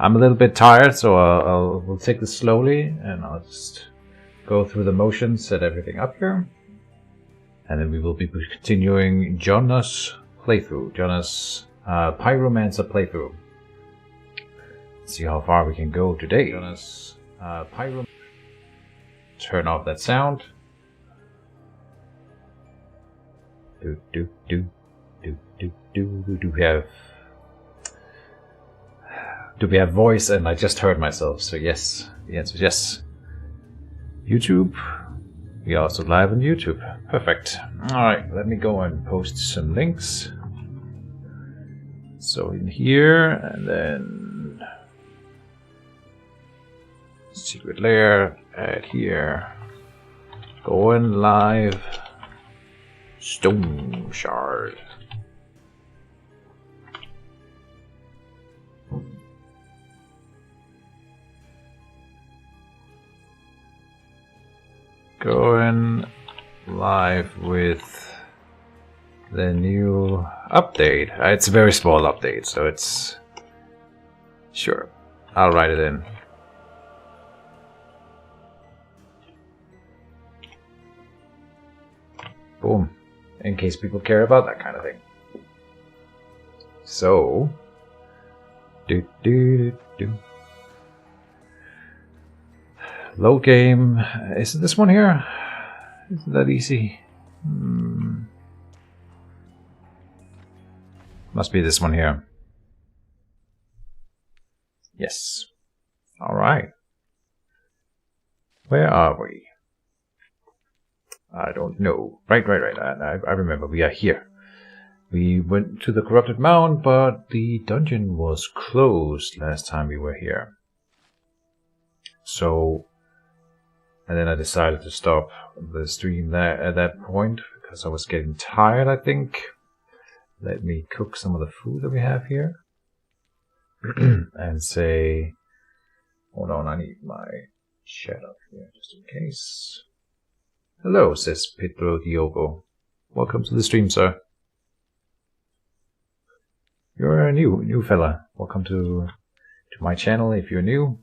I'm a little bit tired, so we'll take this slowly, and I'll just go through the motions, set everything up here, and then we will be continuing Jonah's playthrough, Jonah's Pyromancer playthrough. Let's see how far we can go today. Jonah's Pyromancer. Turn off that sound. Do we have voice? And I just heard myself, so yes. The answer is yes. YouTube. We are also live on YouTube. Perfect. Alright, let me go and post some links. So in here, and then secret lair, add here. Going live. Stoneshard. Going live with the new update. It's a very small update, so it's... Sure, I'll write it in. Boom. In case people care about that kind of thing. So... Load game. Is it this one here? Isn't that easy? Must be this one here. Yes. Alright. Where are we? I don't know. Right. I remember. We are here. We went to the Corrupted Mound, but the dungeon was closed last time we were here. So... And then I decided to stop the stream there at that point because I was getting tired, I think. Let me cook some of the food that we have here. And say... Hold on, I need my chat up here just in case. Hello, says Pedro Diogo. Welcome to the stream, sir. You're a new fella. Welcome to my channel if you're new.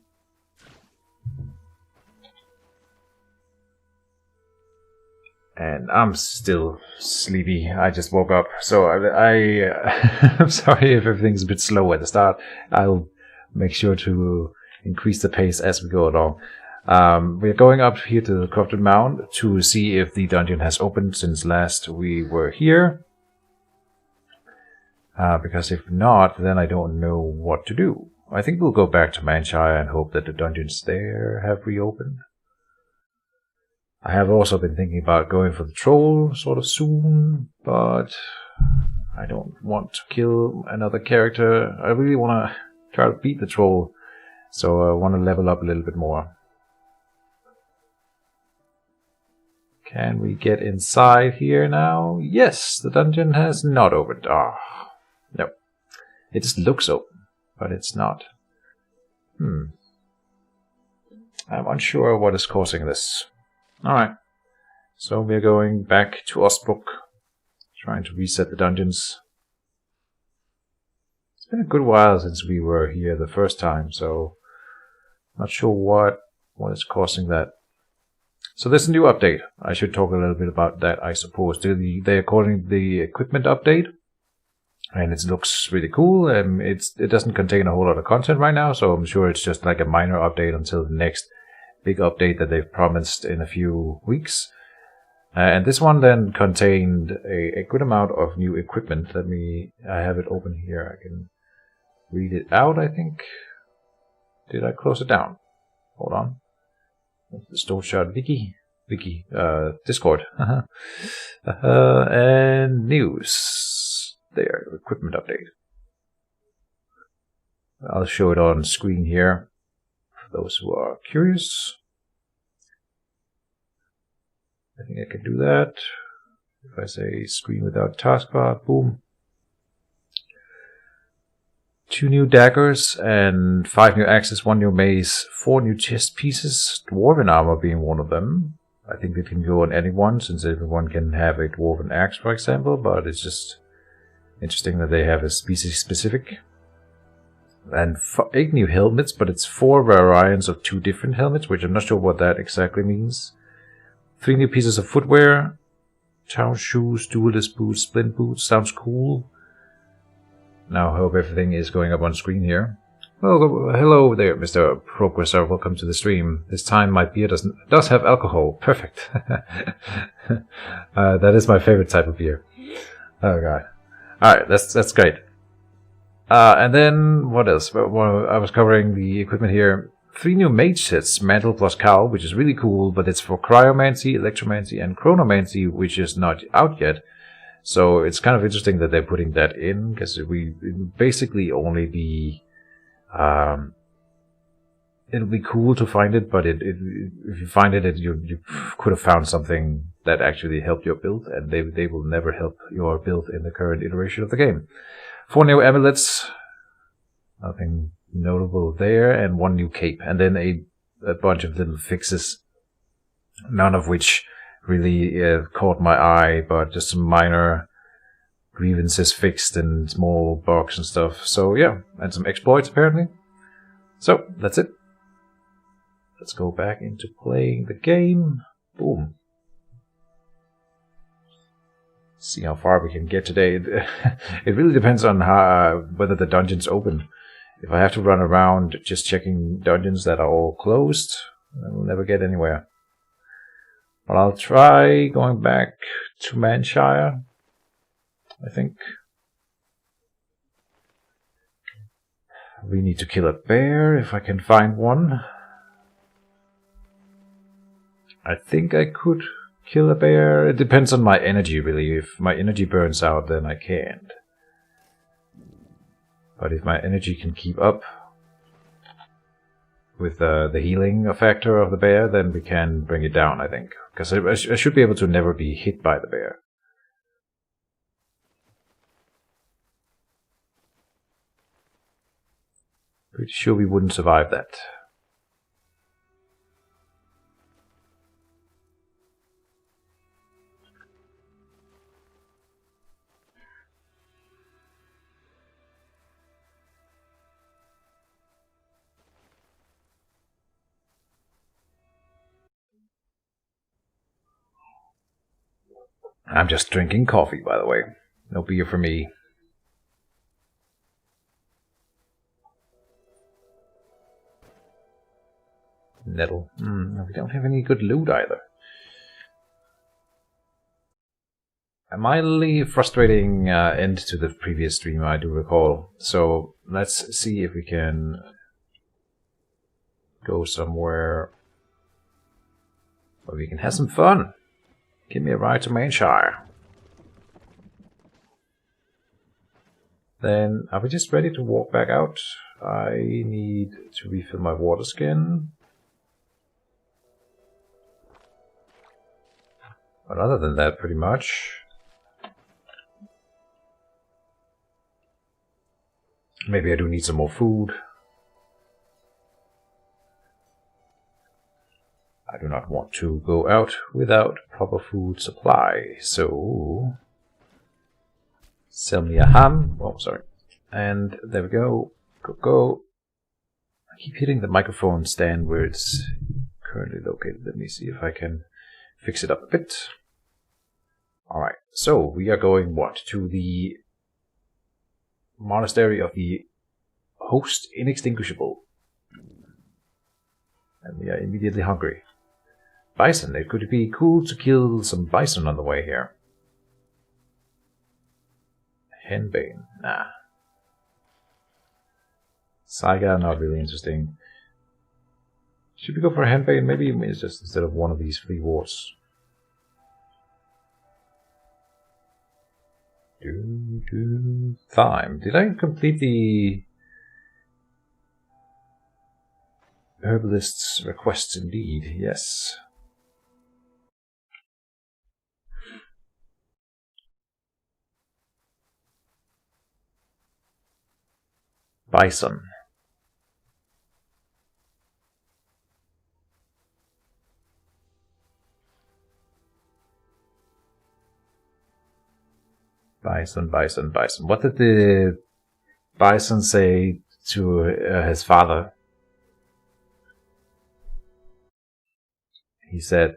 And I'm still sleepy. I just woke up, so I'm sorry if everything's a bit slow at the start. I'll make sure to increase the pace as we go along. We're going up here to the Corrupted Mound to see if the dungeon has opened since last we were here. Because if not, then I don't know what to do. I think we'll go back to Manshire and hope that the dungeons there have reopened. I have also been thinking about going for the troll sort of soon, but I don't want to kill another character. I really want to try to beat the troll, so I want to level up a little bit more. Can we get inside here now? Yes, the dungeon has not opened. Ah, no. It just looks open, but it's not. I'm unsure what is causing this. Alright, so we're going back to Ostbrook, trying to reset the dungeons. It's been a good while since we were here the first time, so not sure what is causing that. So there's a new update. I should talk a little bit about that, I suppose. They're calling the equipment update, and it looks really cool. It doesn't contain a whole lot of content right now, so I'm sure it's just like a minor update until the next big update that they've promised in a few weeks. And this one then contained a good amount of new equipment. I have it open here. I can read it out, I think. Did I close it down? Hold on. The Stoneshard Wiki, Discord. And news. There, equipment update. I'll show it on screen here. Those who are curious. I think I can do that. If I say screen without taskbar, boom. 2 new daggers and 5 new axes, 1 new mace, 4 new chest pieces, dwarven armor being one of them. I think it can go on anyone, since everyone can have a dwarven axe, for example, but it's just interesting that they have a species specific. And 8 new helmets, but it's 4 variants of 2 different helmets, which I'm not sure what that exactly means. 3 new pieces of footwear. Town shoes, duelist boots, splint boots. Sounds cool. Now I hope everything is going up on screen here. Well, hello there, Mr. Progressor. Welcome to the stream. This time my beer does have alcohol. Perfect. That is my favorite type of beer. Oh god. Alright, that's great. And then, what else? Well, I was covering the equipment here. 3 new mage sets, Mantle plus Cowl, which is really cool, but it's for Cryomancy, Electromancy, and Chronomancy, which is not out yet. So it's kind of interesting that they're putting that in, because it will basically only be... it'll be cool to find it, but if you find it, you could have found something that actually helped your build, and they will never help your build in the current iteration of the game. 4 new amulets, nothing notable there, and 1 new cape, and then a bunch of little fixes, none of which really caught my eye, but just some minor grievances fixed and small bugs and stuff. So yeah, and some exploits apparently. So that's it. Let's go back into playing the game. Boom. See how far we can get today. It really depends on whether the dungeon's open. If I have to run around just checking dungeons that are all closed, I will never get anywhere. But I'll try going back to Manshire, I think. We need to kill a bear if I can find one. I think I could kill a bear. It depends on my energy, really. If my energy burns out, then I can't. But if my energy can keep up with the healing factor of the bear, then we can bring it down, I think. Because I should be able to never be hit by the bear. Pretty sure we wouldn't survive that. I'm just drinking coffee, by the way. No beer for me. Nettle. We don't have any good loot either. A mildly frustrating end to the previous stream, I do recall. So let's see if we can go somewhere where we can have some fun. Give me a ride to Manshire. Then, are we just ready to walk back out? I need to refill my water skin. But other than that, pretty much. Maybe I do need some more food. I do not want to go out without proper food supply, so sell me a ham. Oh, sorry. And there we go. Go. I keep hitting the microphone stand where it's currently located. Let me see if I can fix it up a bit. Alright, so we are going what? To the Monastery of the Host Inextinguishable. And we are immediately hungry. Bison. It could be cool to kill some bison on the way here. Henbane. Nah. Saiga, not really interesting. Should we go for Henbane? Maybe it's just instead of one of these free wards. Thyme. Did I complete the herbalist's requests indeed? Yes. Bison. Bison. What did the bison say to his father. He said,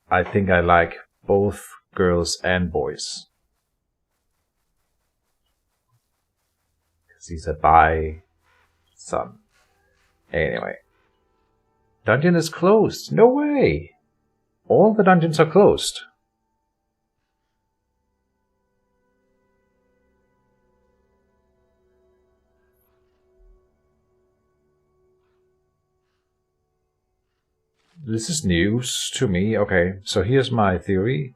"I think I like both girls and boys." Because he's a bi son. Anyway. Dungeon is closed. No way! All the dungeons are closed. This is news to me. Okay, so here's my theory.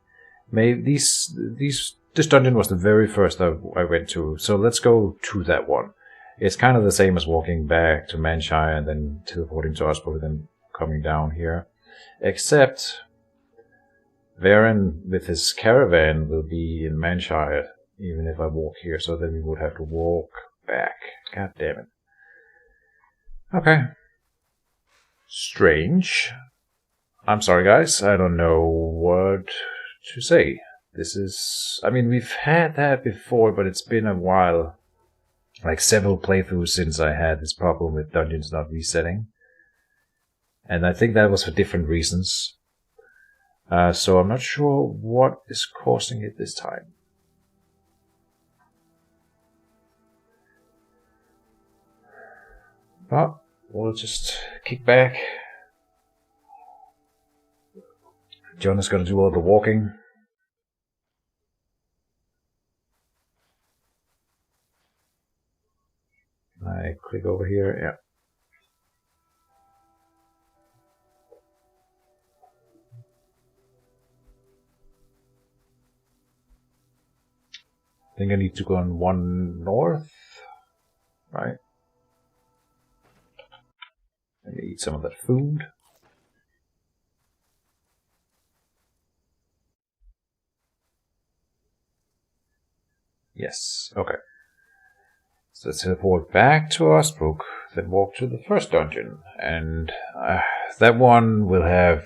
Maybe this dungeon was the very first I went to, so let's go to that one. It's kind of the same as walking back to Manshire and then teleporting to Osprey and then coming down here. Except Varen with his caravan will be in Manshire even if I walk here, so then we would have to walk back. God damn it. Okay. Strange. I'm sorry guys, I don't know what to say. This is... I mean, we've had that before, but it's been a while. Like several playthroughs since I had this problem with dungeons not resetting. And I think that was for different reasons. So I'm not sure what is causing it this time. But we'll just kick back. John is going to do all the walking. I click over here, yeah. I think I need to go on one north, right? I need to eat some of that food. Yes, okay. So let's teleport back to Osbrook, then walk to the first dungeon. And that one will have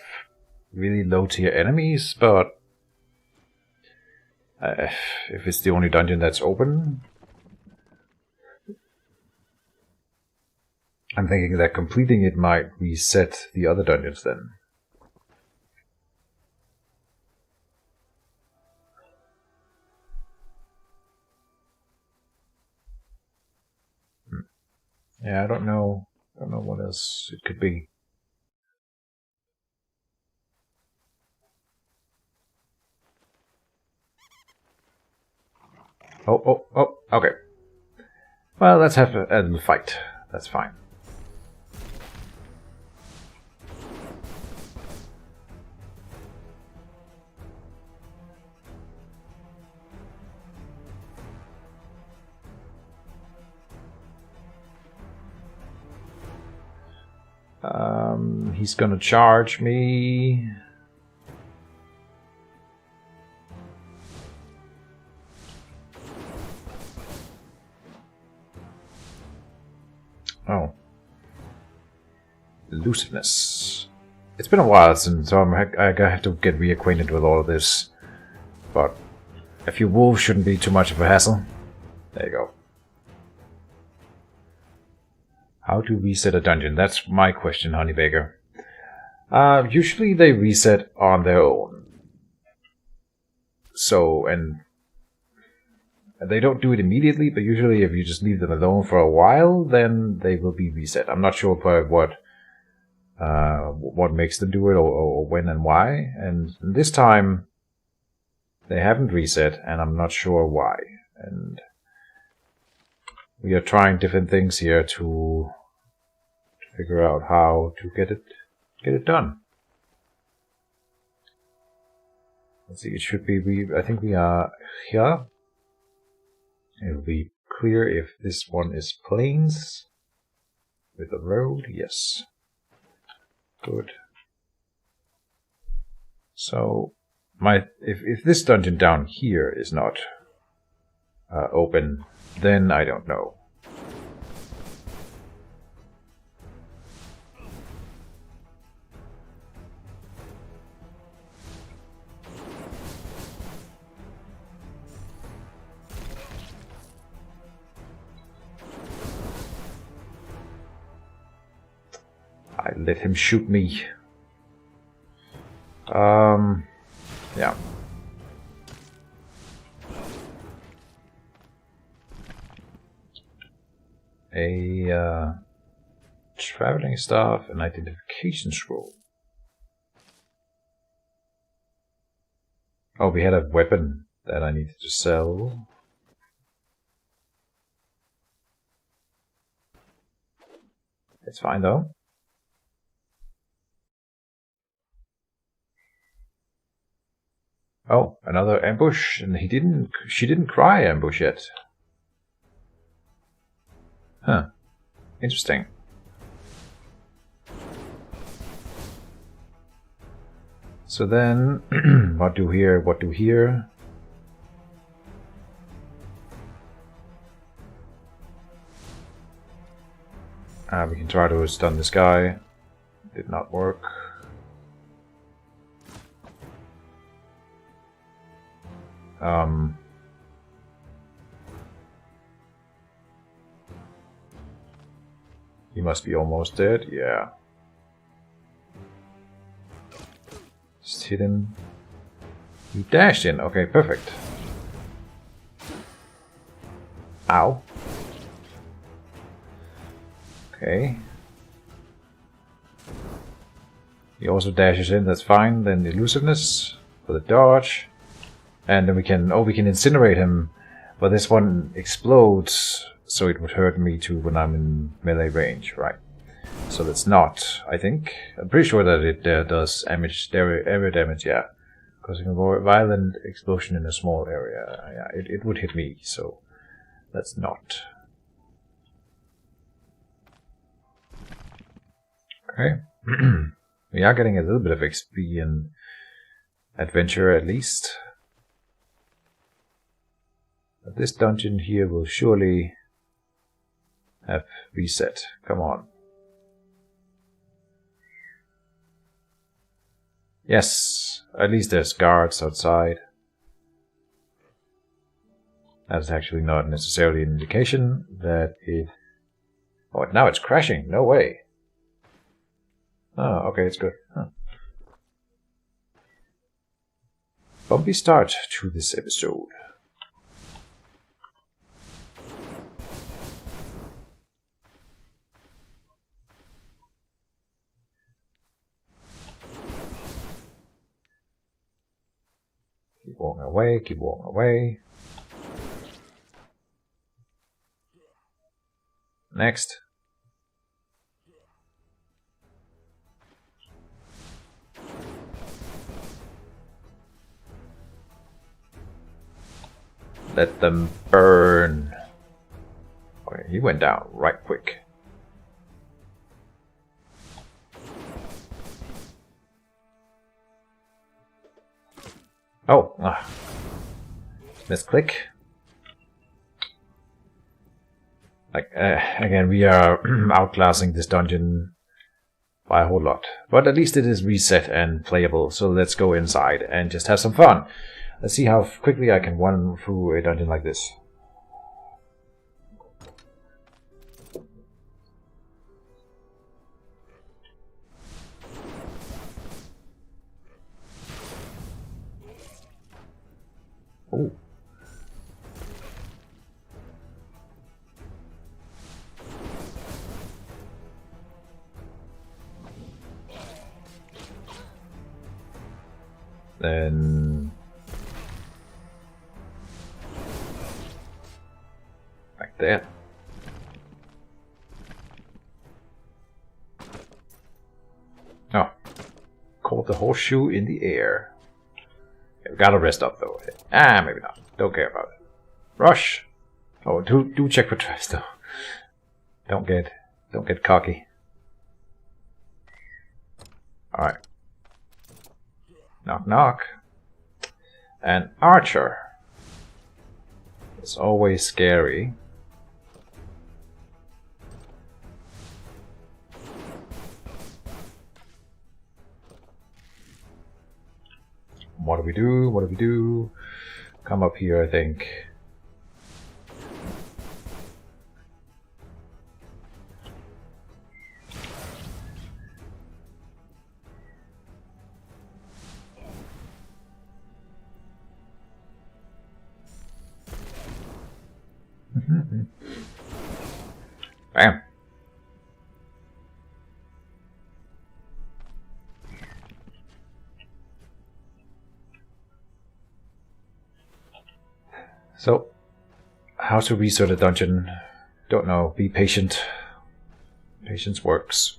really low tier enemies, but if it's the only dungeon that's open, I'm thinking that completing it might reset the other dungeons then. Yeah, I don't know what else it could be. Oh, okay. Well, let's have a little fight. That's fine. He's gonna charge me. Oh. Elusiveness. It's been a while since, so I have to get reacquainted with all of this. But a few wolves shouldn't be too much of a hassle. There you go. How to reset a dungeon? That's my question, Honeybaker. Usually they reset on their own. So, and they don't do it immediately, but usually if you just leave them alone for a while, then they will be reset. I'm not sure what makes them do it or when and why. And this time they haven't reset, and I'm not sure why. And we are trying different things here to figure out how to get it done. Let's see, it should be, I think we are here. It'll be clear if this one is plains with a road. Yes. Good. So if this dungeon down here is not open, then I don't know. I let him shoot me. Yeah. A traveling staff, an identification scroll. Oh, we had a weapon that I needed to sell. It's fine though. Oh, another ambush, and she didn't cry ambush yet. Huh. Interesting. So then, what do here, what do here? We can try to stun this guy. Did not work. He must be almost dead, yeah. Just hit him. He dashed in, okay, perfect. Ow. Okay. He also dashes in, that's fine. Then the elusiveness for the dodge. And then we can incinerate him. But this one explodes, so it would hurt me too when I'm in melee range, right? So that's not, I think. I'm pretty sure that it does area damage, yeah. Causing a more violent explosion in a small area. Yeah, it would hit me, so that's not. Okay. We are getting a little bit of XP and adventure at least. But this dungeon here will surely have reset. Come on. Yes, at least there's guards outside. That's actually not necessarily an indication that it... Oh, now it's crashing. No way. Oh, okay, it's good. Huh. Bumpy start to this episode. Keep walking away, keep walking away. Next. Let them burn. Okay, he went down right quick. Oh, misclick. Like, again, we are outclassing this dungeon by a whole lot. But at least it is reset and playable, so let's go inside and just have some fun. Let's see how quickly I can run through a dungeon like this. Oh. Then like that. Oh, caught the horseshoe in the air. Okay, we gotta rest up though. Ah, maybe not. Don't care about it. Rush. Oh, do check for traps though. Don't get cocky. All right. Knock knock. An archer. It's always scary. What do we do? What do we do? Come up here, I think. So, how to restart a dungeon? Don't know. Be patient. Patience works.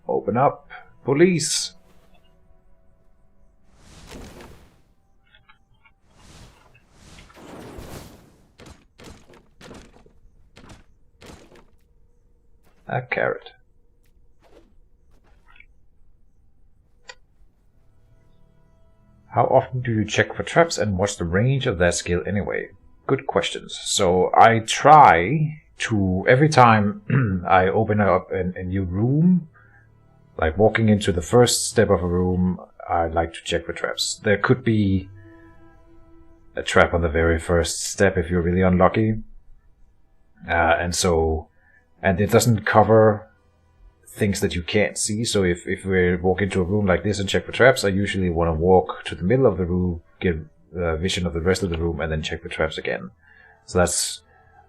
Open up! Police! A carrot. How often do you check for traps and what's the range of that skill anyway? Good questions. So I try to, every time I open up a new room, like walking into the first step of a room, I like to check for traps. There could be a trap on the very first step if you're really unlucky. And it doesn't cover things that you can't see. So if we walk into a room like this and check for traps, I usually want to walk to the middle of the room, get a vision of the rest of the room, and then check for traps again. So that's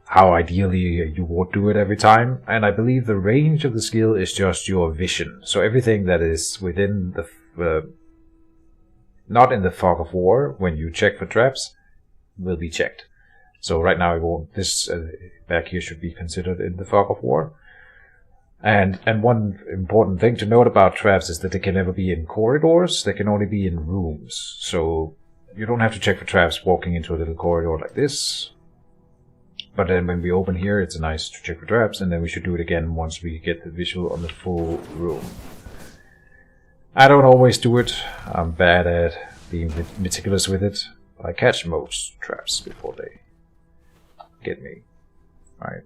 how ideally you would do it every time. And I believe the range of the skill is just your vision. So everything that is within the not in the fog of war, when you check for traps, will be checked. So right now, this back here should be considered in the fog of war. And one important thing to note about traps is that they can never be in corridors. They can only be in rooms. So you don't have to check for traps walking into a little corridor like this. But then when we open here, it's nice to check for traps, and then we should do it again once we get the visual on the full room. I don't always do it. I'm bad at being meticulous with it. I catch most traps before they get me. Right.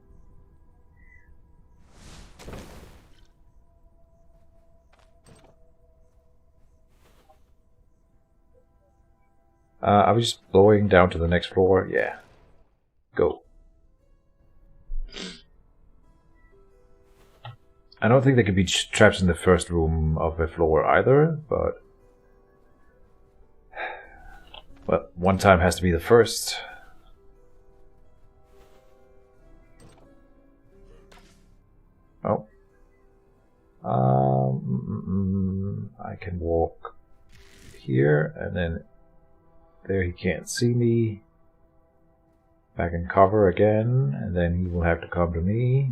Are we just blowing down to the next floor? Yeah. Go. I don't think there could be traps in the first room of a floor either, but... well, one time has to be the first. Oh. I can walk here, and then there he can't see me. Back in cover again, and then he will have to come to me.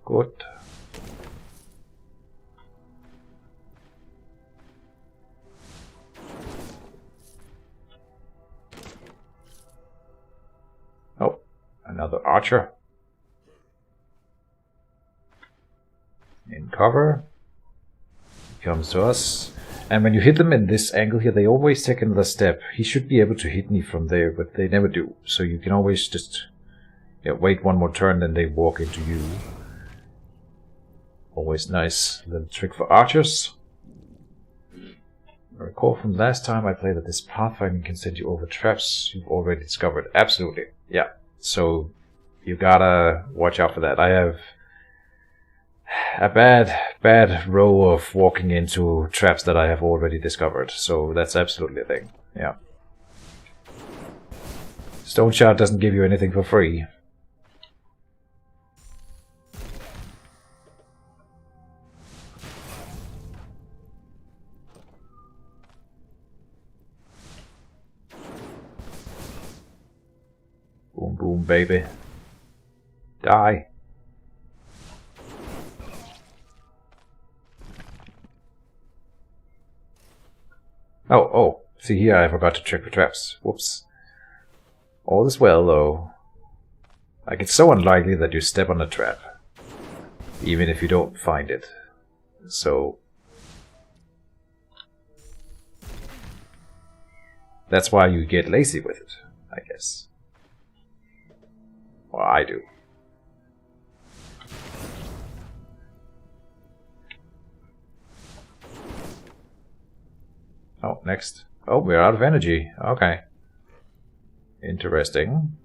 Good. Oh, another archer. In cover. He comes to us. And when you hit them in this angle here, they always take another step. He should be able to hit me from there, but they never do. So you can always just wait one more turn, then they walk into you. Always nice little trick for archers. I recall from last time I played that this pathfinding can send you over traps you've already discovered. Absolutely. Yeah. So you gotta watch out for that. I have a bad row of walking into traps that I have already discovered. So that's absolutely a thing. Yeah. Stoneshard doesn't give you anything for free. Boom, boom, baby. Die. Oh, see here, I forgot to check for traps. Whoops. All is well, though. Like, it's so unlikely that you step on a trap, even if you don't find it. So that's why you get lazy with it, I guess. Well, I do. Oh, next. Oh, we're out of energy. Okay. Interesting.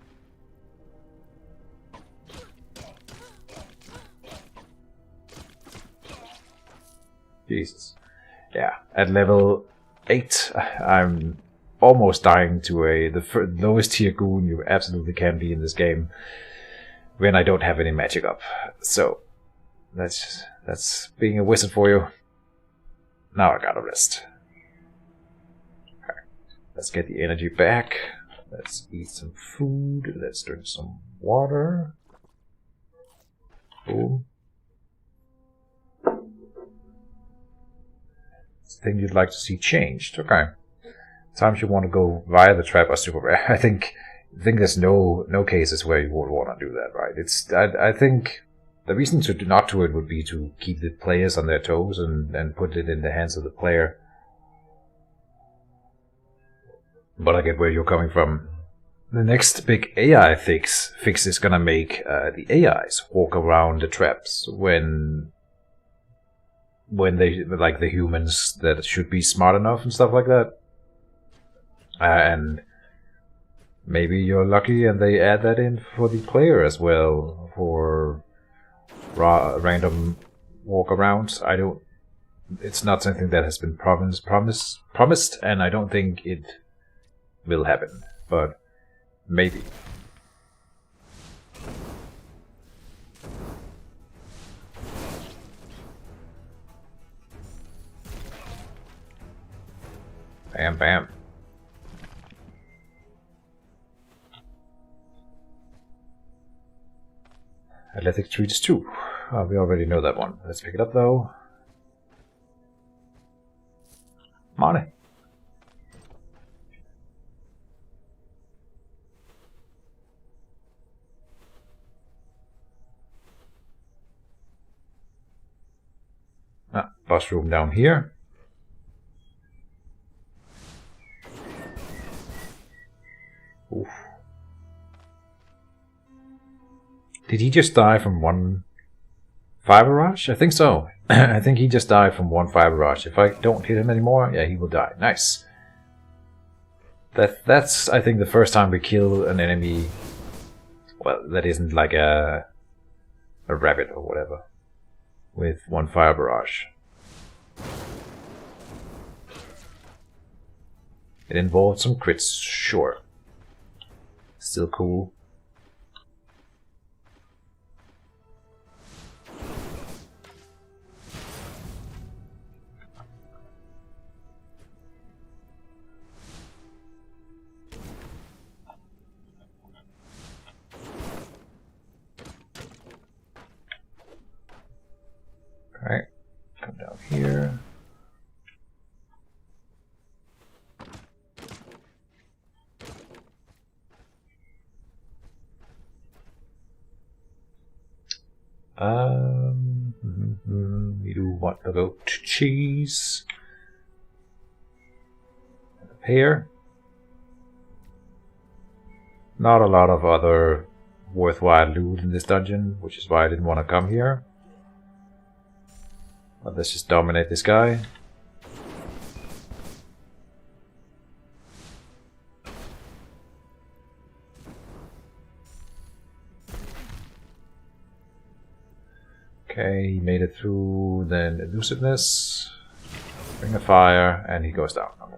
Jesus. Yeah, at level 8, I'm almost dying to the lowest tier goon you absolutely can be in this game when I don't have any magic up. So that's being a wizard for you. Now I gotta rest. Okay. Let's get the energy back. Let's eat some food. Let's drink some water. Boom. Thing you'd like to see changed. Okay. Times you want to go via the trap are super rare. I think there's no cases where you would want to do that, right? I think the reason to not do it would be to keep the players on their toes and put it in the hands of the player. But I get where you're coming from. The next big AI fix is gonna make the AIs walk around the traps when they, like the humans that should be smart enough and stuff like that. And maybe you're lucky and they add that in for the player as well, for random walk-arounds. It's not something that has been promised, and I don't think it will happen, but maybe. Bam, bam. Athletic treats 2. We already know that one. Let's pick it up though. Money. Boss room down here. Oof. Did he just die from one fiber rush? I think so. I think he just died from one fiber rush. If I don't hit him anymore, yeah, he will die. Nice. That's I think the first time we kill an enemy. Well, that isn't like a rabbit or whatever with one fire barrage. It involved some crits, sure. Still cool. Alright, come down here. We do want to go to cheese. And a pear. Not a lot of other worthwhile loot in this dungeon, which is why I didn't want to come here. But let's just dominate this guy. Okay, he made it through, then elusiveness, ring of fire, and he goes down. Okay.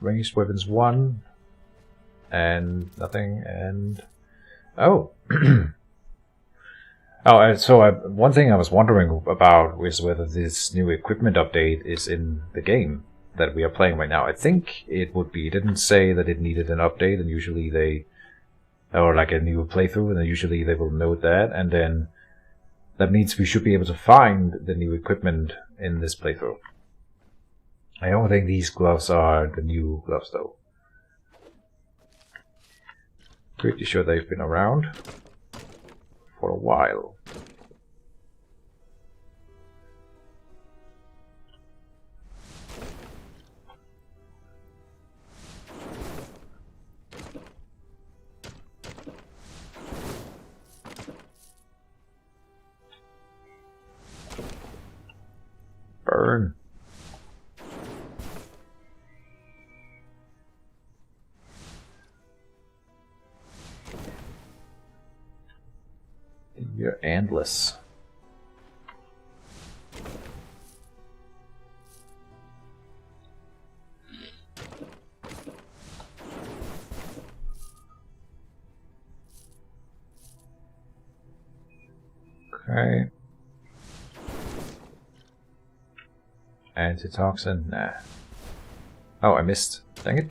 Ranged weapons 1, and nothing, and... Oh! One thing I was wondering about was whether this new equipment update is in the game that we are playing right now. I think it would be. It didn't say that it needed an update, and usually they... or like a new playthrough, and usually they will note that, and then that means we should be able to find the new equipment in this playthrough. I don't think these gloves are the new gloves though. Pretty sure they've been around for a while. Burn. Your endless. Okay. Antitoxin, nah. Oh, I missed. Dang it.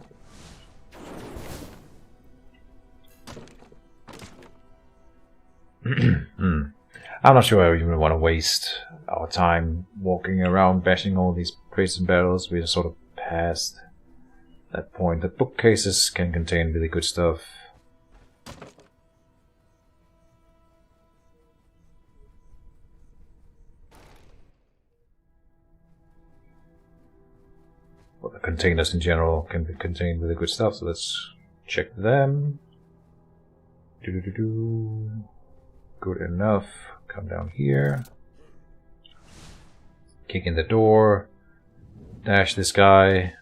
I'm not sure I even want to waste our time walking around bashing all these crates and barrels. We're sort of past that point. The bookcases can contain really good stuff. Well, the containers in general can contain really good stuff, so let's check them. Good enough. Come down here. Kick in the door. Dash this guy.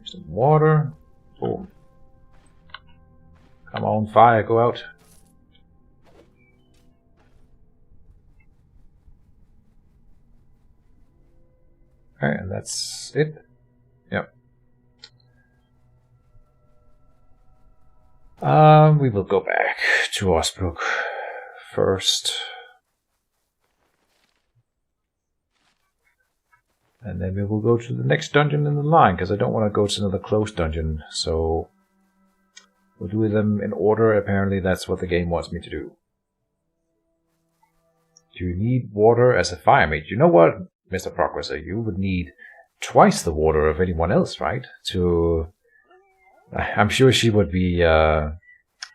Some water. Boom. Come on, fire, go out. Okay, and that's it. Yep. We will go back to Osbrook first. And then we will go to the next dungeon in the line, because I don't want to go to another closed dungeon, so we'll do them in order. Apparently that's what the game wants me to do. Do you need water as a fire mage? You know what, Mr. Progressor, you would need twice the water of anyone else, right? I'm sure she would be, her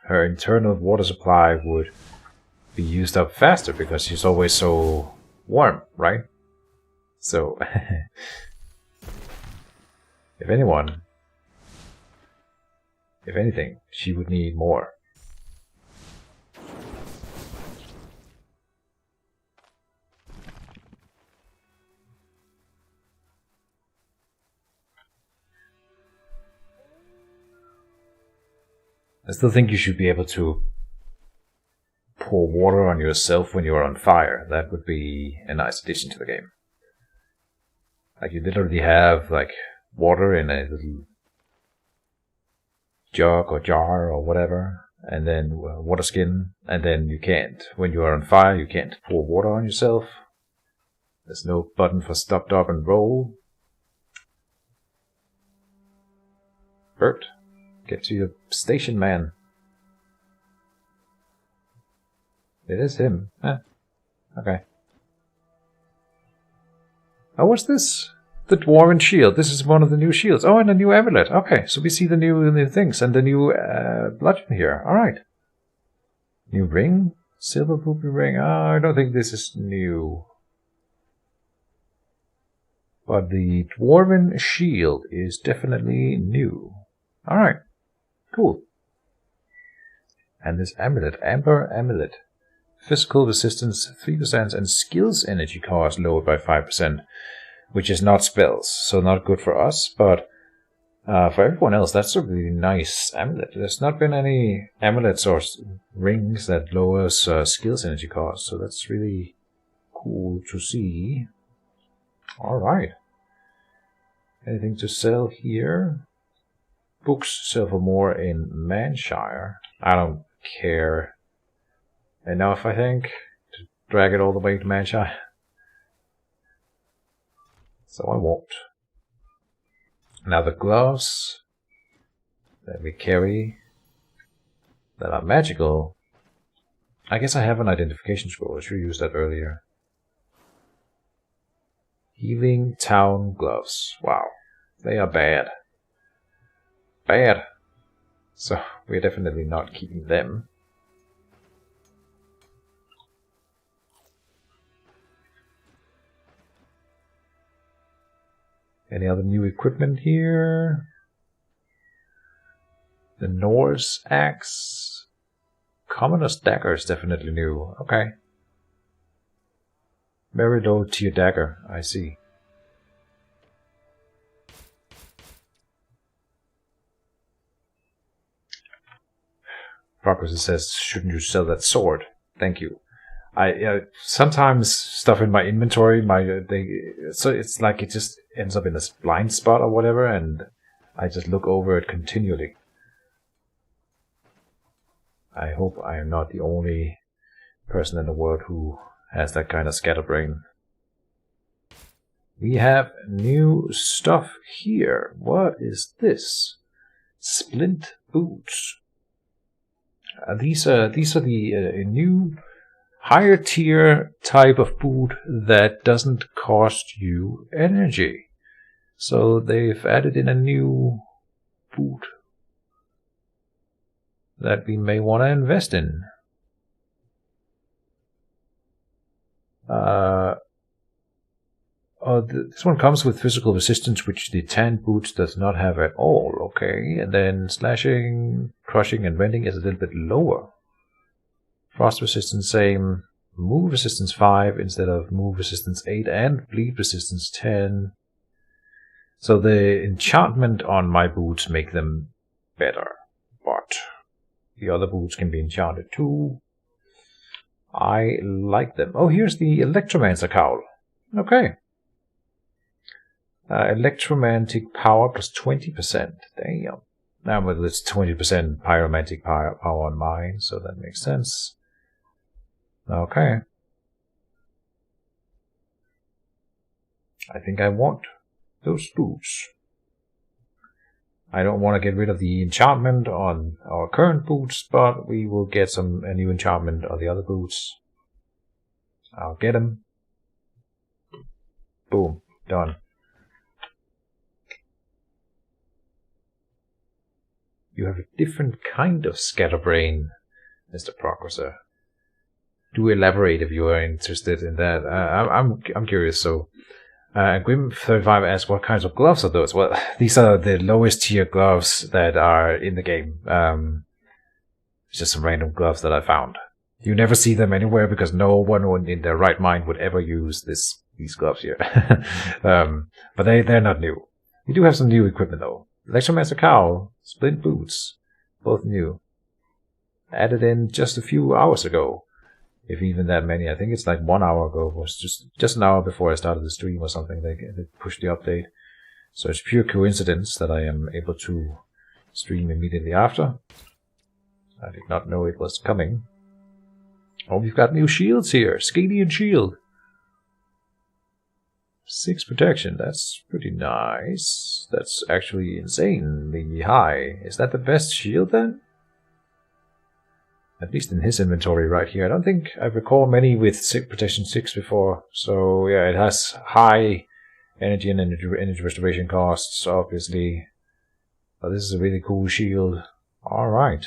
internal water supply would be used up faster, because she's always so warm, right? So, if anything, she would need more. I still think you should be able to pour water on yourself when you're on fire. That would be a nice addition to the game. Like, you literally have, like, water in a little jug or jar or whatever, and then water skin, and then you can't. When you are on fire, you can't pour water on yourself. There's no button for stop, drop, and roll. Bert, get to your station, man. It is him. Huh. Okay. Oh, what's this? The Dwarven Shield. This is one of the new shields. Oh, and a new amulet. Okay, so we see the new things and the new bludgeon here. Alright. New ring? Silver poopy ring. I don't think this is new. But the Dwarven Shield is definitely new. Alright. Cool. And this amulet. Amber Amulet. Physical resistance 3% and skills energy cost lowered by 5%. Which is not spells, so not good for us, but for everyone else, that's a really nice amulet. There's not been any amulets or rings that lowers skills energy cost, so that's really cool to see. Alright. Anything to sell here? Books sell for more in Manshire. I don't care enough, I think, to drag it all the way to Manshire. So I won't. Now the gloves that we carry that are magical. I guess I have an identification scroll. I should have used that earlier. Healing Town gloves. Wow. They are bad. Bad. So we're definitely not keeping them. Any other new equipment here? The Norse axe. Commoner's Dagger is definitely new. Okay. Very low tier dagger, I see. Progress says, shouldn't you sell that sword? Thank you. I sometimes stuff in my inventory, so it's like it just ends up in a blind spot or whatever, and I just look over it continually. I hope I am not the only person in the world who has that kind of scatterbrain. We have new stuff here. What is this? Splint boots. These are the new higher tier type of boot that doesn't cost you energy. So they've added in a new boot that we may want to invest in. This one comes with physical resistance, which the tan boots does not have at all. Okay, and then slashing, crushing, and rending is a little bit lower. Frost resistance same. Move resistance 5 instead of move resistance 8, and bleed resistance 10. So the enchantment on my boots make them better, but the other boots can be enchanted too. I like them. Oh, here's the Electromancer cowl. Okay. Electromantic power plus 20%. Damn. Now, well, it's 20% pyromantic power on mine, so that makes sense. Okay. I think I want those boots. I don't want to get rid of the enchantment on our current boots, but we will get a new enchantment on the other boots. I'll get them. Boom. Done. You have a different kind of scatterbrain, Mr. Progressor. Do elaborate if you are interested in that. I'm curious. So, Grim35 asks, what kinds of gloves are those? Well, these are the lowest tier gloves that are in the game. It's just some random gloves that I found. You never see them anywhere because no one in their right mind would ever use these gloves here. But they're not new. We do have some new equipment though. Electromancer cowl, splint boots, both new. Added in just a few hours ago. If even that many. I think it's like 1 hour ago. It was just an hour before I started the stream or something. They pushed the update. So it's pure coincidence that I am able to stream immediately after. I did not know it was coming. Oh, we've got new shields here. Scadian shield. 6 protection. That's pretty nice. That's actually insanely high. Is that the best shield then? At least in his inventory right here. I don't think I recall many with protection 6 before. So yeah, it has high energy and energy restoration costs, obviously. But this is a really cool shield. Alright.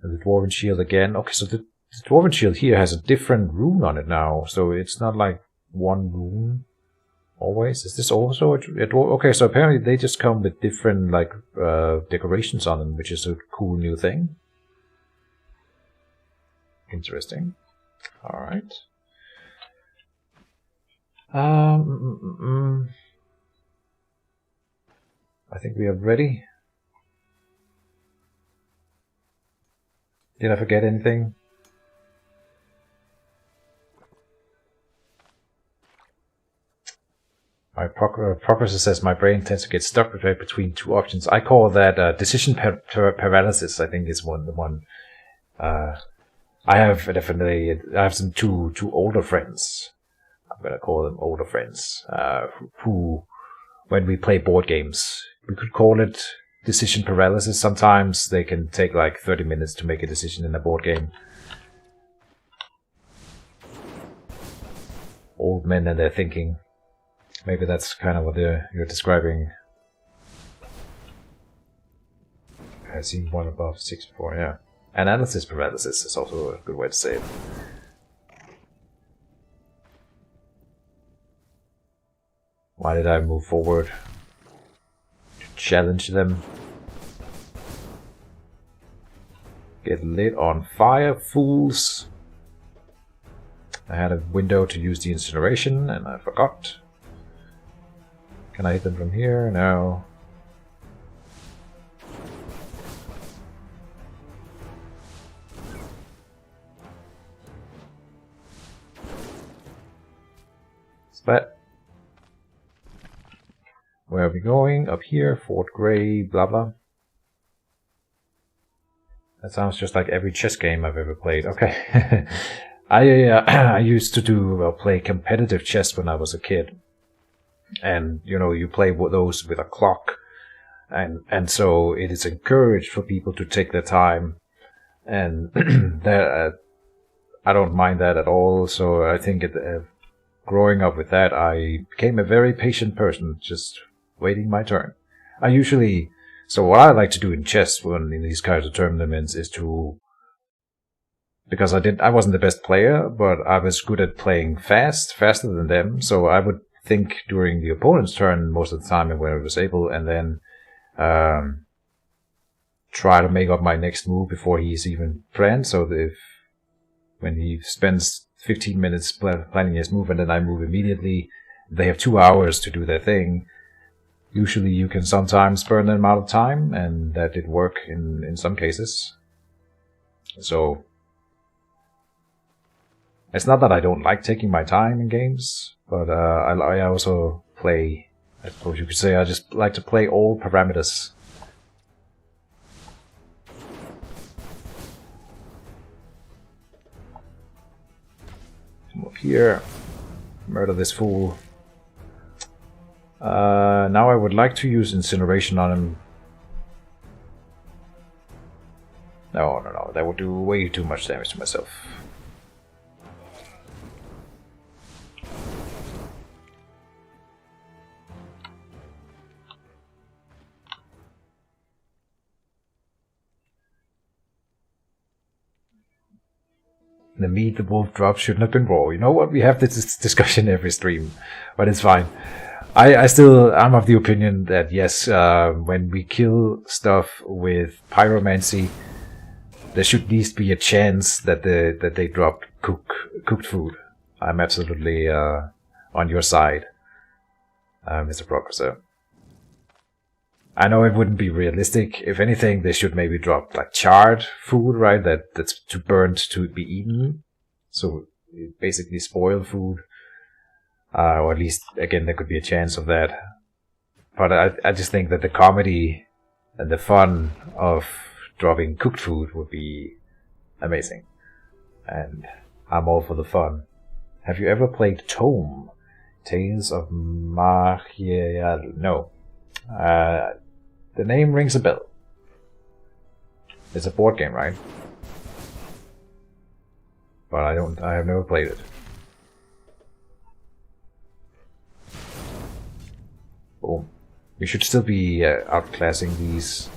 And the Dwarven shield again. Okay, so the Dwarven shield here has a different rune on it now. So it's not like one rune always. Is this also a okay, so apparently they just come with different like decorations on them, which is a cool new thing. Interesting. Alright. I think we are ready. Did I forget anything? My progressor says my brain tends to get stuck between two options. I call that decision paralysis. I think is the one. I have some two older friends. I'm gonna call them older friends. Who, when we play board games, we could call it decision paralysis. Sometimes they can take like 30 minutes to make a decision in a board game. Old men and their thinking. Maybe that's kind of what you're describing. I've seen one above 6 before, yeah. Analysis paralysis is also a good way to say it. Why did I move forward? To challenge them. It lit on fire, fools. I had a window to use the incineration and I forgot. Can I hit them from here? No. But where are we going? Up here, Fort Grey, blah blah. That sounds just like every chess game I've ever played. Okay. I used to play competitive chess when I was a kid. And, you know, you play those with a clock. And so it is encouraged for people to take their time. And that I don't mind that at all. So I think growing up with that, I became a very patient person, just waiting my turn. So what I like to do in chess when in these kinds of tournaments is because I wasn't the best player, but I was good at playing faster than them. So I would think during the opponent's turn most of the time when I was able, and then try to make up my next move before he's even planned. So that when he spends 15 minutes planning his move and then I move immediately, they have 2 hours to do their thing. Usually you can sometimes burn them out of time, and that did work in some cases. So it's not that I don't like taking my time in games, but I also play, I suppose you could say, I just like to play all parameters. Come up here, murder this fool. Now I would like to use incineration on him. No, that would do way too much damage to myself. The meat the wolf dropped shouldn't have been raw. You know what? We have this discussion every stream, but it's fine. I'm of the opinion that yes, when we kill stuff with pyromancy, there should at least be a chance that they dropped cooked food. I'm absolutely on your side, Mr. Progressor. I know it wouldn't be realistic. If anything, they should maybe drop like charred food, right? That's too burnt to be eaten. So basically spoil food. Or at least, again, there could be a chance of that. But I just think that the comedy and the fun of dropping cooked food would be amazing. And I'm all for the fun. Have you ever played Tome? Tales of Machiel? No. The name rings a bell. It's a board game, right? But I have never played it. Boom. We should still be outclassing these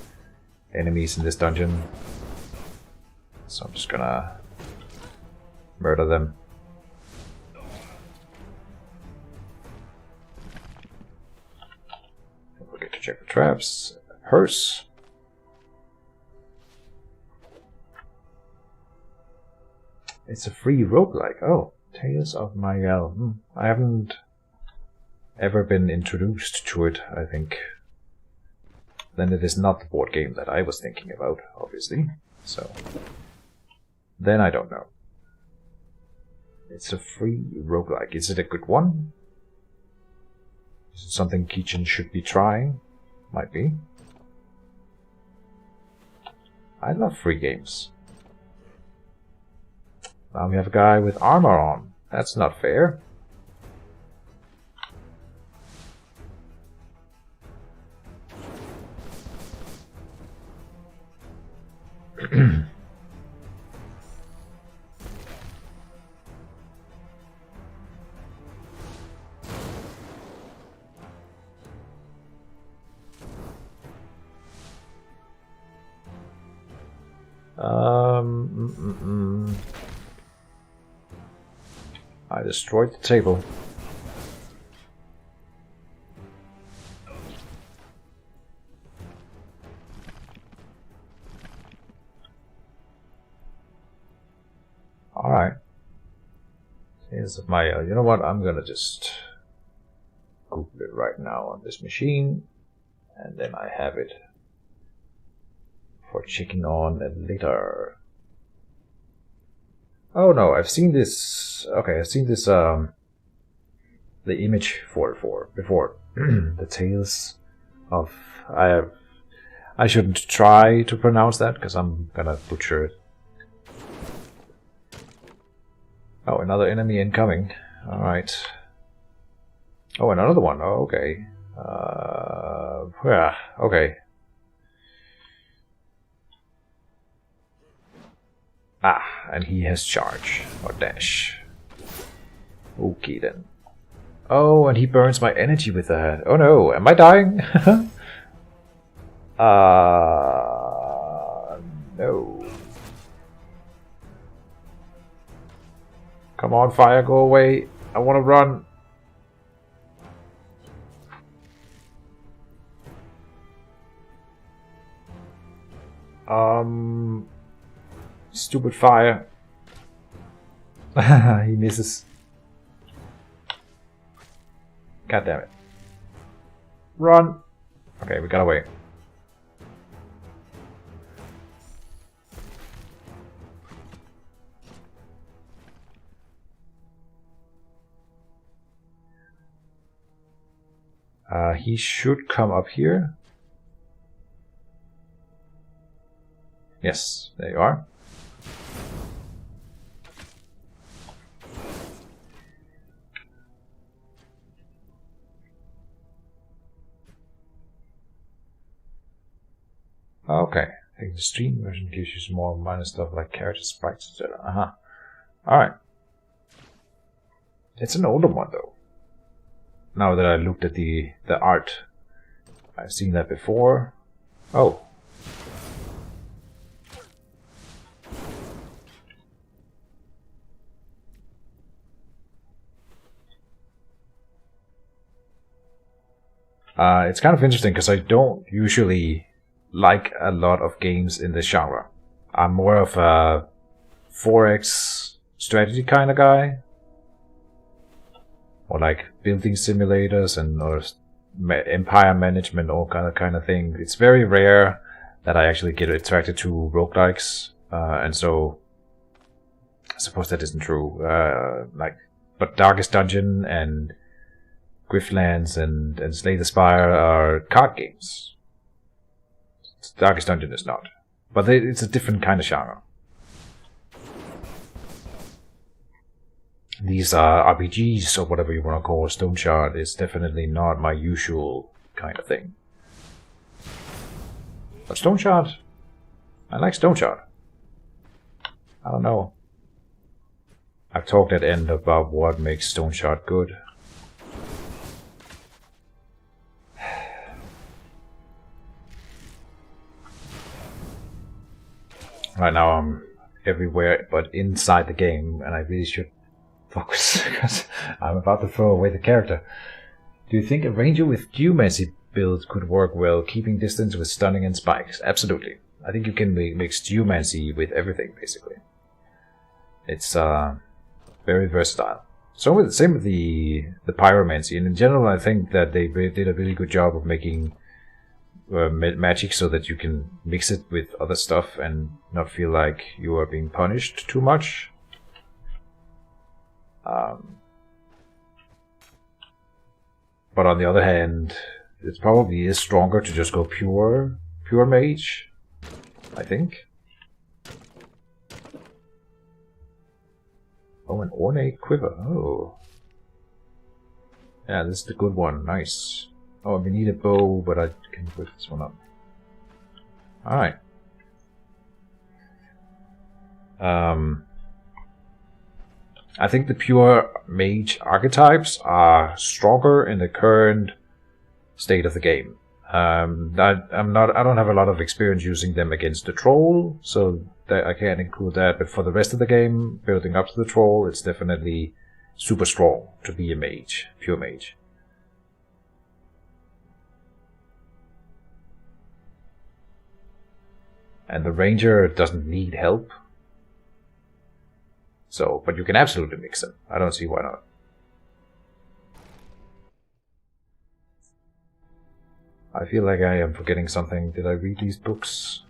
enemies in this dungeon. So I'm just gonna murder them. Don't forget to check the traps. Hearse. It's a free roguelike. Oh, Tales of Machiel. I haven't ever been introduced to it, I think. Then it is not the board game that I was thinking about, obviously. So then I don't know. It's a free roguelike. Is it a good one? Is it something Keechan should be trying? Might be. I love free games. Now we have a guy with armor on. That's not fair. I destroyed the table. You know what? I'm gonna just Google it right now on this machine, and then I have it for checking on later. Oh no, I've seen this. Okay, I've seen this. The image for it before. The Tales of. I shouldn't try to pronounce that because I'm gonna butcher it. Oh, another enemy incoming. All right. Oh, another one. Oh, okay. Yeah. Okay. Ah, and he has charge or dash. Okay then. Oh, and he burns my energy with that. Oh no, am I dying? No. Come on, fire, go away. I want to run. Stupid fire. He misses. God damn it. Run! Okay, we got away. He should come up here. Yes, there you are. Okay, I think the stream version gives you some more minor stuff like character sprites, etc. Alright. It's an older one though. Now that I looked at the art. I've seen that before. Oh. It's kind of interesting because I don't usually like a lot of games in this genre. I'm more of a 4X strategy kind of guy. Or like building simulators and or empire management, all kind of thing. It's very rare that I actually get attracted to roguelikes. And so I suppose that isn't true. But Darkest Dungeon and Griftlands and Slay the Spire are card games. Darkest Dungeon is not. But it's a different kind of genre. These RPGs, or whatever you want to call Stoneshard, is definitely not my usual kind of thing. But Stoneshard, I like Stoneshard. I don't know. I've talked at end about what makes Stoneshard good. Right now I'm everywhere but inside the game, and I really should focus because I'm about to throw away the character. Do you think a ranger with geomancy build could work well, keeping distance with stunning and spikes? Absolutely. I think you can mix geomancy with everything, basically. It's very versatile. So same with the pyromancy, and in general I think that they did a really good job of making magic so that you can mix it with other stuff and not feel like you are being punished too much. But on the other hand, it probably is stronger to just go pure mage, I think. Oh, an ornate quiver. Oh. Yeah, this is the good one. Nice. Oh, we need a bow, but I can put this one up. Alright. I think the pure mage archetypes are stronger in the current state of the game. I don't have a lot of experience using them against the troll, so that I can't include that. But for the rest of the game, building up to the troll, it's definitely super strong to be a mage, pure mage. And the ranger doesn't need help. So, but you can absolutely mix them. I don't see why not. I feel like I am forgetting something. Did I read these books?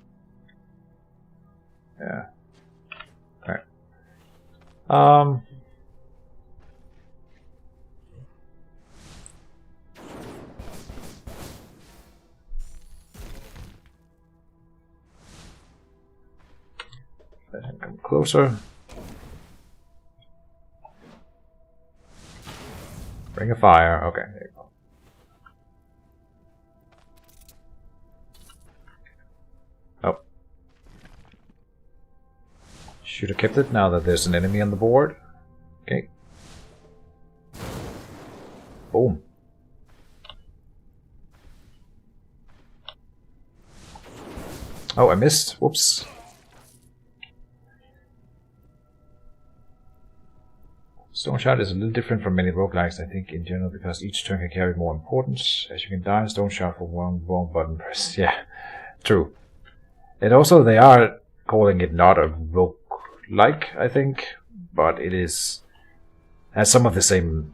Yeah. Alright. Let him come closer. Ring of fire. Okay, there you go. Oh. Should have kept it now that there's an enemy on the board. Okay. Boom. Oh, I missed. Whoops. Stoneshard is a little different from many roguelikes, I think, in general, because each turn can carry more importance, as you can die in Stoneshard for one wrong button press. Yeah, true. And also, they are calling it not a roguelike, I think, but it is has some of the same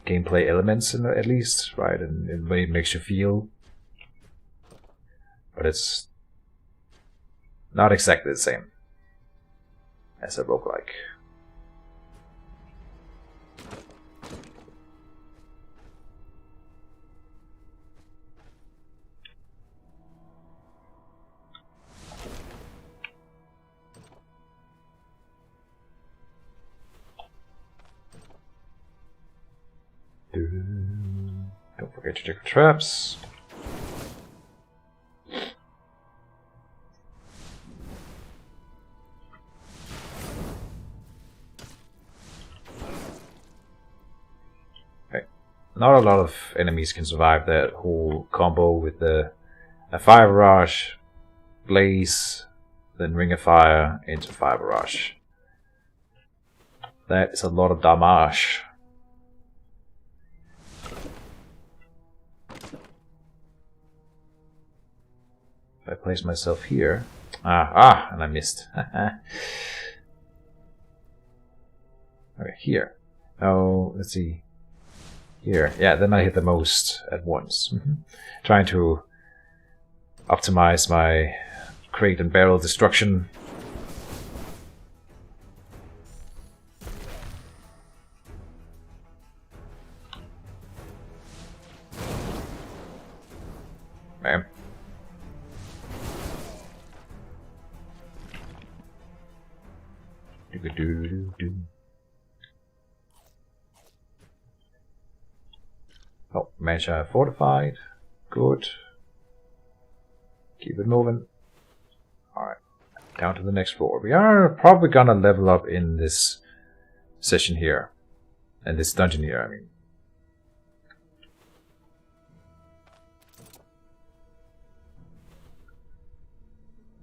gameplay elements, at least, right? And the way it makes you feel. But it's not exactly the same as a roguelike. Don't forget to check the traps. Okay. Not a lot of enemies can survive that whole combo with a fire barrage, blaze, then ring of fire into fire barrage. That is a lot of damage. I place myself here. And I missed. Okay, here. Oh, let's see. Here. Yeah, then I hit the most at once. Trying to optimize my crate and barrel destruction. Bam. Oh, measure fortified. Good. Keep it moving. Alright. Down to the next floor. We are probably gonna level up in this session here. And this dungeon here, I mean.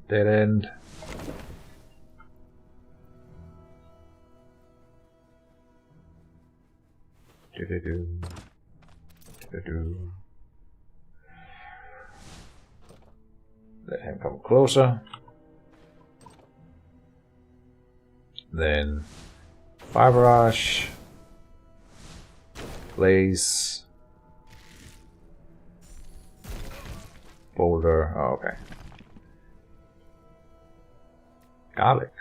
Dead end. Let him come closer. Then fire barrage, blaze, boulder. Oh, okay. Garlic.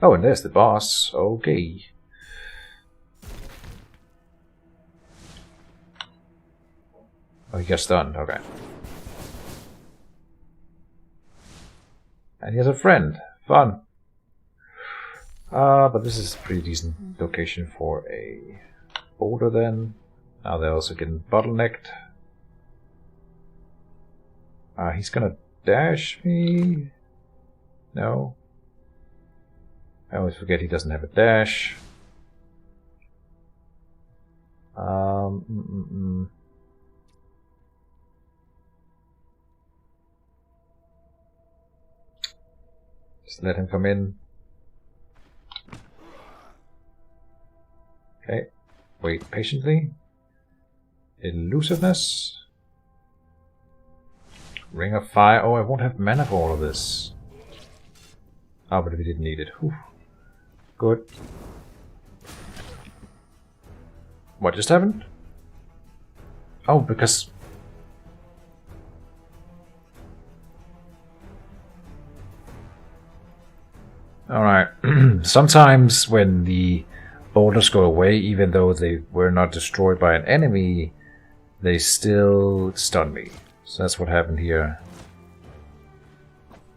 Oh, and there's the boss. Okay. Oh, he got stunned. Okay. And he has a friend. Fun. But this is a pretty decent location for a boulder then. Now they're also getting bottlenecked. He's gonna dash me. No. I always forget he doesn't have a dash. Just let him come in. Okay. Wait patiently. Elusiveness. Ring of fire. Oh, I won't have mana for all of this. Oh, but we didn't need it. Whew. Good. What just happened? Oh, because... Alright. Sometimes when the boulders go away, even though they were not destroyed by an enemy, they still stun me. So that's what happened here.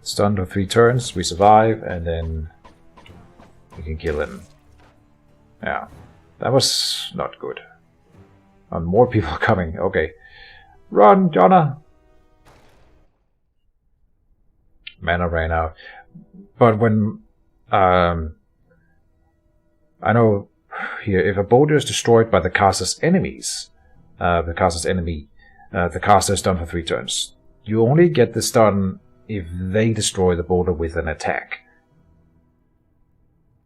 Stunned for 3 turns, we survive, and then we can kill him. Yeah, that was not good. And more people are coming. Okay. Run, Jonna! Mana ran out. But when... I know here, if a boulder is destroyed by the caster's enemies, the caster is stunned for 3 turns. You only get the stun if they destroy the boulder with an attack.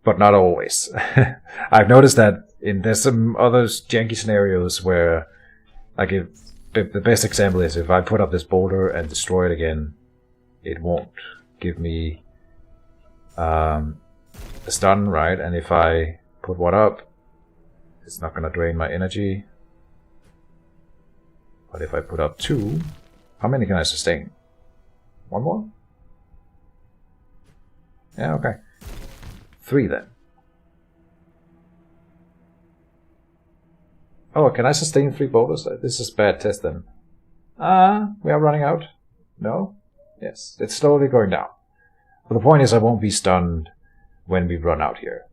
But not always. I've noticed that there's some other janky scenarios where, like, if the best example is if I put up this boulder and destroy it again, it won't give me a stun, right? And if I put one up, it's not gonna drain my energy. But if I put up 2, how many can I sustain? 1 more? Yeah, okay. 3 then. Oh, can I sustain 3 boulders? This is a bad test then. We are running out. No? Yes, it's slowly going down. But the point is I won't be stunned when we run out here.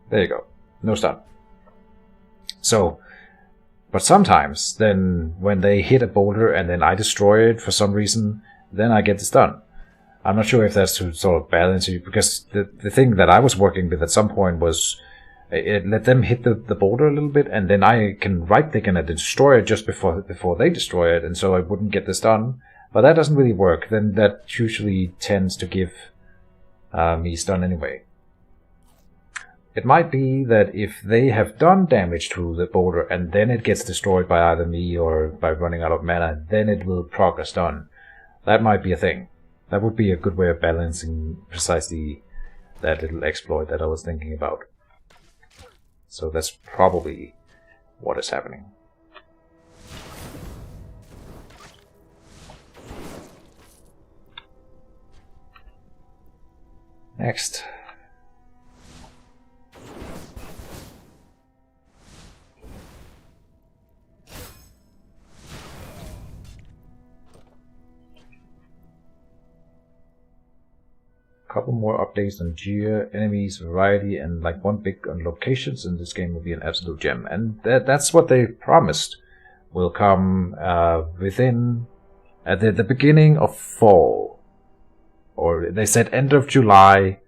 There you go. No stun. So, but sometimes, then, when they hit a boulder and then I destroy it for some reason, then I get the stun. I'm not sure if that's to sort of balance it, because the thing that I was working with at some point was it let them hit the boulder a little bit, and then I can right-click and destroy it just before they destroy it, and so I wouldn't get the stun. But that doesn't really work. Then that usually tends to give me stun anyway. It might be that if they have done damage to the boulder and then it gets destroyed by either me or by running out of mana, then it will proc a stun. That might be a thing. That would be a good way of balancing precisely that little exploit that I was thinking about. So that's probably what is happening. Next. Couple more updates on gear, enemies, variety, and like one big on locations, and this game will be an absolute gem. And that's what they promised will come within at the beginning of fall, or they said end of July,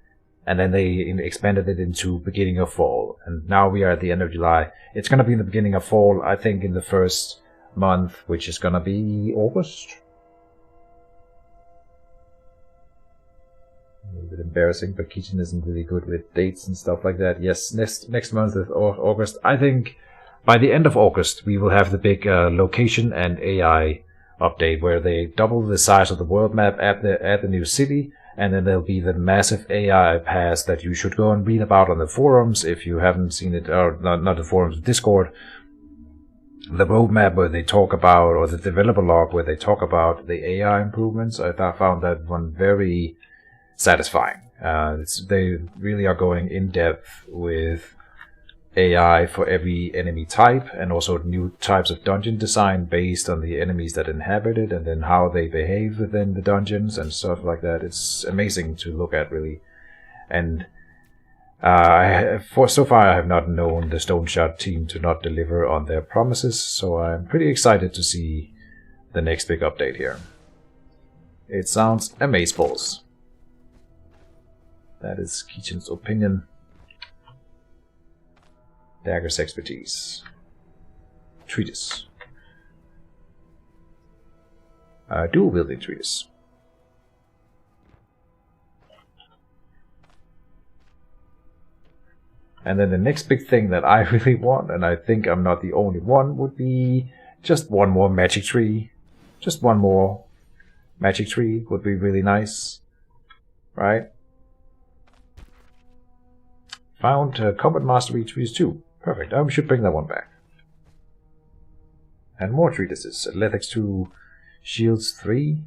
and then they expanded it into beginning of fall. And now we are at the end of July. It's gonna be in the beginning of fall, I think, in the first month, which is gonna be August. A little bit embarrassing, but Kitchen isn't really good with dates and stuff like that. Yes, next month is August. I think by the end of August we will have the big location and AI update where they double the size of the world map at the new city, and then there'll be the massive AI pass that you should go and read about on the forums if you haven't seen it, or not the forums, Discord. The roadmap where they talk about, or the developer log where they talk about the AI improvements. I found that one very satisfying. They really are going in depth with AI for every enemy type, and also new types of dungeon design based on the enemies that inhabit it, and then how they behave within the dungeons and stuff like that. It's amazing to look at, really. And so far I have not known the Stoneshard team to not deliver on their promises, so I'm pretty excited to see the next big update here. It sounds amazeballs. That is Kitchen's opinion. Dagger's expertise. Treatise. Dual wielding treatise. And then the next big thing that I really want, and I think I'm not the only one, would be just one more magic tree. Just one more magic tree would be really nice. Right? Found combat mastery trees too. Perfect. We should bring that one back. And more treatises. Athletics 2, shields 3.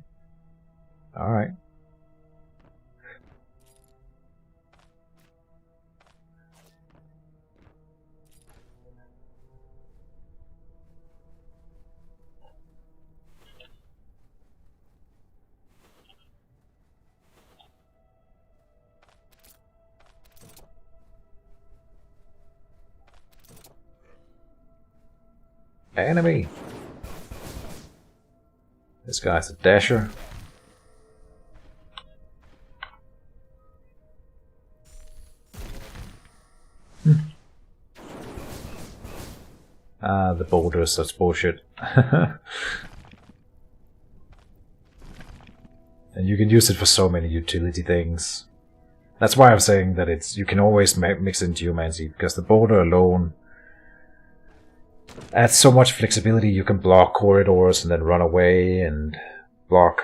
Alright. Enemy! This guy's a dasher. The boulder is such bullshit. And you can use it for so many utility things. That's why I'm saying that you can always mix in geomancy, because the boulder alone adds so much flexibility. You can block corridors and then run away and block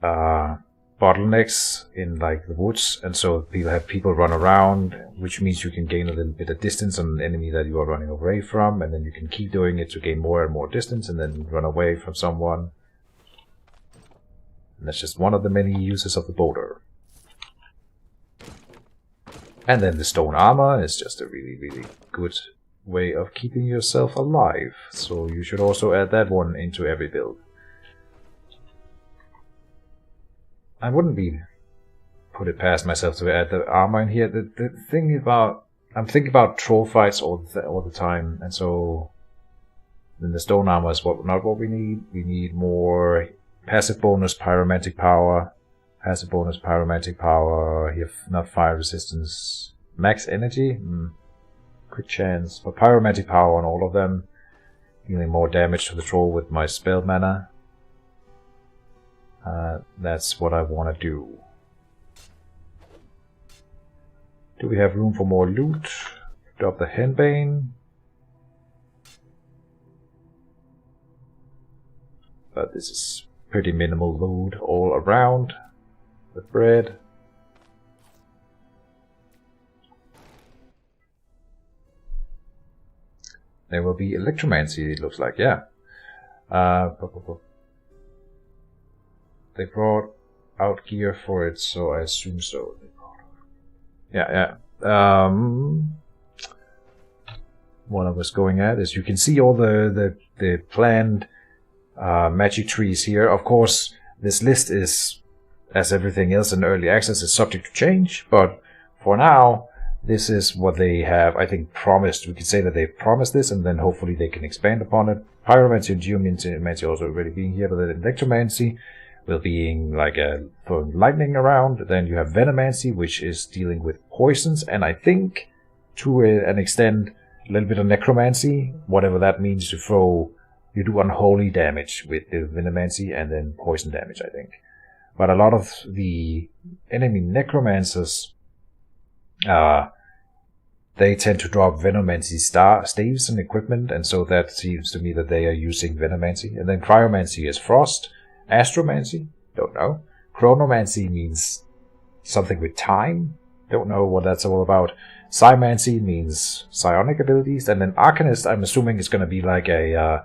bottlenecks in like the woods, and so you'll have people run around, which means you can gain a little bit of distance on an enemy that you are running away from, and then you can keep doing it to gain more and more distance and then run away from someone. And that's just one of the many uses of the boulder. And then the stone armor is just a really, really good way of keeping yourself alive, so you should also add that one into every build. I wouldn't put it past myself to add the armor in here. The thing about, I'm thinking about troll fights all the time, and so then the stone armor is not what we need. We need more passive bonus pyromantic power, passive bonus pyromantic power. Here, not fire resistance, max energy. Quick chance, but pyromantic power on all of them, dealing more damage to the troll with my spell mana. That's what I want to do. Do we have room for more loot? Drop the henbane. But this is pretty minimal loot all around. The bread. There will be electromancy, it looks like, yeah. They brought out gear for it, so I assume so. Yeah. What I was going at is you can see all the planned magic trees here. Of course, this list is, as everything else in early access, is subject to change, but for now, this is what they have, I think, promised. We could say that they've promised this, and then hopefully they can expand upon it. Pyromancy and geomancy also already being here, but then electromancy will being like throwing lightning around. Then you have venomancy, which is dealing with poisons, and I think to an extent a little bit of necromancy, whatever that means, to throw, you do unholy damage with the venomancy and then poison damage, I think. But a lot of the enemy necromancers, they tend to drop venomancy staves and equipment, and so that seems to me that they are using venomancy. And then cryomancy is frost. Astromancy? Don't know. Chronomancy means something with time. Don't know what that's all about. Psimancy means psionic abilities. And then Arcanist, I'm assuming, is going to be like a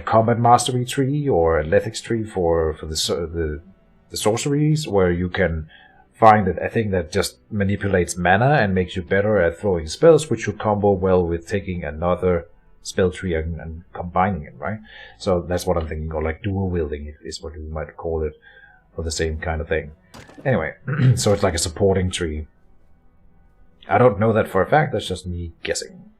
combat mastery tree or athletics tree for the sorceries, where you can find a thing that just manipulates mana and makes you better at throwing spells, which should combo well with taking another spell tree and combining it, right? So that's what I'm thinking, or like dual wielding is what we might call it for the same kind of thing. Anyway, so it's like a supporting tree. I don't know that for a fact, that's just me guessing.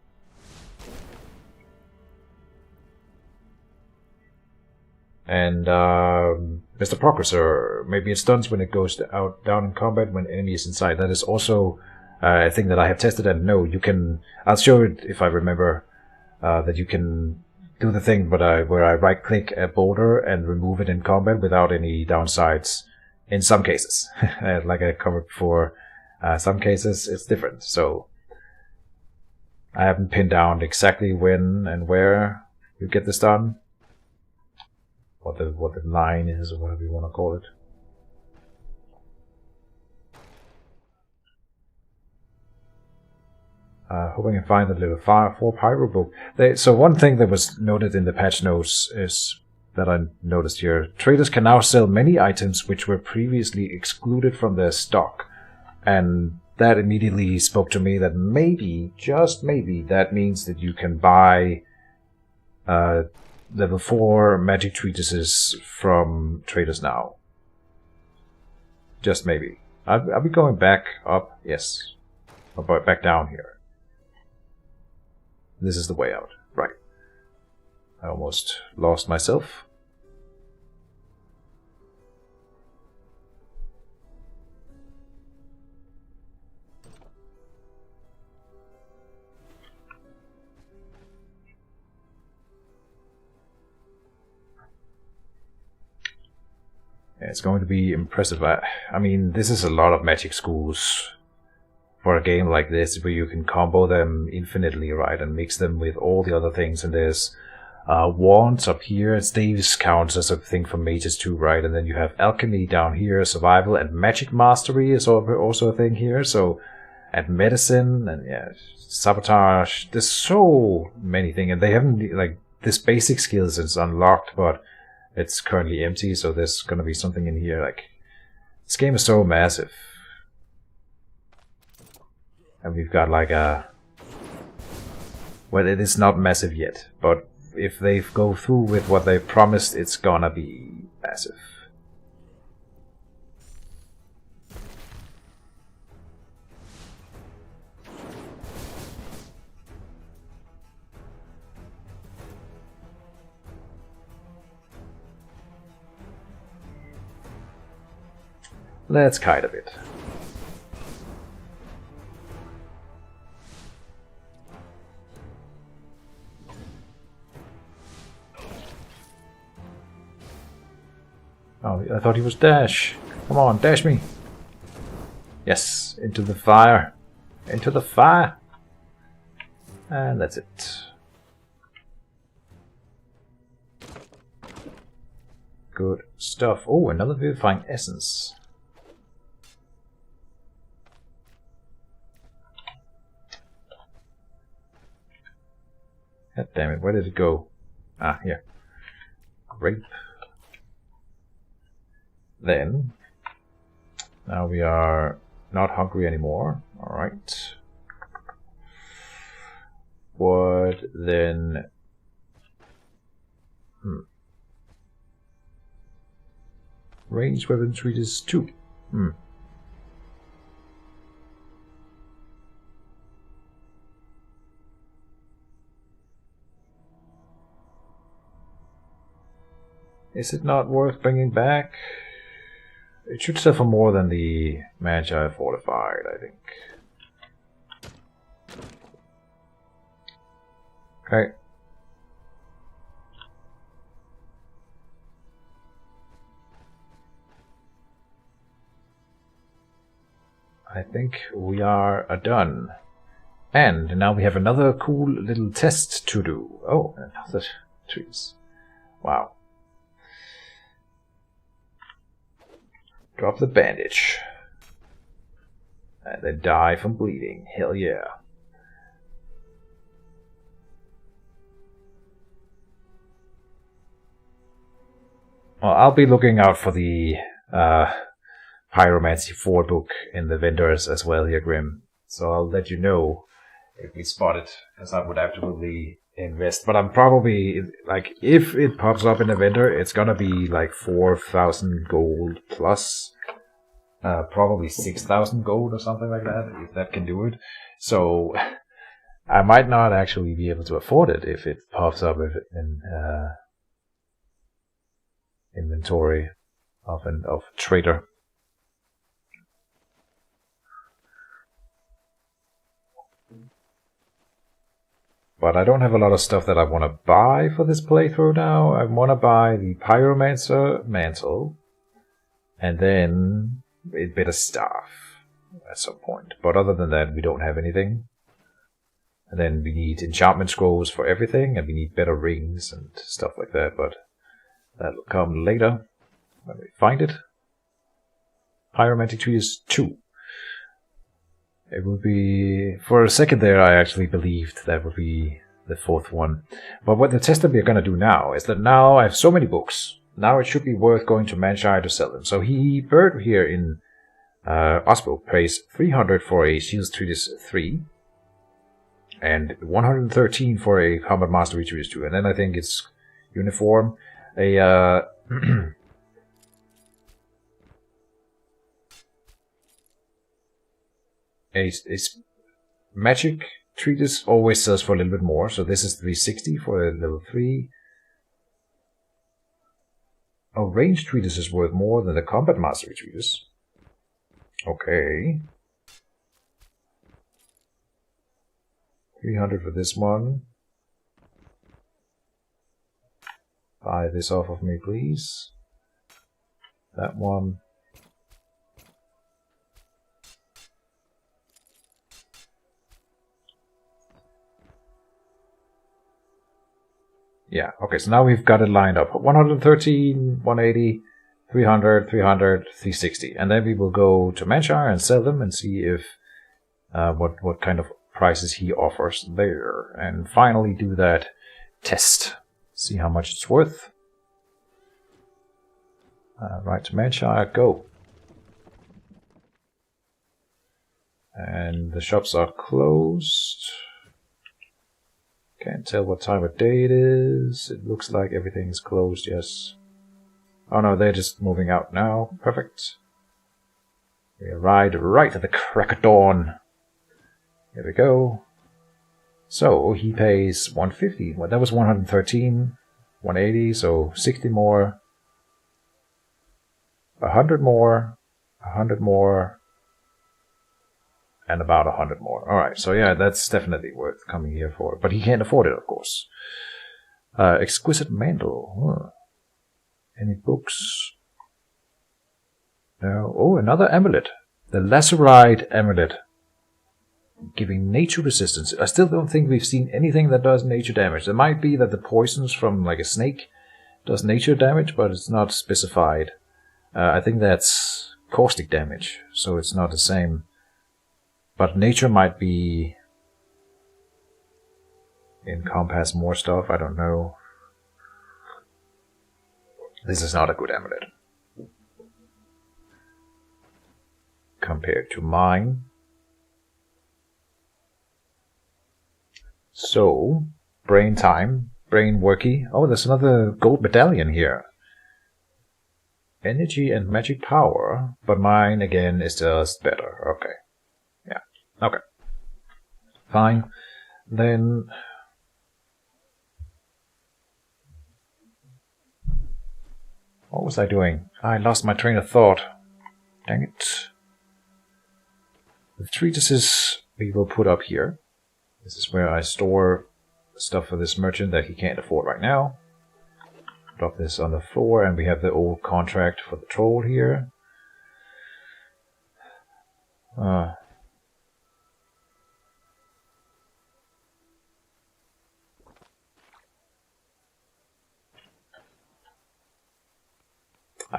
And Mr. Progressor, maybe it stuns when it goes down in combat when enemy is inside. That is also a thing that I have tested, and no, you can, I'll show it if I remember, that you can do the thing where I right click a boulder and remove it in combat without any downsides in some cases. Like I covered before, some cases it's different. So I haven't pinned down exactly when and where you get this done. What the line is, or whatever you want to call it. Hoping I can find the level 4 pyro book. So one thing that was noted in the patch notes is that I noticed here. Traders can now sell many items which were previously excluded from their stock. And that immediately spoke to me that maybe, just maybe, that means that you can buy level 4 magic treatises from traders now. Just maybe. Are we going back up? Yes. Or back down here. This is the way out. Right. I almost lost myself. It's going to be impressive. I mean, this is a lot of magic schools for a game like this, where you can combo them infinitely, right, and mix them with all the other things. And there's wands up here. Staves counts as a thing for mages too, right? And then you have alchemy down here, survival, and magic mastery is also a thing here. So, and medicine, and yeah, sabotage. There's so many things, and they haven't, like, this basic skills is unlocked, but it's currently empty, so there's gonna be something in here. Like, this game is so massive. And we've got like a... Well, it is not massive yet, but if they go through with what they promised, it's gonna be massive. Let's kite a bit. Oh, I thought he was Dash. Come on, dash me. Yes, into the fire. Into the fire. And that's it. Good stuff. Oh, another vivifying essence. God damn it, where did it go? Ah, here. Grape. Then, now we are not hungry anymore. Alright. What then? Ranged weapon treatise 2. Is it not worth bringing back? It should sell for more than the Magi Fortified, I think. Okay. I think we are done. And now we have another cool little test to do. Oh, another trees. Wow. Drop the bandage. And then die from bleeding. Hell yeah. Well, I'll be looking out for the Pyromancy 4 book in the vendors as well here, Grim. So I'll let you know if we spot it, because I would absolutely invest. But I'm probably, like, if it pops up in a vendor, it's gonna be like 4,000 gold plus. Probably 6,000 gold or something like that, if that can do it. So I might not actually be able to afford it if it pops up in inventory of trader. But I don't have a lot of stuff that I want to buy for this playthrough now. I want to buy the Pyromancer Mantle, and then a bit of staff at some point. But other than that, we don't have anything. And then we need enchantment scrolls for everything, and we need better rings and stuff like that, but that'll come later when we find it. Pyromantic Treatise 2. It would be... For a second there, I actually believed that would be the fourth one. But what the test that we're going to do now is that now I have so many books. Now it should be worth going to Manshire to sell them. So Bird here in Osbo pays 300 for a Shields Treatise 3. And 113 for a Combat Mastery Treatise 2. And then I think it's uniform. A magic treatise always sells for a little bit more. So this is 360 for a level 3. A range treatise is worth more than the Combat Mastery Treatise. Okay. 300 for this one. Buy this off of me, please. That one. Yeah, okay, so now we've got it lined up. 113, 180, 300, 300, 360. And then we will go to Manshire and sell them and see if what kind of prices he offers there. And finally do that test. See how much it's worth. Right to Manshire, go. And the shops are closed. Can't tell what time of day it is. It looks like everything's closed, yes. Oh no, they're just moving out now. Perfect. We arrived right at the crack of dawn. Here we go. So he pays 150. Well, that was 113, 180, so 60 more. 100 more, 100 more, and about 100 more. Alright, so yeah, that's definitely worth coming here for. But he can't afford it, of course. Exquisite Mantle. Huh. Any books? No. Oh, another amulet. The Lacerite Amulet. Giving nature resistance. I still don't think we've seen anything that does nature damage. There might be that the poisons from like a snake does nature damage, but it's not specified. I think that's caustic damage, so it's not the same. But nature might be encompass more stuff, I don't know. This is not a good amulet. Compared to mine. So, brain time, brain worky. Oh, there's another gold medallion here. Energy and magic power, but mine again is just better. Okay. Yeah. Okay. Fine. Then what was I doing? I lost my train of thought. Dang it. The treatises we will put up here. This is where I store stuff for this merchant that he can't afford right now. Drop this on the floor, and we have the old contract for the troll here. I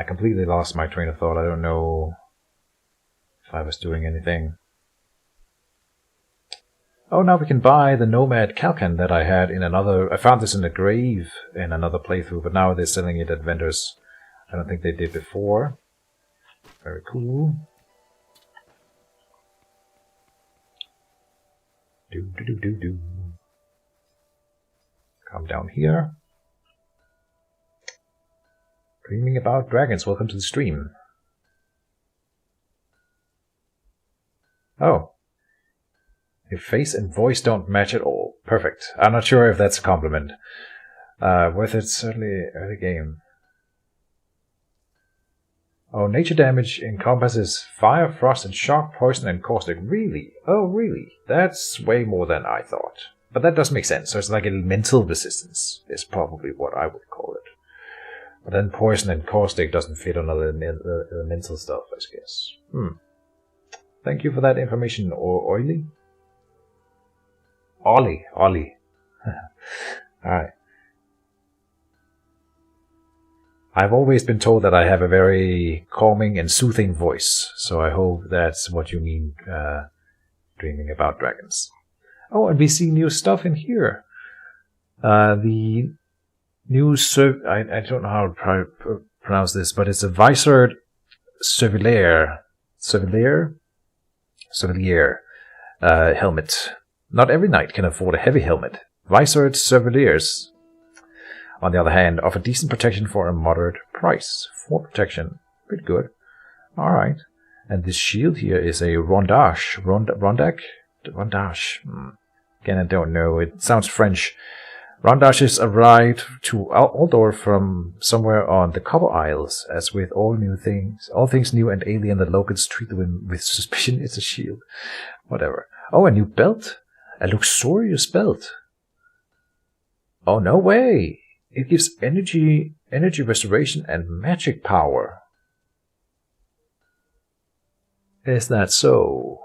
completely lost my train of thought. I don't know if I was doing anything. Oh, now we can buy the Nomad Kalkan that I had in another... I found this in a grave in another playthrough, but now they're selling it at vendors. I don't think they did before. Very cool. Do. Come down here. Dreaming about dragons. Welcome to the stream. Oh. Your face and voice don't match at all. Perfect. I'm not sure if that's a compliment. Worth it, certainly early game. Oh, nature damage encompasses fire, frost, and shock, poison, and caustic. Really? Oh, really? That's way more than I thought. But that does make sense. So it's like elemental resistance is probably what I would call it. But then poison and caustic doesn't fit on other elemental stuff, I guess. Thank you for that information, Oily. Ollie. Alright. I've always been told that I have a very calming and soothing voice, so I hope that's what you mean, dreaming about dragons. Oh, and we see new stuff in here. The new I don't know how to pronounce this, but it's a visored Chevalier helmet. Not every knight can afford a heavy helmet. Visored Chevaliers, on the other hand, offer decent protection for a moderate price. 4 protection, pretty good. Alright. And this shield here is a rondage. Rondage. Again, I don't know. It sounds French. Rondages arrived to Aldor from somewhere on the Copper Isles. As with all things new and alien, the locals treat them with suspicion. It's a shield. Whatever. Oh, a new belt? A luxurious belt. Oh, no way! It gives energy restoration and magic power. Is that so?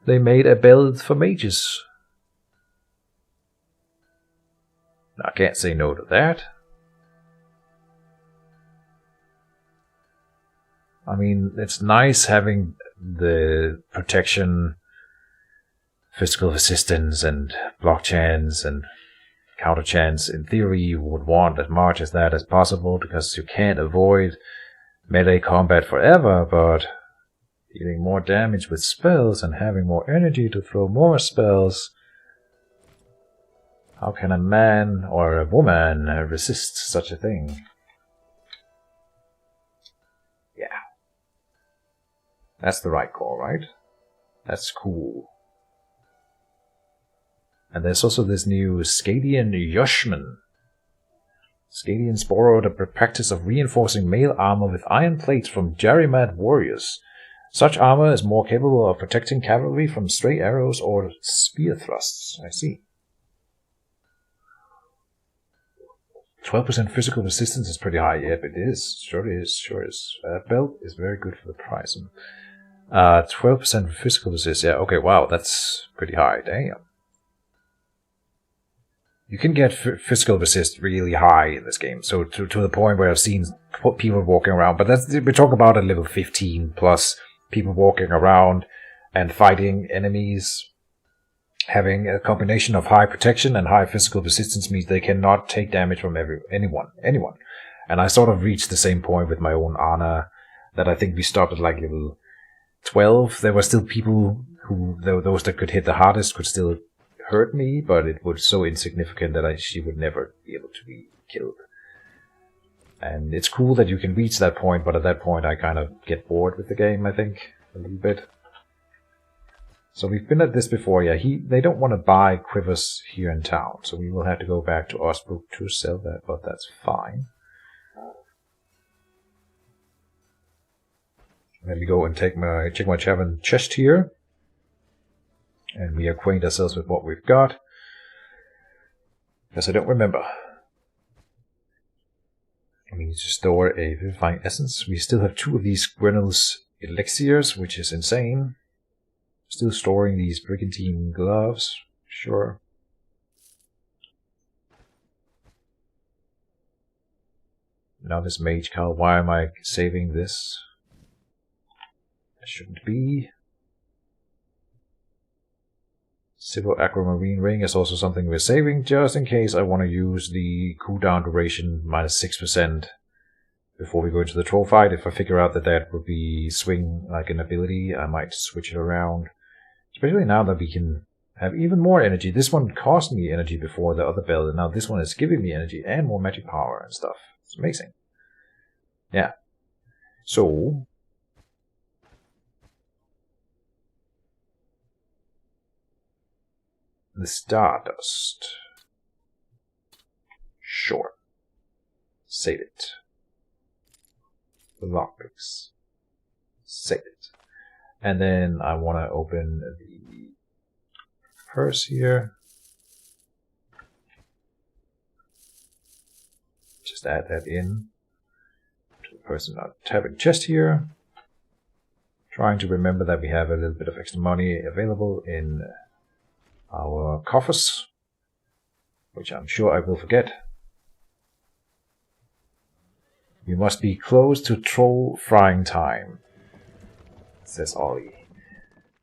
They made a belt for mages. I can't say no to that. I mean, it's nice having the protection, physical resistance, and block chance and counter chance. In theory, you would want as much as that as possible because you can't avoid melee combat forever, but dealing more damage with spells and having more energy to throw more spells. How can a man or a woman resist such a thing? Yeah. That's the right call, right? That's cool. And there's also this new Skadian Yoshman. Skadians borrowed the practice of reinforcing mail armor with iron plates from Jarimad warriors. Such armor is more capable of protecting cavalry from stray arrows or spear thrusts. I see. 12% physical resistance is pretty high. Yep, it is. Sure is. That belt is very good for the price. 12% physical resist. Yeah, okay, wow, that's pretty high. Damn. You can get physical resist really high in this game. So to the point where I've seen people walking around. But we talk about a level 15 plus people walking around and fighting enemies. Having a combination of high protection and high physical resistance means they cannot take damage from anyone. And I sort of reached the same point with my own Ana that I think we stopped at like level 12. There were still people who, those that could hit the hardest, could still hurt me, but it was so insignificant that she would never be able to be killed. And it's cool that you can reach that point, but at that point I kind of get bored with the game, I think, a little bit. So we've been at this before, yeah. They don't want to buy quivers here in town, so we will have to go back to Osbrook to sell that, but that's fine. Let me go and check my tavern chest here. And we acquaint ourselves with what we've got. Because I don't remember. We need to store a vivifying essence. We still have 2 of these Grenel's elixirs, which is insane. Still storing these brigantine gloves. Sure. Now this mage call. Why am I saving this? I shouldn't be. Civil Aquamarine Ring is also something we're saving just in case I want to use the cooldown duration minus 6% before we go into the troll fight. If I figure out that would be swing like an ability, I might switch it around. Especially now that we can have even more energy. This one cost me energy before the other belt, and now this one is giving me energy and more magic power and stuff. It's amazing. Yeah. So the Stardust. Sure. Save it. The lockpicks. Save it. And then I want to open the purse here. Just add that in to the person not having chest here. Trying to remember that we have a little bit of extra money available in our coffers, which I'm sure I will forget. You must be close to troll frying time, says Ollie.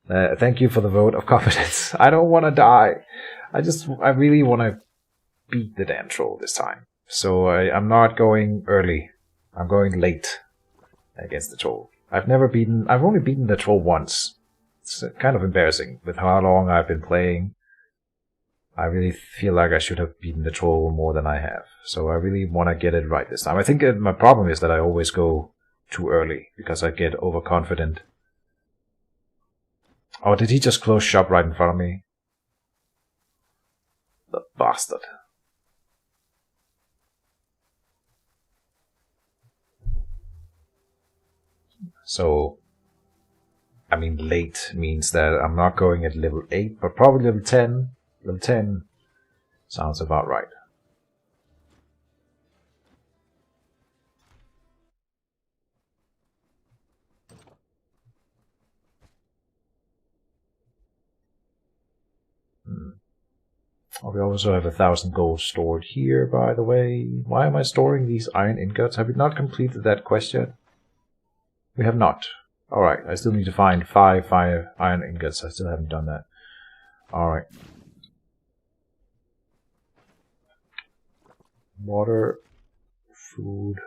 Thank you for the vote of confidence. I don't want to die. I really want to beat the damn troll this time. So I'm not going early. I'm going late against the troll. I've only beaten the troll once. It's kind of embarrassing with how long I've been playing. I really feel like I should have beaten the troll more than I have. So I really want to get it right this time. I think my problem is that I always go too early because I get overconfident. Oh, did he just close shop right in front of me? The bastard. So, I mean, late means that I'm not going at level 8, but probably level 10. Level 10 sounds about right. Oh, we also have 1,000 gold stored here, by the way. Why am I storing these iron ingots? Have we not completed that quest yet? We have not. Alright, I still need to find 5 iron ingots. I still haven't done that. Alright. Water, food.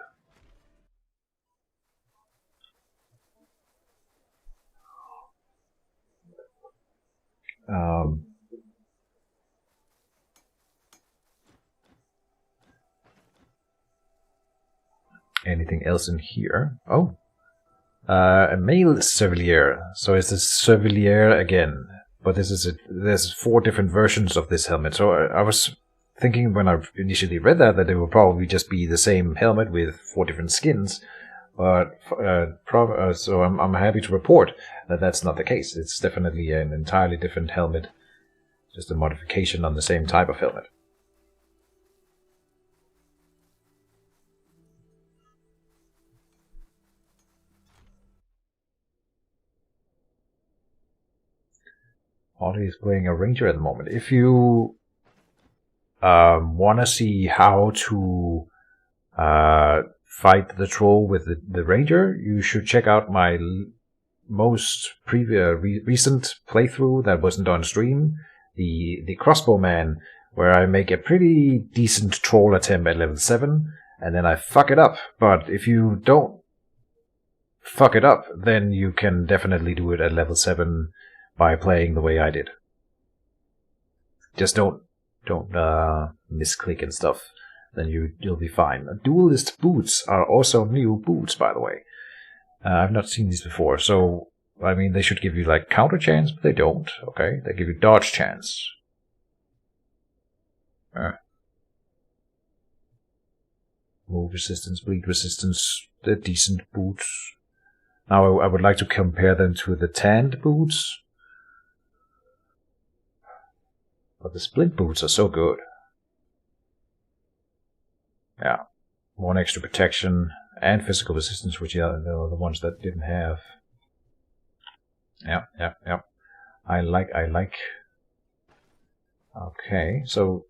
Anything else in here? Oh. A male Servilier. So it's a Servilier again. But there's 4 different versions of this helmet. So I was thinking when I initially read that it would probably just be the same helmet with 4 different skins. But so I'm happy to report that that's not the case. It's definitely an entirely different helmet. Just a modification on the same type of helmet. Ollie is playing a ranger at the moment. If you want to see how to fight the troll with the ranger, you should check out my most recent playthrough that wasn't on stream, the crossbowman, where I make a pretty decent troll attempt at level 7, and then I fuck it up. But if you don't fuck it up, then you can definitely do it at level 7 by playing the way I did. Just don't misclick and stuff. Then you'll be fine. Duelist boots are also new boots, by the way. I've not seen these before, so I mean they should give you like counter chance, but they don't. Okay, they give you dodge chance. Move resistance, bleed resistance. They're decent boots. Now I would like to compare them to the tanned boots. But the splint boots are so good. Yeah. 1 extra protection and physical resistance, which are the ones that didn't have. Yeah. I like. Okay, so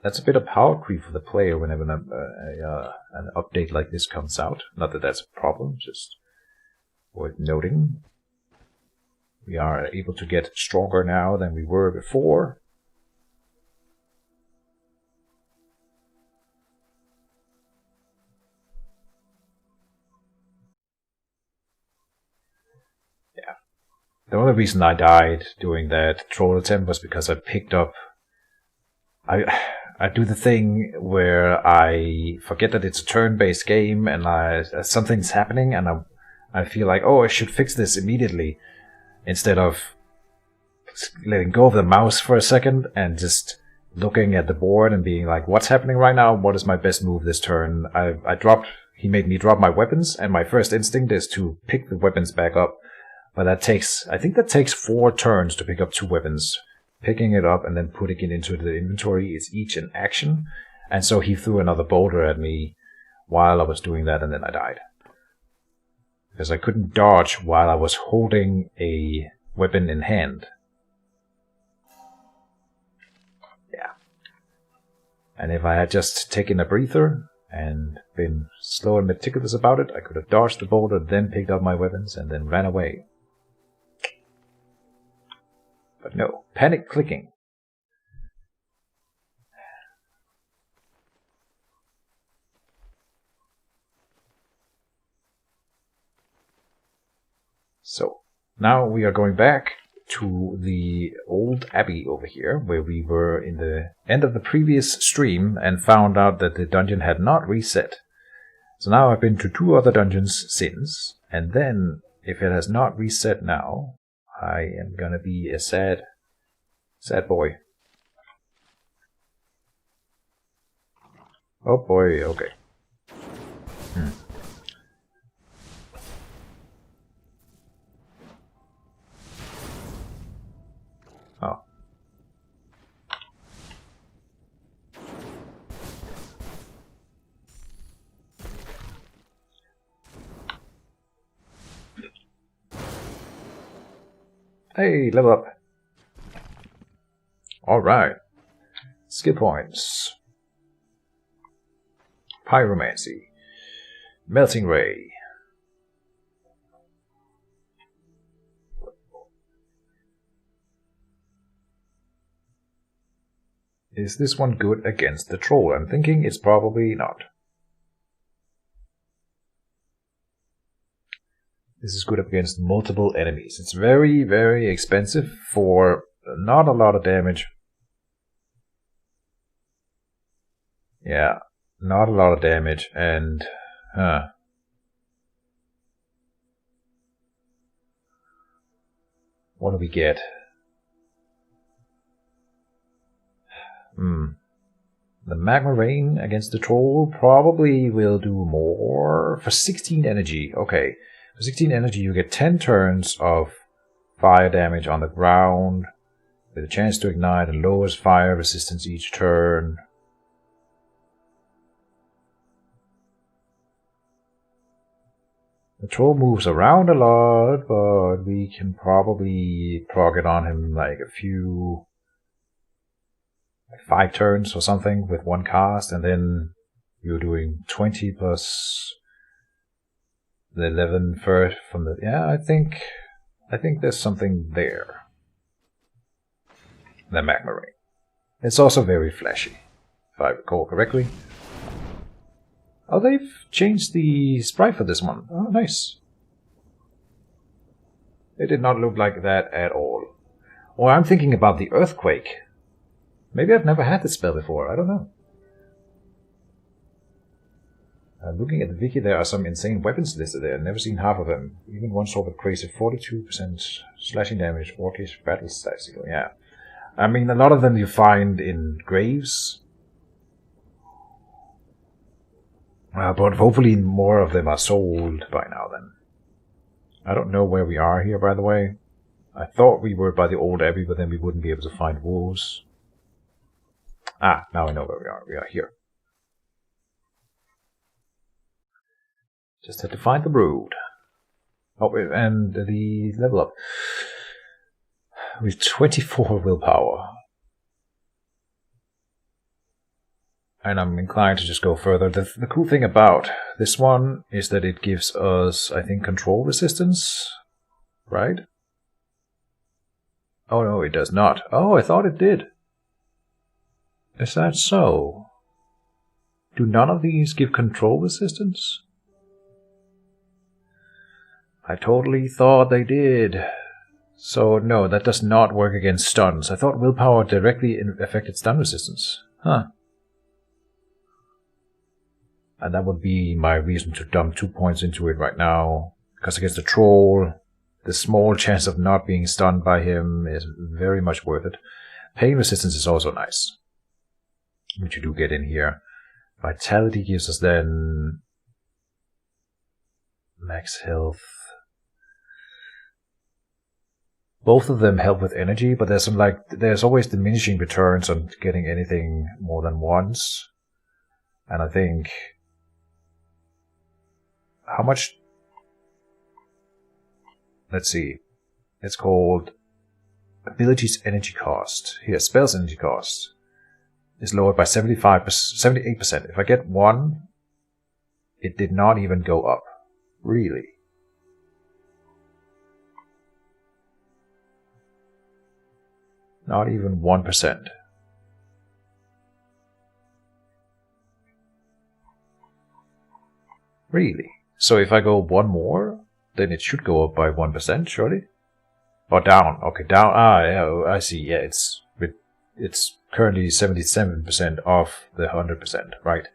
that's a bit of power creep for the player whenever an update like this comes out. Not that that's a problem, just worth noting. We are able to get stronger now than we were before. The only reason I died doing that troll attempt was because I picked up... I do the thing where I forget that it's a turn-based game and something's happening and I feel like, oh, I should fix this immediately, instead of letting go of the mouse for a second and just looking at the board and being like, what's happening right now? What is my best move this turn? He made me drop my weapons, and my first instinct is to pick the weapons back up. But I think that takes 4 turns to pick up 2 weapons. Picking it up and then putting it into the inventory is each an action. And so he threw another boulder at me while I was doing that, and then I died. because I couldn't dodge while I was holding a weapon in hand. Yeah. And if I had just taken a breather and been slow and meticulous about it, I could have dodged the boulder, then picked up my weapons, and then ran away. But no, panic clicking. So, now we are going back to the old abbey over here, where we were in the end of the previous stream and found out that the dungeon had not reset. So now I've been to 2 other dungeons since, and then, if it has not reset now, I am gonna be a sad boy. Oh boy, okay. Oh. Hey, level up. Alright. Skill points. Pyromancy. Melting Ray. Is this one good against the troll? I'm thinking it's probably not. This is good against multiple enemies. It's very, very expensive for not a lot of damage. Yeah, not a lot of damage, and what do we get? The magma rain against the troll probably will do more. For 16 energy, okay. For 16 energy you get 10 turns of fire damage on the ground, with a chance to ignite and lowers fire resistance each turn. The troll moves around a lot, but we can probably proc it on him like a few... 5 turns or something with one cast, and then you're doing 20 plus the 11 first from the... Yeah, I think there's something there. The magma ring. It's also very flashy, if I recall correctly. Oh, they've changed the sprite for this one. Oh, nice. It did not look like that at all. Or I'm thinking about the earthquake. Maybe I've never had this spell before, I don't know. Looking at the wiki, there are some insane weapons listed there. I've never seen half of them. Even one sword with crazy 42% slashing damage, orcish battle statistical. Yeah. I mean, a lot of them you find in graves. But hopefully more of them are sold by now then. I don't know where we are here, by the way. I thought we were by the old abbey, but then we wouldn't be able to find wolves. Ah, now I know where we are. We are here. Just had to find the road. Oh, and the level up. With 24 willpower. And I'm inclined to just go further. The cool thing about this one is that it gives us, I think, control resistance. Right? Oh no, it does not. Oh, I thought it did. Is that so? Do none of these give control resistance? I totally thought they did. So no, that does not work against stuns. I thought willpower directly affected stun resistance. Huh. And that would be my reason to dump 2 points into it right now. Because against the troll, the small chance of not being stunned by him is very much worth it. Pain resistance is also nice, which you do get in here. Vitality gives us then max health. Both of them help with energy, but there's always diminishing returns on getting anything more than once. And I think how much let's see. It's called Abilities Energy Cost. Here, Spells Energy Cost is lowered by 78%. If I get 1, it did not even go up. Really? Not even 1%. Really? So if I go 1 more, then it should go up by 1%, surely? Or down. Okay, down. Ah, yeah, I see. Yeah, it's currently 77% off the 100%, right?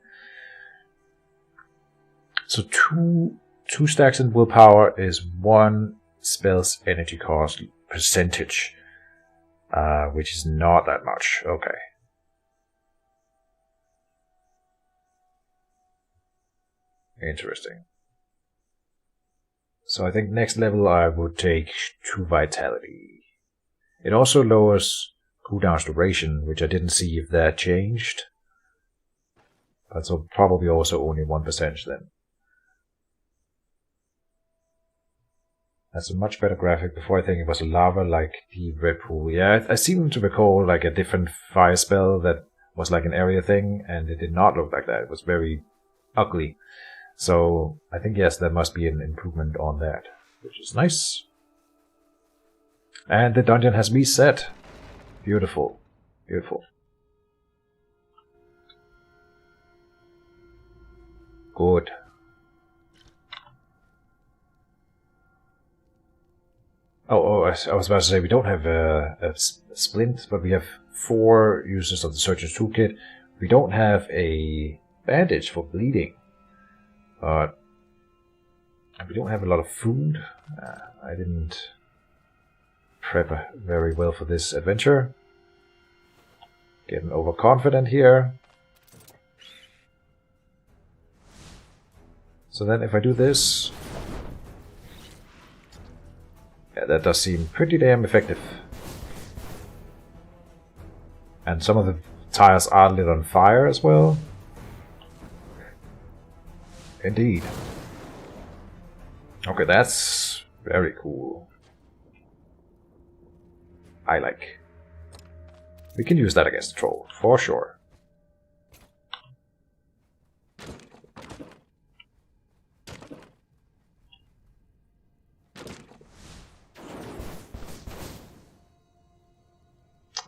So two stacks in willpower is 1 spell's energy cost percentage, which is not that much. Okay. Interesting. So I think next level I would take 2 vitality. It also lowers cooldown's duration, which I didn't see if that changed. But so probably also only 1% then. That's a much better graphic. Before I think it was a lava like the red pool. Yeah, I seem to recall like a different fire spell that was like an area thing, and it did not look like that. It was very ugly. So I think yes, there must be an improvement on that, which is nice. And the dungeon has reset. Beautiful. Beautiful. Good. I was about to say we don't have a splint, but we have 4 users of the Surgeon's Toolkit. We don't have a bandage for bleeding. But we don't have a lot of food. I didn't prep very well for this adventure. Getting overconfident here. So then if I do this... yeah, that does seem pretty damn effective. And some of the tiles are lit on fire as well. Indeed. Okay, that's very cool. I like. We can use that against the troll, for sure.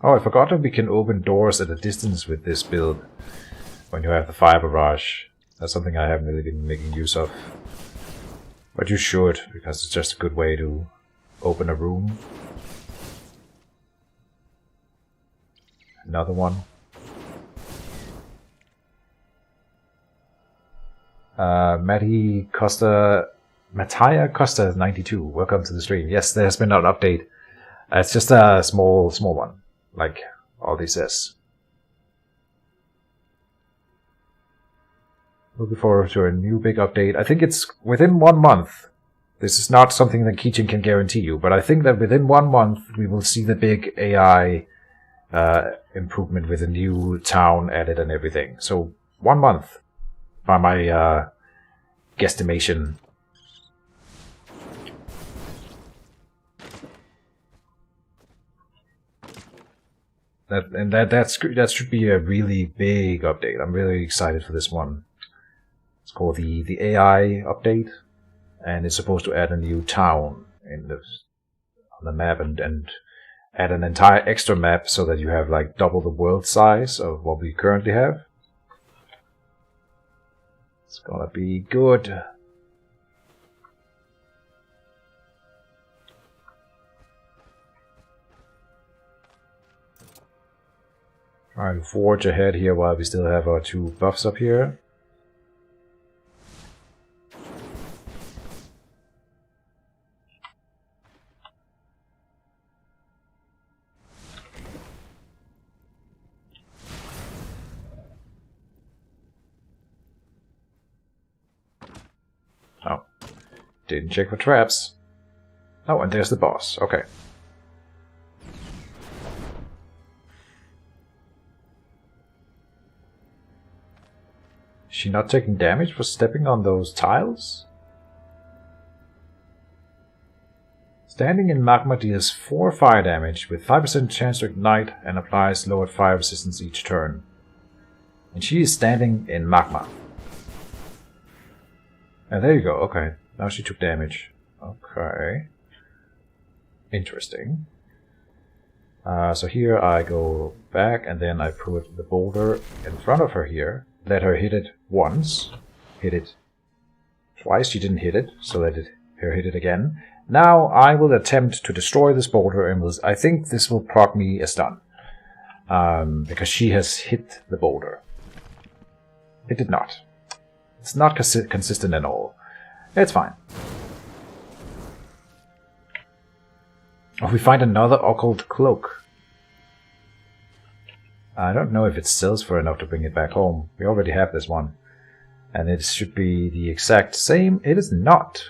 Oh, I forgot that we can open doors at a distance with this build when you have the fire barrage. That's something I haven't really been making use of. But you should, because it's just a good way to open a room. Another one. Mattia Costa 92. Welcome to the stream. Yes, there has been an update. It's just a small one, like all these says. Looking forward to a new big update. I think it's within 1 month. This is not something that Keychain can guarantee you, but I think that within 1 month we will see the big AI improvement with a new town added and everything. So 1 month, by my guesstimation. That should be a really big update. I'm really excited for this one. It's called the AI update, and it's supposed to add a new town on the map and add an entire extra map so that you have like double the world size of what we currently have. It's gonna be good. Trying to forge ahead here while we still have our 2 buffs up here. Oh, didn't check for traps. Oh, and there's the boss. Okay. Is she not taking damage for stepping on those tiles? Standing in magma deals 4 fire damage with 5% chance to ignite and applies lowered fire resistance each turn. And she is standing in magma. And there you go, okay. Now she took damage. Okay. Interesting. So here I go back and then I put the boulder in front of her here. Let her hit it once. Hit it twice. She didn't hit it, so let her hit it again. Now I will attempt to destroy this boulder and I think this will proc me a stun. Because she has hit the boulder. It did not. It's not consistent at all. It's fine. Oh, we find another occult cloak. I don't know if it sells for enough to bring it back home. We already have this one. And it should be the exact same. It is not.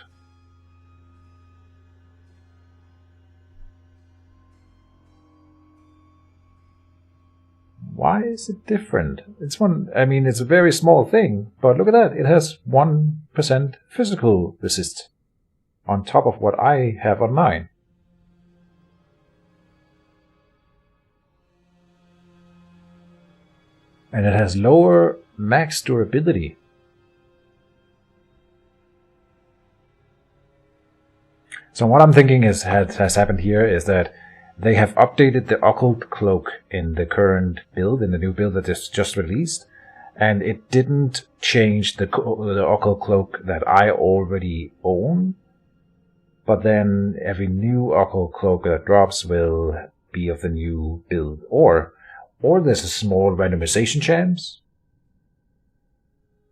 Why is it different? It's one, I mean, it's a very small thing, but look at that. It has 1% physical resist on top of what I have on mine. And it has lower max durability. So what I'm thinking has happened here is that they have updated the occult cloak in the current build, in the new build that is just released, and it didn't change the occult cloak that I already own. But then every new occult cloak that drops will be of the new build, or there's a small randomization chance.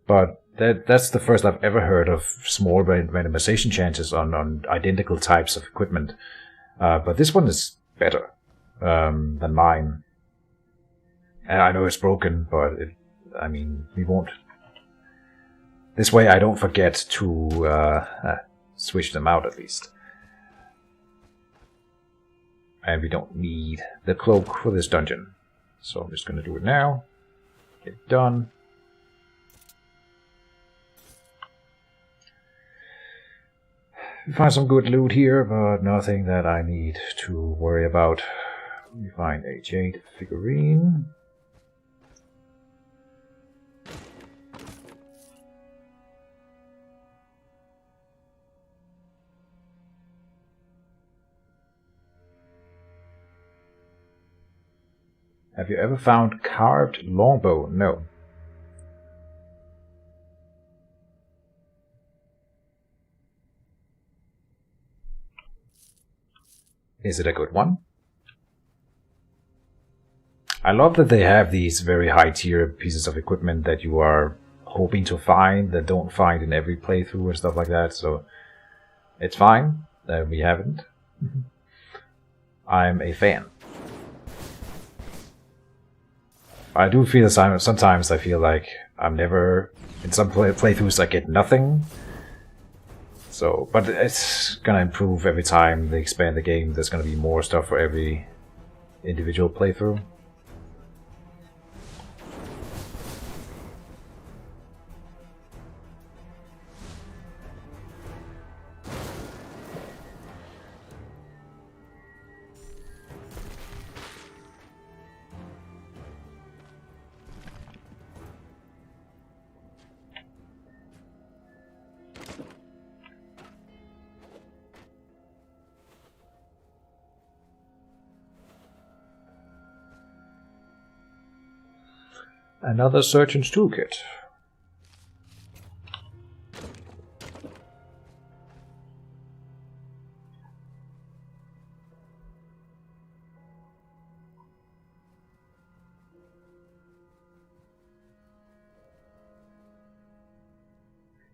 But that's the first I've ever heard of small randomization chances on identical types of equipment. But this one is better than mine. And I know it's broken, but I mean, we won't. This way I don't forget to switch them out at least. And we don't need the cloak for this dungeon. So I'm just going to do it now. Get it done. We find some good loot here, but nothing that I need to worry about. We find a jade figurine. Have you ever found carved longbow? No. Is it a good one? I love that they have these very high tier pieces of equipment that you are hoping to find, that don't find in every playthrough and stuff like that, so it's fine that we haven't. I'm a fan. I do feel sometimes I feel like I'm never, in some playthroughs I get nothing. So, but it's gonna improve every time they expand the game. There's gonna be more stuff for every individual playthrough. Another Surgeon's Toolkit.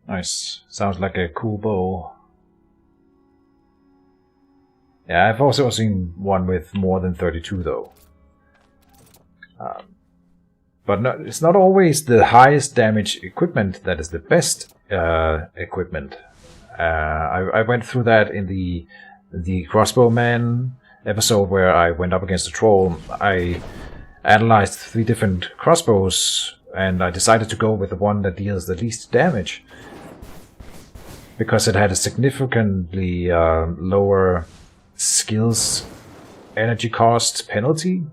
Nice. Sounds like a cool bow. Yeah, I've also seen one with more than 32 though. But no, it's not always the highest damage equipment that is the best equipment. I went through that in the Crossbowman episode where I went up against a troll. I analyzed 3 different crossbows and I decided to go with the one that deals the least damage. Because it had a significantly lower skills energy cost penalty.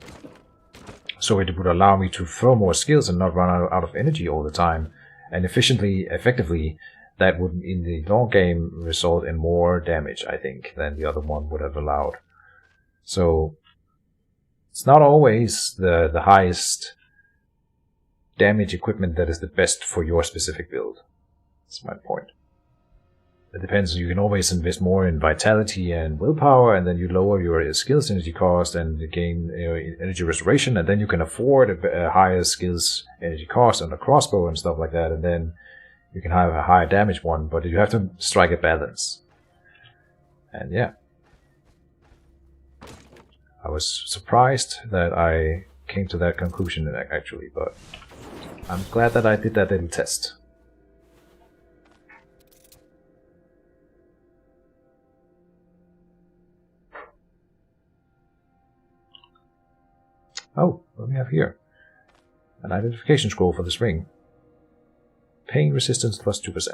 So it would allow me to throw more skills and not run out of energy all the time. And effectively, that would in the long game result in more damage, I think, than the other one would have allowed. So it's not always the highest damage equipment that is the best for your specific build. That's my point. It depends. You can always invest more in vitality and willpower, and then you lower your skills energy cost and gain energy restoration, and then you can afford a higher skills energy cost on a crossbow and stuff like that, and then you can have a higher damage one, but you have to strike a balance. And yeah. I was surprised that I came to that conclusion actually, but I'm glad that I did that little test. Oh, what do we have here? An identification scroll for this ring. Pain resistance plus 2%.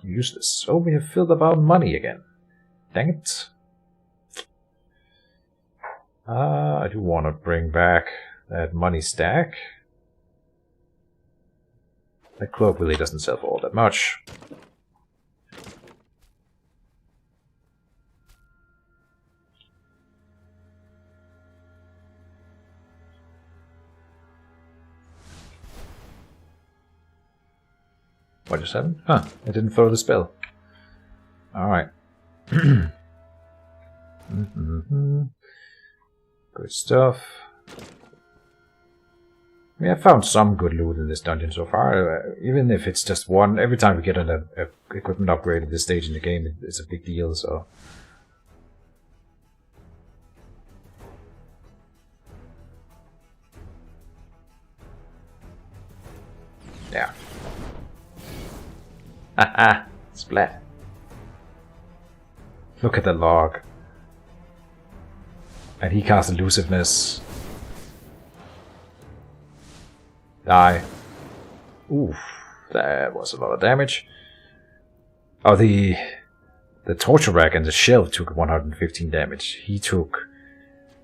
Useless. Oh, we have filled up our money again. Dang it. I do want to bring back that money stack. That cloak really doesn't sell for all that much. What just happened? Huh, it didn't throw the spell. Alright. Good stuff. I mean, I found some good loot in this dungeon so far, even if it's just one. Every time we get an equipment upgrade at this stage in the game, it's a big deal, so... Yeah. Haha, splat. Look at the log. And he casts elusiveness. Die. Oof, that was a lot of damage. Oh, the torture rack and the shell took 115 damage. He took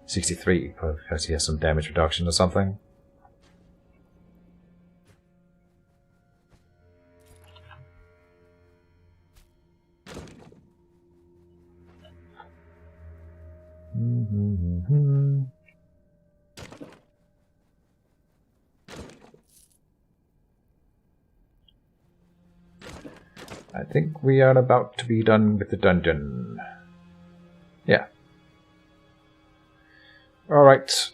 63, because he has some damage reduction or something. I think we are about to be done with the dungeon. Yeah. Alright.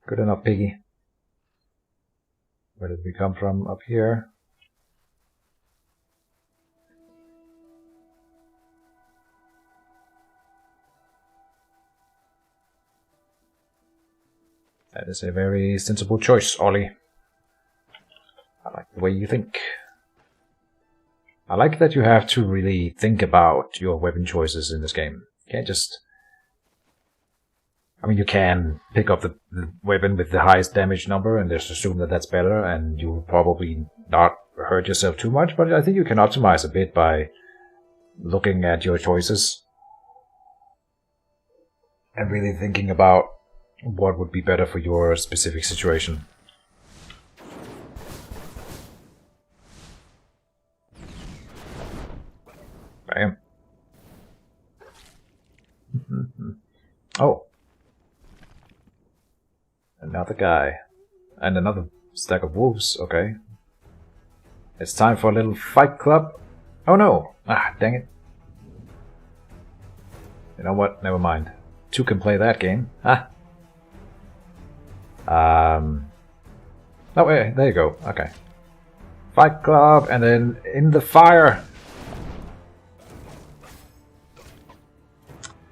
Good enough, piggy. Where did we come from? Up here. That is a very sensible choice, Ollie. I like the way you think. I like that you have to really think about your weapon choices in this game. You can't just... I mean, you can pick up the weapon with the highest damage number and just assume that that's better, and you'll probably not hurt yourself too much, but I think you can optimize a bit by looking at your choices and really thinking about what would be better for your specific situation. Bam. Oh. Another guy. And another stack of wolves, okay. It's time for a little fight club. Oh no! Ah, dang it. You know what? Never mind. Two can play that game. Ah. Oh, wait, there you go. Okay. Fight club, and then in the fire.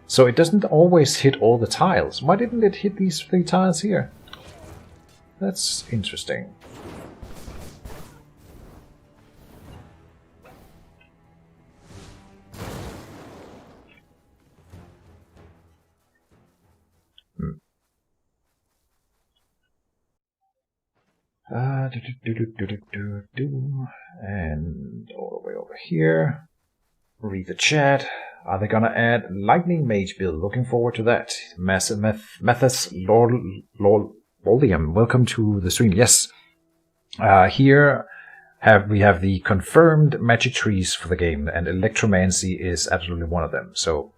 So it doesn't always hit all the tiles. Why didn't it hit these 3 tiles here? That's interesting. And all the way over here. Read the chat. Are they gonna add Lightning Mage build? Looking forward to that. Mathis Lolium, welcome to the stream. Yes. Here we have the confirmed magic trees for the game, and Electromancy is absolutely one of them. So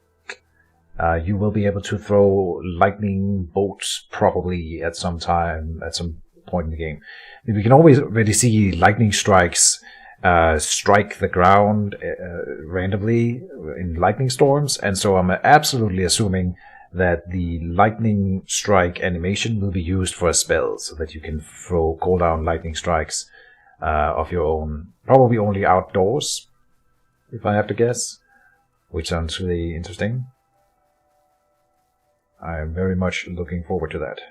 you will be able to throw lightning bolts probably at some point in the game. We can always already see lightning strikes strike the ground randomly in lightning storms, and so I'm absolutely assuming that the lightning strike animation will be used for a spell, so that you can call down lightning strikes of your own, probably only outdoors, if I have to guess, which sounds really interesting. I'm very much looking forward to that.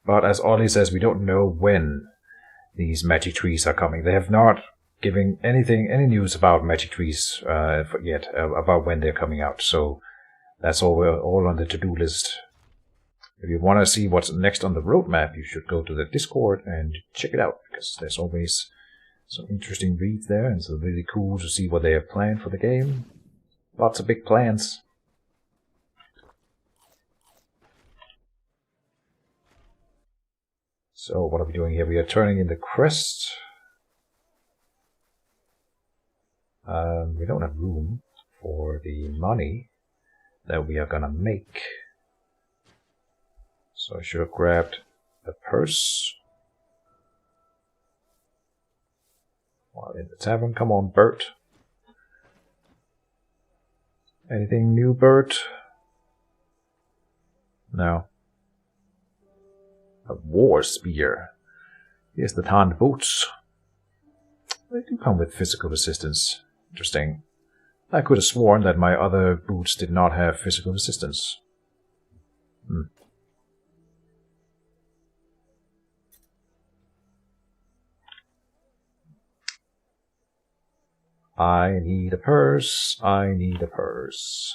But as Ollie says, we don't know when these magic trees are coming. They have not given any news about magic trees yet, about when they're coming out. So that's all on the to-do list. If you want to see what's next on the roadmap, you should go to the Discord and check it out, because there's always some interesting reads there, and it's really cool to see what they have planned for the game. Lots of big plans. So what are we doing here? We are turning in the crest. We don't have room for the money that we are gonna make. So I should have grabbed a purse while in the tavern. Come on, Bert. Anything new, Bert? No. A war spear. Here's the tanned boots. They do come with physical resistance. Interesting. I could have sworn that my other boots did not have physical resistance. I need a purse. I need a purse.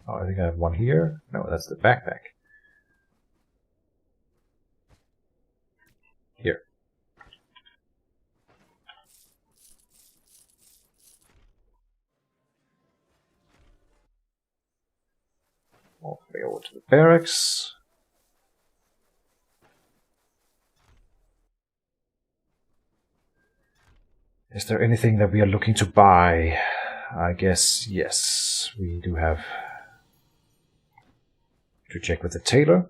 Oh, I think I have one here. No, that's the backpack. Here. All the way over to the barracks. Is there anything that we are looking to buy? I guess yes, we do have to check with the tailor.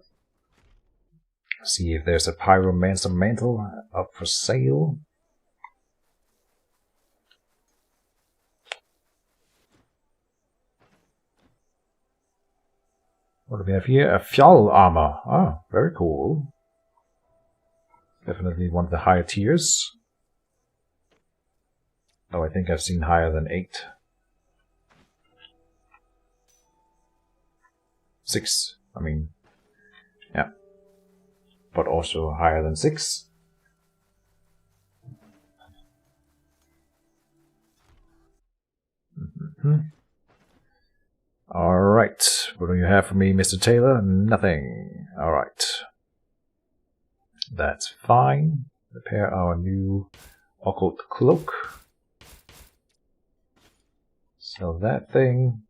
See if there's a pyromancer mantle up for sale. What do we have here? A Fjall armor. Ah, very cool. Definitely one of the higher tiers. Oh, I think I've seen higher than 8. 6. I mean, yeah. But also higher than 6. Alright. What do you have for me, Mr. Taylor? Nothing. Alright. That's fine. Repair our new occult cloak. Sell that thing.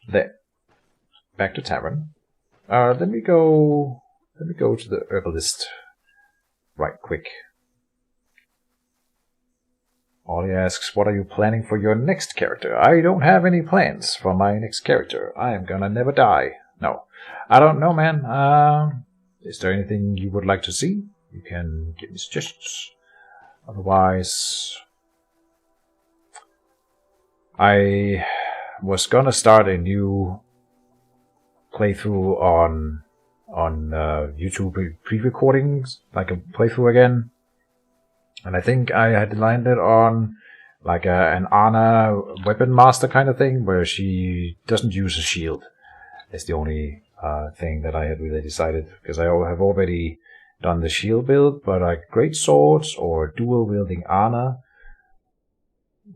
There. Back to tavern. Let me go to the herbalist right quick. Ollie asks, what are you planning for your next character? I don't have any plans for my next character. I am gonna never die. No. I don't know, man. Is there anything you would like to see? You can give me suggestions. Otherwise, I was gonna start a new playthrough on YouTube pre-recordings, like a playthrough again, and I think I had landed on like an Ana weapon master kind of thing, where she doesn't use a shield, It's the only thing that I had really decided, because I have already done the shield build, but like great swords or dual wielding Anna,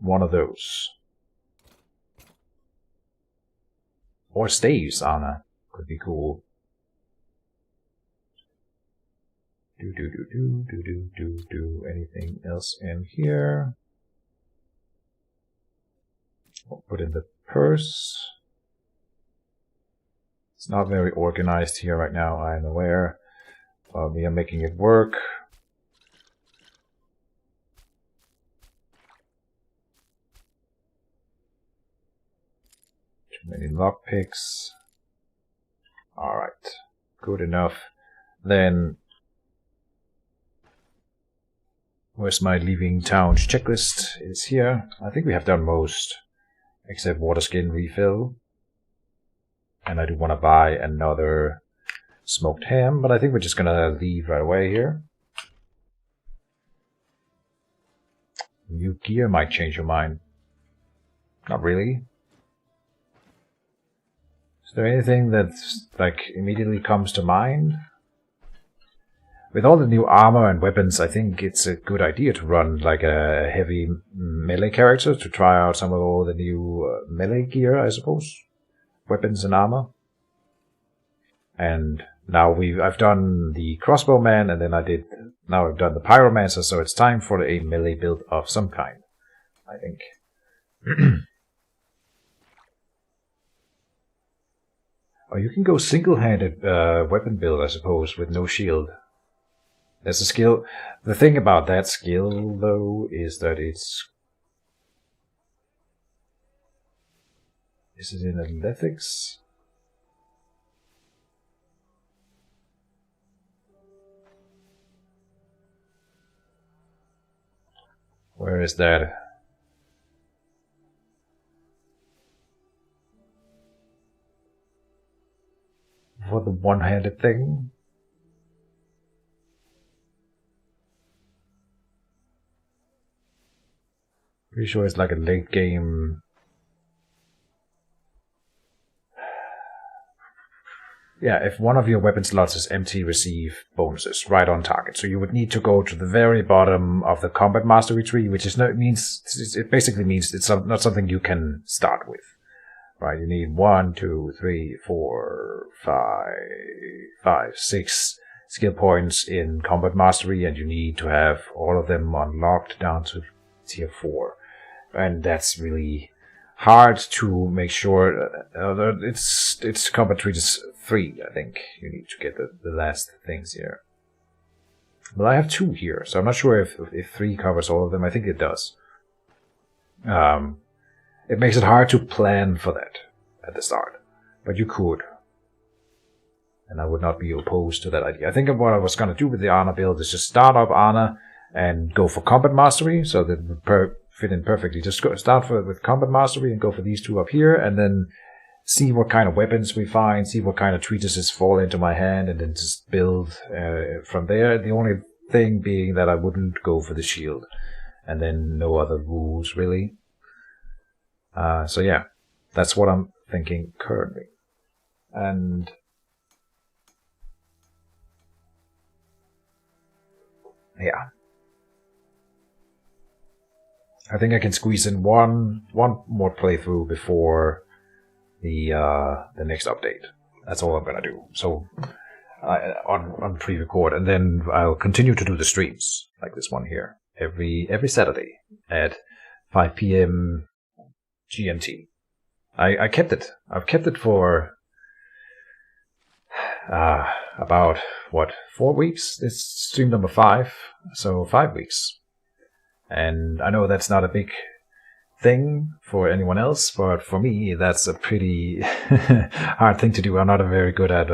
one of those. Or staves Anna could be cool. Do anything else in here? I'll put in the purse. It's not very organized here right now, I'm aware. We are making it work. Too many lockpicks. Alright, good enough. Then, where's my leaving town checklist? It's here. I think we have done most, except water skin refill. And I do want to buy another smoked ham, but I think we're just gonna leave right away here. New gear might change your mind. Not really. Is there anything that like immediately comes to mind? With all the new armor and weapons, I think it's a good idea to run like a heavy melee character to try out some of all the new melee gear, I suppose. Weapons and armor. And now I've done the crossbowman, and then now I've done the pyromancer, so it's time for a melee build of some kind, I think. Oh, you can go single-handed weapon build, I suppose, with no shield. There's a skill. The thing about that skill, though, is that it's... Is it in athletics? Where is that? For the one-handed thing? Pretty sure it's like a late game. Yeah, if one of your weapon slots is empty, receive bonuses right on target. So you would need to go to the very bottom of the combat mastery tree, which is it basically means it's not something you can start with, right? You need 1, 2, 3, 4, 5, 6 skill points in combat mastery, and you need to have all of them unlocked down to tier 4, and that's really hard to make sure. It's combat tree is 3, I think. You need to get the last things here. Well, I have 2 here, so I'm not sure if 3 covers all of them. I think it does. It makes it hard to plan for that at the start, but you could. And I would not be opposed to that idea. I think what I was going to do with the Anna build is just start up Anna and go for combat mastery, so that it would fit in perfectly. Just start with combat mastery and go for these 2 up here, and then see what kind of weapons we find, see what kind of treatises fall into my hand, and then just build from there. The only thing being that I wouldn't go for the shield, and then no other rules really. So yeah, that's what I'm thinking currently. And yeah, I think I can squeeze in one more playthrough before the next update. That's all I'm gonna do. So on pre-record, and then I'll continue to do the streams like this one here every Saturday at 5 p.m. GMT. I kept it. I've kept it for about 4 weeks. It's stream number 5, so 5 weeks. And I know that's not a big thing for anyone else, but for me, that's a pretty hard thing to do. I'm not very good at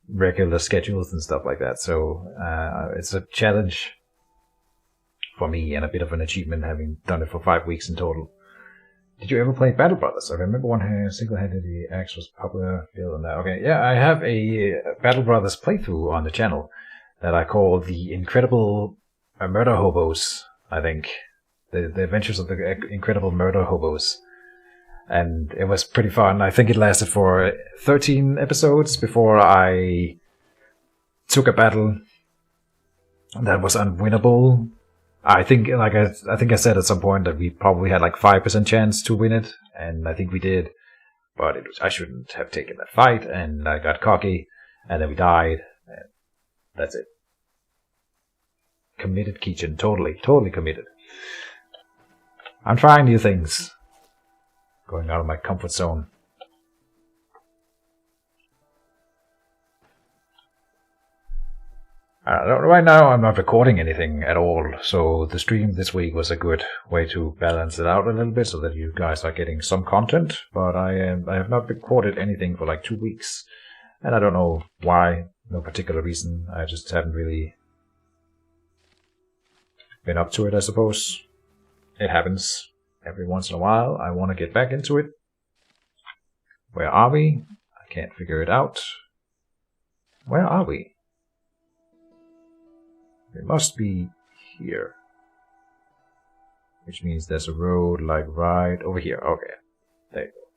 regular schedules and stuff like that, so it's a challenge for me and a bit of an achievement having done it for 5 weeks in total. Did you ever play Battle Brothers? I remember one single-handedly axe was popular build on that. Okay, yeah, I have a Battle Brothers playthrough on the channel that I call the Incredible Murder Hobos, I think. The Adventures of the Incredible Murder Hobos. And it was pretty fun. I think it lasted for 13 episodes before I took a battle that was unwinnable. I think, I think I said at some point that we probably had like 5% chance to win it, and I think we did. But I shouldn't have taken that fight, and I got cocky, and then we died, and that's it. Committed Kitchen, totally committed. I'm trying new things. Going out of my comfort zone. Right now I'm not recording anything at all, so the stream this week was a good way to balance it out a little bit so that you guys are getting some content, but I have not recorded anything for like 2 weeks, and I don't know why, no particular reason, I just haven't really been up to it, I suppose. It happens every once in a while. I want to get back into it. Where are we? I can't figure it out. Where are we? We must be here. Which means there's a road like right over here. Okay. There you go.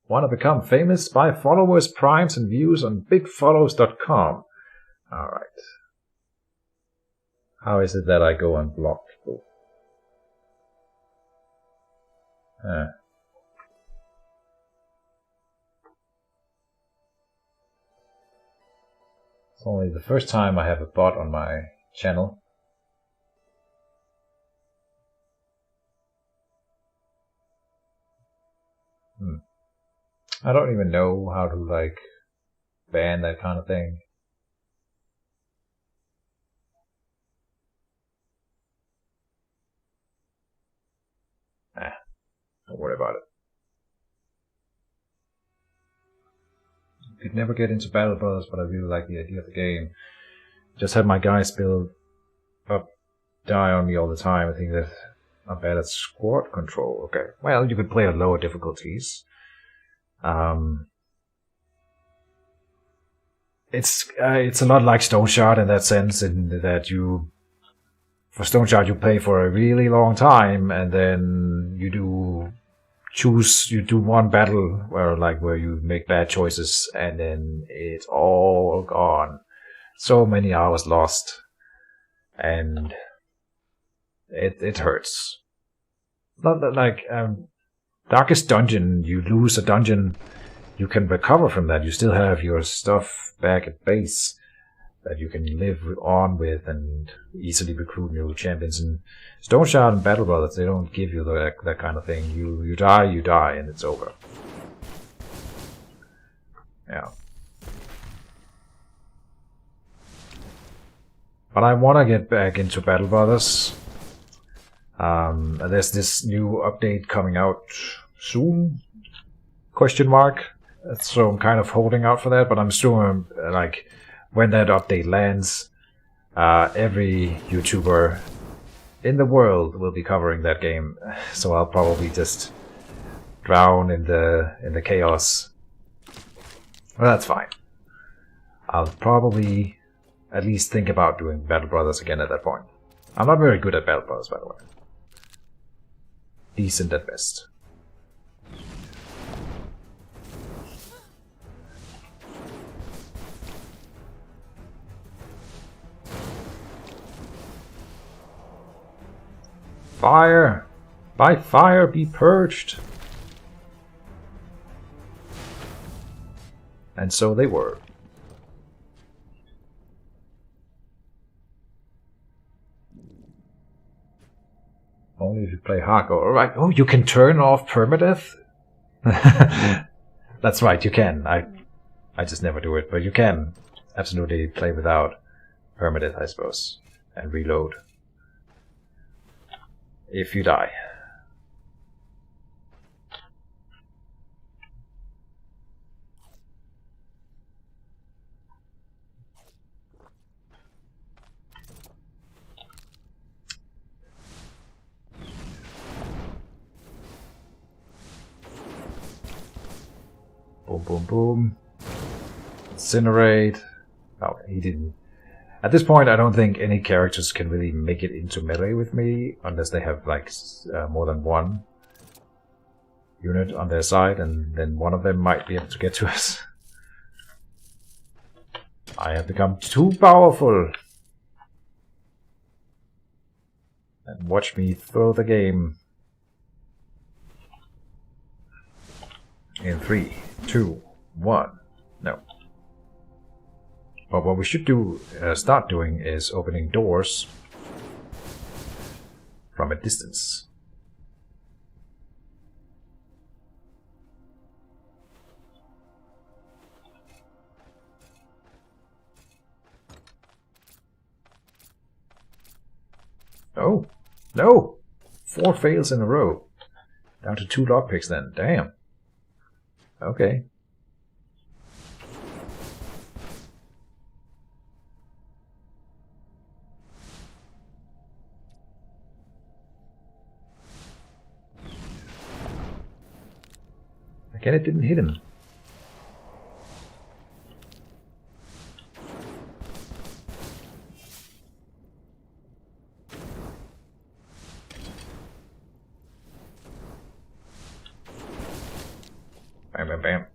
Want to become famous? Buy followers, primes, and views on bigfollows.com. Alright. How is it that I go and block people? It's only the first time I have a bot on my channel. I don't even know how to like ban that kind of thing. Don't worry about it. Could never get into Battle Brothers, but I really like the idea of the game. Just have my guys build up, die on me all the time. I think that's not bad at squad control. Okay, well, you could play at lower difficulties. It's a lot like Stoneshard in that sense, in that for Stoneshard you play for a really long time, and then you do one battle where you make bad choices, and then it's all gone. So many hours lost, and it hurts. Not that like Darkest Dungeon, you lose a dungeon, you can recover from that. You still have your stuff back at base that you can live on with and easily recruit new champions. And Stoneshard and Battle Brothers, they don't give you that kind of thing. You die, and it's over. Yeah. But I want to get back into Battle Brothers. There's this new update coming out soon? Question mark. So I'm kind of holding out for that, but I'm still like, when that update lands, every YouTuber in the world will be covering that game. So I'll probably just drown in the chaos. Well, that's fine. I'll probably at least think about doing Battle Brothers again at that point. I'm not very good at Battle Brothers, by the way. Decent at best. Fire! By fire be purged! And so they were. Only if you play hardcore. Alright, oh, you can turn off permadeath? That's right, you can. I just never do it, but you can absolutely play without permadeath, I suppose. And reload. If you die. Boom, boom, boom. Incinerate. Oh, he didn't. At this point, I don't think any characters can really make it into melee with me, unless they have like more than one. unit on their side, and then one of them might be able to get to us. I have become too powerful. And watch me throw the game. In 3, 2, 1. No. But what we should do, start doing, is opening doors from a distance. Oh, no! 4 fails in a row. Down to 2 lockpicks then. Damn. Okay. Again, it didn't hit him. Bam, bam, bam.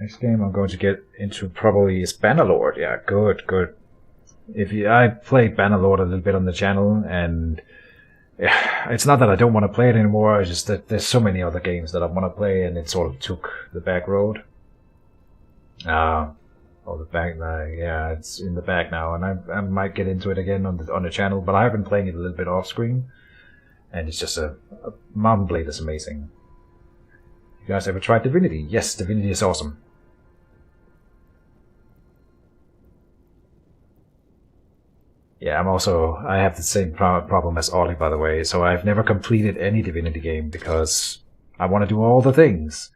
Next game I'm going to get into probably is Bannerlord. Yeah, good, good. I played Bannerlord a little bit on the channel, and yeah, it's not that I don't want to play it anymore, it's just that there's so many other games that I want to play, and it sort of took the back road. Yeah, it's in the back now, and I might get into it again on the channel, but I have been playing it a little bit off screen, and it's just Mountain Blade is amazing. You guys ever tried Divinity? Yes, Divinity is awesome. Yeah, I have the same problem as Ollie, by the way, so I've never completed any Divinity game because I want to do all the things.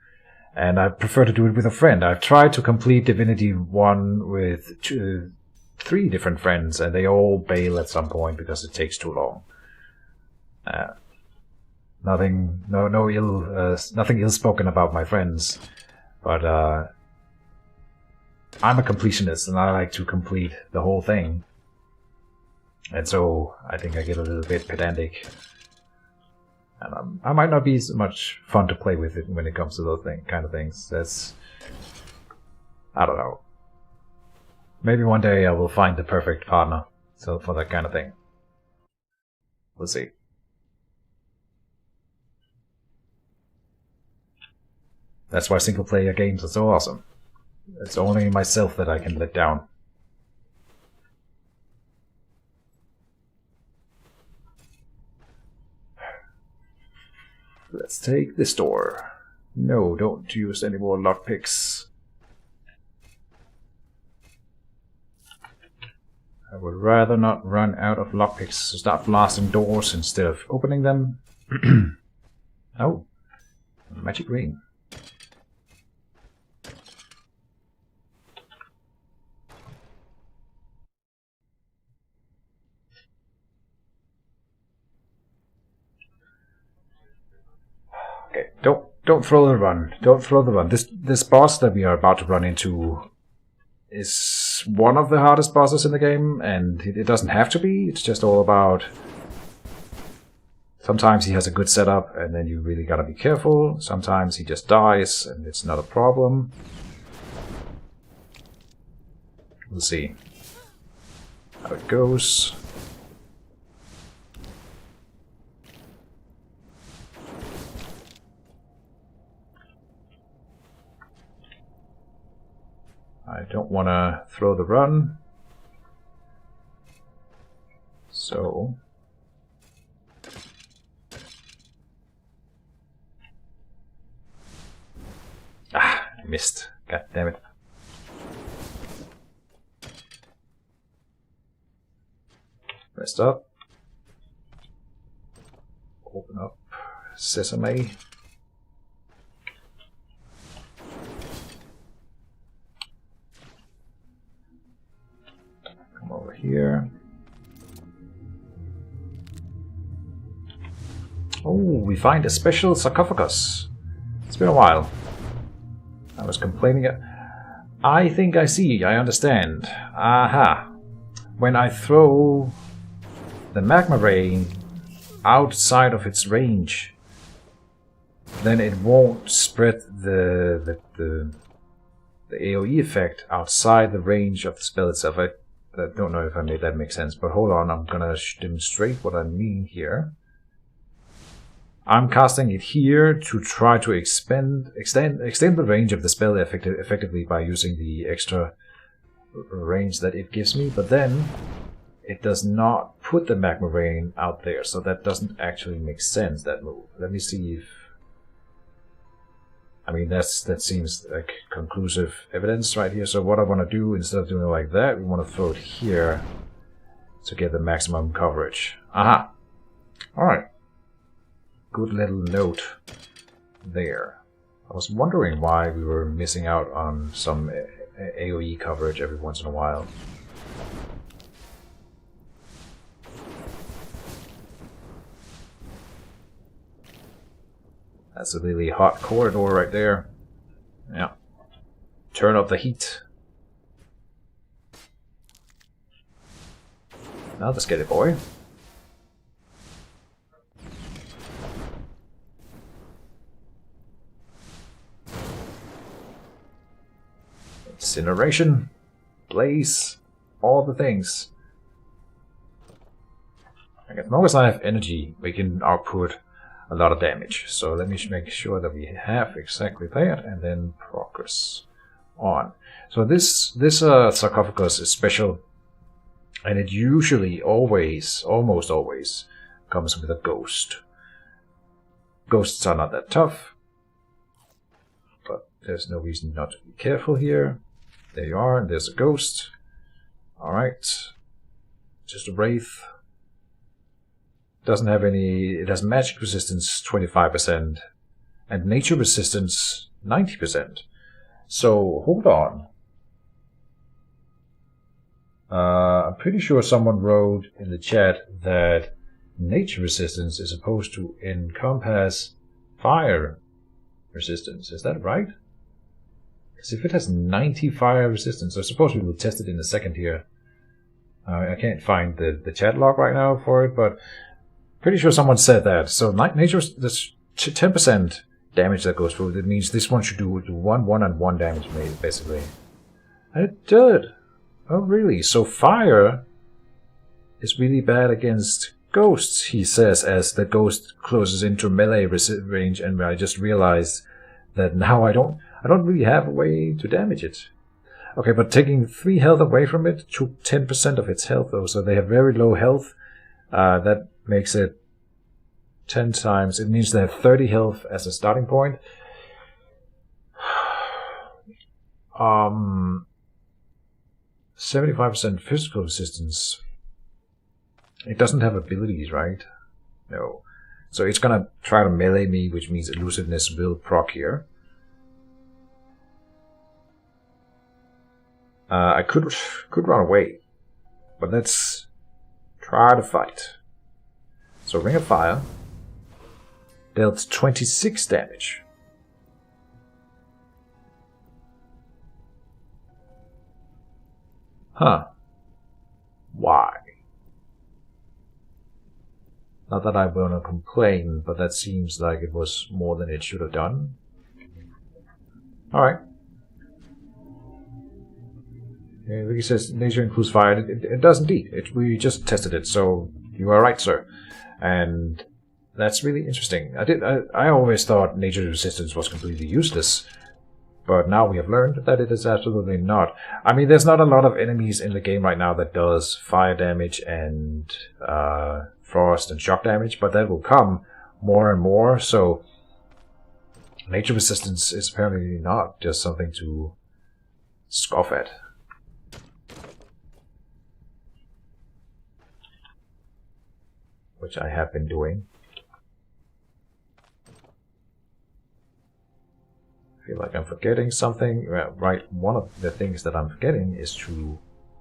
And I prefer to do it with a friend. I've tried to complete Divinity 1 with 3 different friends, and they all bail at some point because it takes too long. Nothing ill spoken about my friends, but I'm a completionist, and I like to complete the whole thing. And so I think I get a little bit pedantic. And I might not be so much fun to play with it when it comes to those kind of things. I don't know. Maybe one day I will find the perfect partner for that kind of thing. We'll see. That's why single player games are so awesome. It's only myself that I can let down. Let's take this door. No, don't use any more lockpicks. I would rather not run out of lockpicks, so start blasting doors instead of opening them. Oh, magic ring. Okay, don't throw the run. Don't throw the run. This boss that we are about to run into is one of the hardest bosses in the game, and it doesn't have to be. It's just all about... Sometimes he has a good setup, and then you really gotta be careful. Sometimes he just dies, and it's not a problem. We'll see how it goes. I don't want to throw the run, so I missed. God damn it. Rest up. Open up Sesame. Over here. Oh, we find a special sarcophagus. It's been a while. I was complaining. I think I see. I understand. Aha. When I throw the magma rain outside of its range, then it won't spread the AoE effect outside the range of the spell itself. I don't know if I made that make sense, but hold on, I'm gonna demonstrate what I mean here. I'm casting it here to try to extend the range of the spell effectively by using the extra range that it gives me, but then it does not put the magma rain out there, so that doesn't actually make sense, that move. Let me see if... I mean, that seems like conclusive evidence right here. So what I want to do, instead of doing it like that, we want to throw it here to get the maximum coverage. Aha! Alright. Good little note there. I was wondering why we were missing out on some AoE coverage every once in a while. That's a really hot corridor right there. Yeah. Turn up the heat. Now let's get it, boy. Incineration. Blaze. All the things. As long as I have energy, we can output a lot of damage. So let me make sure that we have exactly that, and then progress on. So this sarcophagus is special, and it usually almost always comes with a ghost. Ghosts are not that tough, but there's no reason not to be careful here. There you are, and there's a ghost. Alright. Just a wraith. Doesn't have any... It has magic resistance 25% and nature resistance 90%. So, hold on. I'm pretty sure someone wrote in the chat that nature resistance is supposed to encompass fire resistance. Is that right? Because if it has 90 fire resistance, I suppose we will test it in a second here. I can't find the chat log right now for it, but pretty sure someone said that. So nature, there's 10% damage that goes through. That means this one should do 1 and 1 damage, basically. And it did. Oh, really? So fire is really bad against ghosts, he says, as the ghost closes into melee range, and I just realized that now I don't really have a way to damage it. Okay, but taking 3 health away from it took 10% of its health, though, so they have very low health. That makes it 10 times. It means they have 30 health as a starting point. 75% physical resistance. It doesn't have abilities, right? No. So it's gonna try to melee me, which means elusiveness will proc here. I could run away, but let's try to fight. So Ring of Fire dealt 26 damage. Huh. Why? Not that I want to complain, but that seems like it was more than it should have done. Alright. Ricky says nature includes fire. It does indeed. We just tested it, so you are right, sir. And that's really interesting. I always thought nature resistance was completely useless, but now we have learned that it is absolutely not. I mean, there's not a lot of enemies in the game right now that does fire damage and frost and shock damage, but that will come more and more, so nature resistance is apparently not just something to scoff at. Which I have been doing. I feel like I'm forgetting something. Right, one of the things that I'm forgetting is to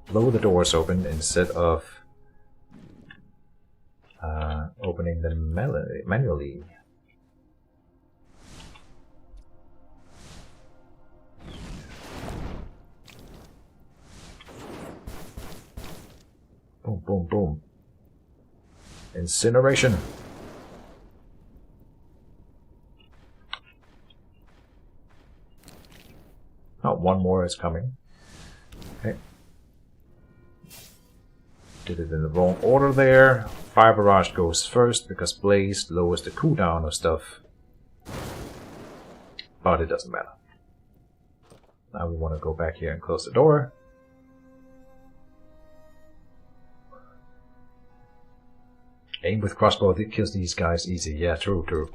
blow the doors open instead of opening them manually. Boom, boom, boom. Incineration. Oh, one more is coming. Okay. Did it in the wrong order there. Fire barrage goes first because blaze lowers the cooldown of stuff. But it doesn't matter. Now we want to go back here and close the door. Aim with crossbow, it kills these guys easy. Yeah, true.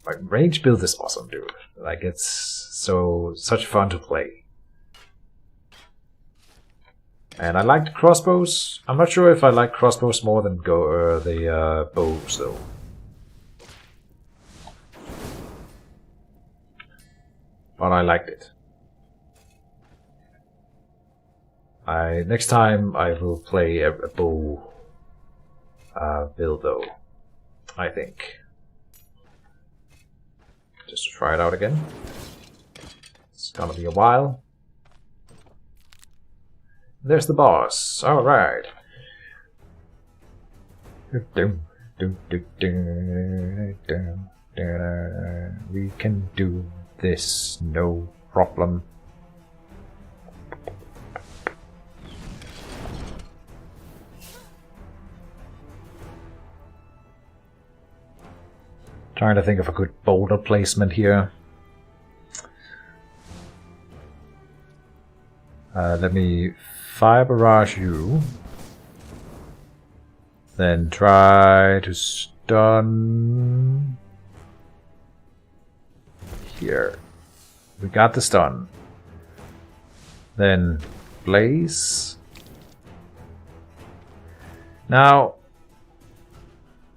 Like, range build is awesome, dude. Like, it's such fun to play. And I like the crossbows. I'm not sure if I like crossbows more than the bows, though. But I liked it. Next time I will play a bow build, though. I think. Just to try it out again. It's gonna be a while. There's the boss. Alright. We can do this, no problem. Trying to think of a good boulder placement here. Let me fire barrage you. Then try to stun. Here. We got the stun. Then blaze. Now,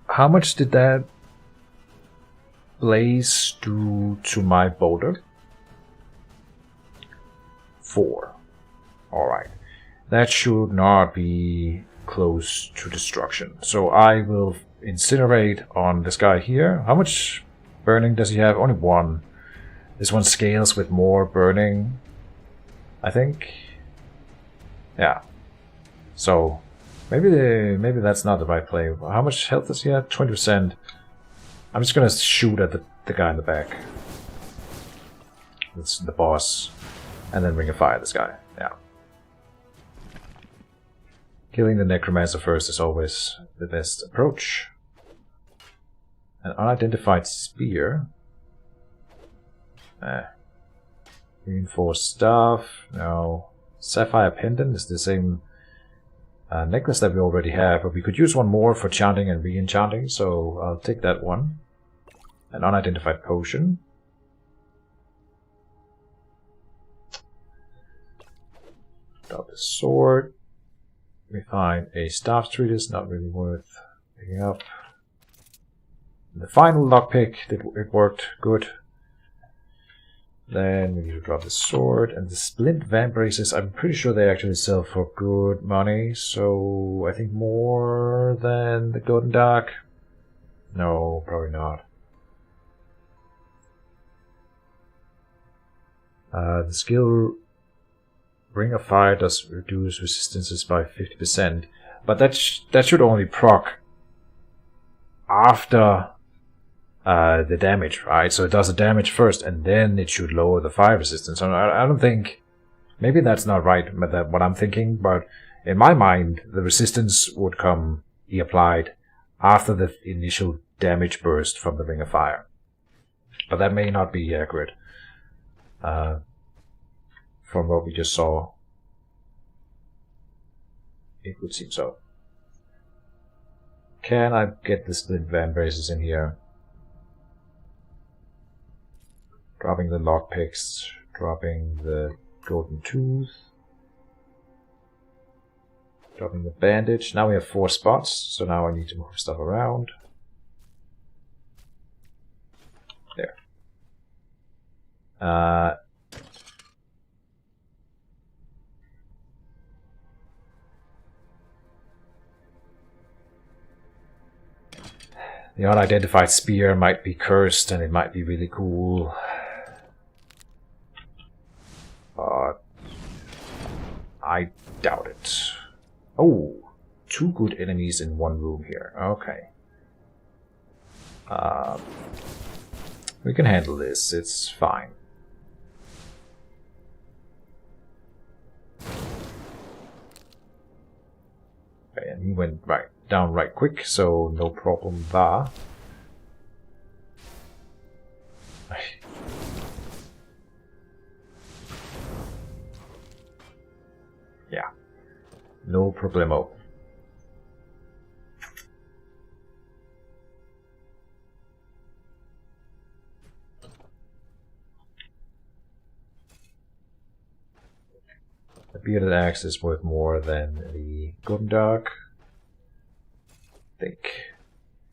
how much did that blaze do to my boulder? 4. Alright. That should not be close to destruction. So I will incinerate on this guy here. How much burning does he have? Only 1. This one scales with more burning, I think. Yeah. So maybe that's not the right play. How much health does he have? 20%. I'm just gonna shoot at the guy in the back. That's the boss. And then Ring of Fire this guy. Yeah. Killing the Necromancer first is always the best approach. An unidentified spear. Reinforced staff. No. Sapphire pendant is the same necklace that we already have, but we could use one more for chanting and re-enchanting, so I'll take that one. An unidentified potion. Drop the sword. We find a staff treatise, not really worth picking up. The final lockpick, it worked good. Then we need to drop the sword and the splint vamp braces. I'm pretty sure they actually sell for good money, so I think more than the golden dark. No, probably not. The skill Ring of Fire does reduce resistances by 50%, but that should only proc after the damage, right? So it does the damage first, and then it should lower the fire resistance. I don't think... Maybe that's not right, what I'm thinking, but in my mind, the resistance would be applied after the initial damage burst from the Ring of Fire. But that may not be accurate. From what we just saw. It would seem so. Can I get the splint van braces in here? Dropping the lockpicks, dropping the golden tooth, dropping the bandage. Now we have 4 spots, so now I need to move stuff around. There. The unidentified spear might be cursed and it might be really cool. But I doubt it. Oh, 2 good enemies in 1 room here. Okay. We can handle this. It's fine. Okay, and he went down right quick, so no problem there. Yeah, no problemo. The bearded axe is worth more than the golden dark, I think,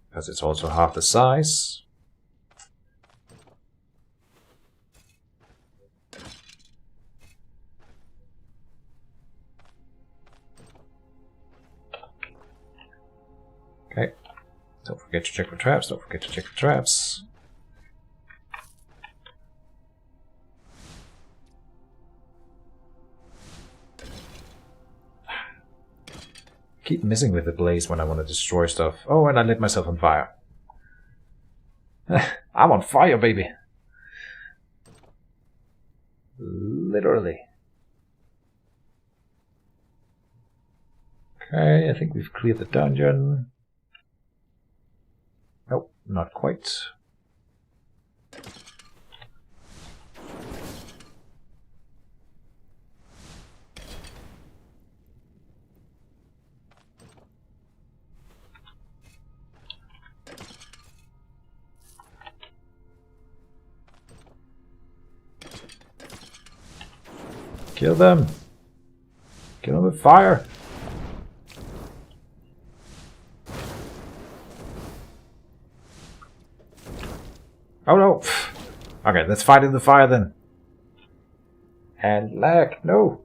because it's also half the size. Okay, don't forget to check for traps, don't forget to check for traps. Keep missing with the blaze when I want to destroy stuff. Oh, and I lit myself on fire. I'm on fire, baby! Literally. Okay, I think we've cleared the dungeon. Nope, not quite. Kill them! Kill them with fire! Oh no! Okay, let's fight in the fire then. And lag, no!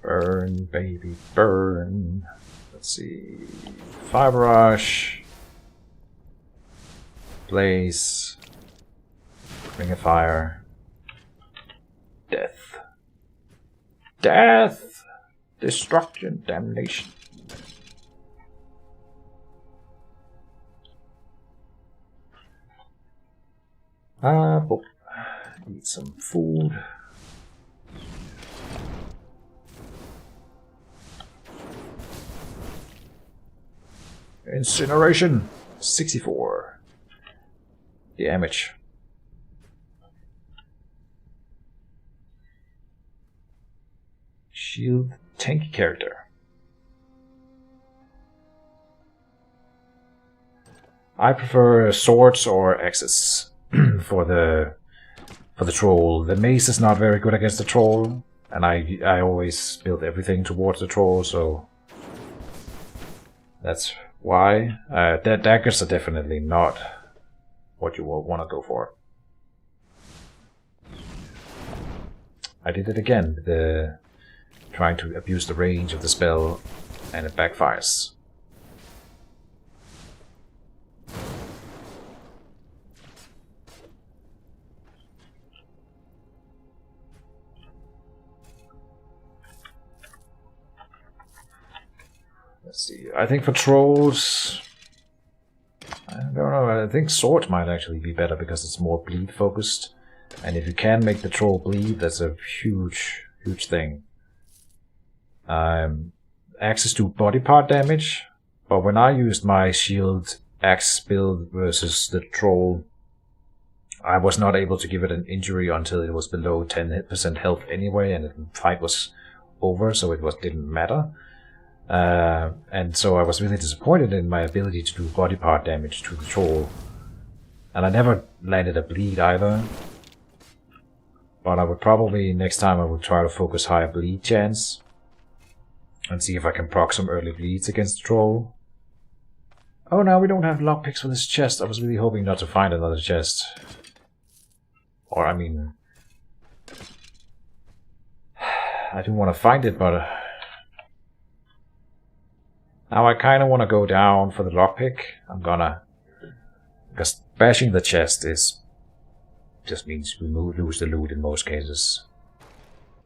Burn, baby, burn. Let's see. Fire barrage. Blaze. Ring of fire. Death. Death! Destruction, damnation. But eat some food. Incineration! 64 damage. Shield tanky character. I prefer swords or axes for the troll. The mace is not very good against the troll, and I always build everything towards the troll, so that's why. Daggers are definitely not what you will want to go for. I did it again, trying to abuse the range of the spell, and it backfires. Let's see, I think for trolls, I don't know, I think sword might actually be better because it's more bleed focused. And if you can make the troll bleed, that's a huge, huge thing. Axes do body part damage, but when I used my shield axe build versus the troll, I was not able to give it an injury until it was below 10% health anyway, and the fight was over, so it didn't matter. And so I was really disappointed in my ability to do body part damage to the troll. And I never landed a bleed either. But I would probably, next time I would try to focus higher bleed chance. And see if I can proc some early bleeds against the troll. Oh, now we don't have lockpicks for this chest. I was really hoping not to find another chest. Or, I mean... I do want to find it, but... now I kind of want to go down for the lockpick. I'm gonna... because bashing the chest is... just means we lose the loot in most cases.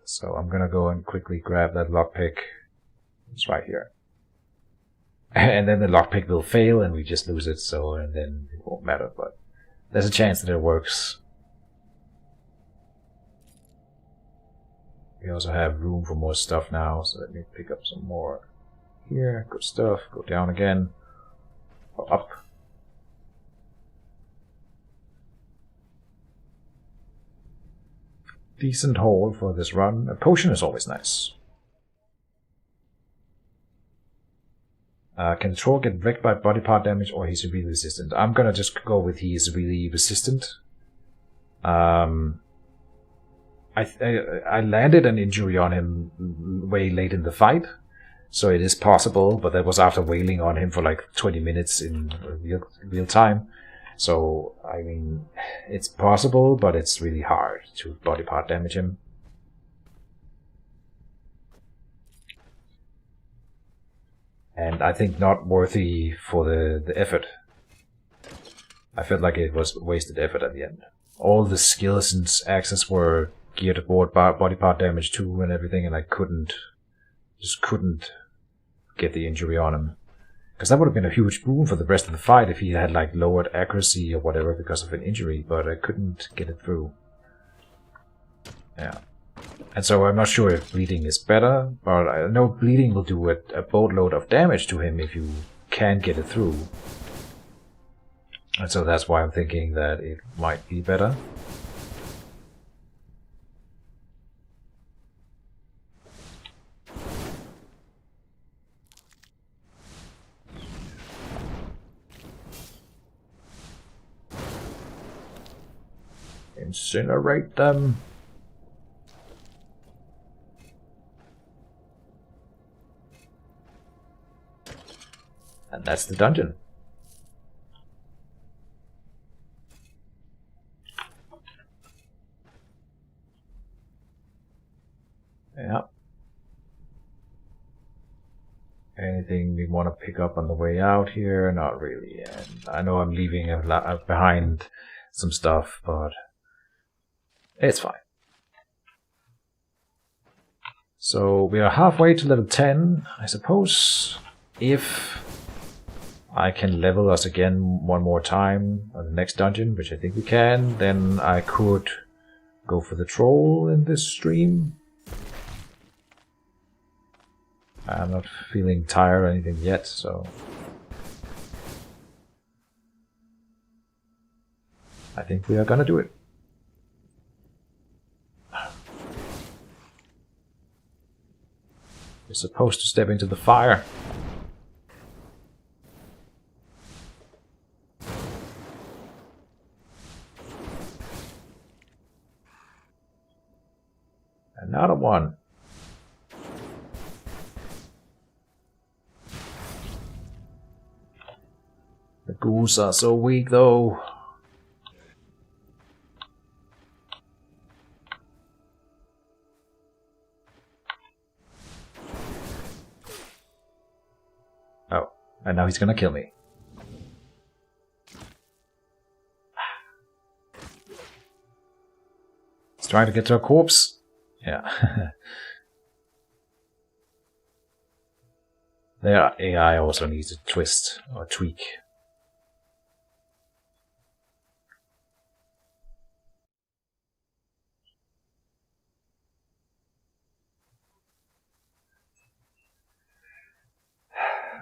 So I'm gonna go and quickly grab that lockpick. It's right here. And then the lockpick will fail and we just lose it, so and then it won't matter, but there's a chance that it works. We also have room for more stuff now, so let me pick up some more here. Good stuff. Go down again. Or up. Decent haul for this run. A potion is always nice. Can the troll get wrecked by body part damage or he's really resistant? I'm gonna just go with he is really resistant. I landed an injury on him way late in the fight, so it is possible, but that was after wailing on him for like 20 minutes in real time. So, I mean, it's possible, but it's really hard to body part damage him. And I think not worthy for the effort. I felt like it was wasted effort at the end. All the skills and access were geared toward body part damage too and everything, and I just couldn't get the injury on him. Because that would have been a huge boon for the rest of the fight if he had like lowered accuracy or whatever because of an injury, but I couldn't get it through. Yeah. And so I'm not sure if bleeding is better, but I know bleeding will do a boatload of damage to him if you can get it through. And so that's why I'm thinking that it might be better. Incinerate them. And that's the dungeon. Yeah. Anything we want to pick up on the way out here? Not really. And I know I'm leaving behind some stuff, but it's fine. So we are halfway to level 10, I suppose. If I can level us again one more time on the next dungeon, which I think we can, then I could go for the troll in this stream. I'm not feeling tired or anything yet, so I think we are gonna do it. We're supposed to step into the fire. Another one. The ghouls are so weak though. Oh, and now he's gonna kill me. He's trying to get to a corpse. Yeah. Their AI also needs a twist or tweak.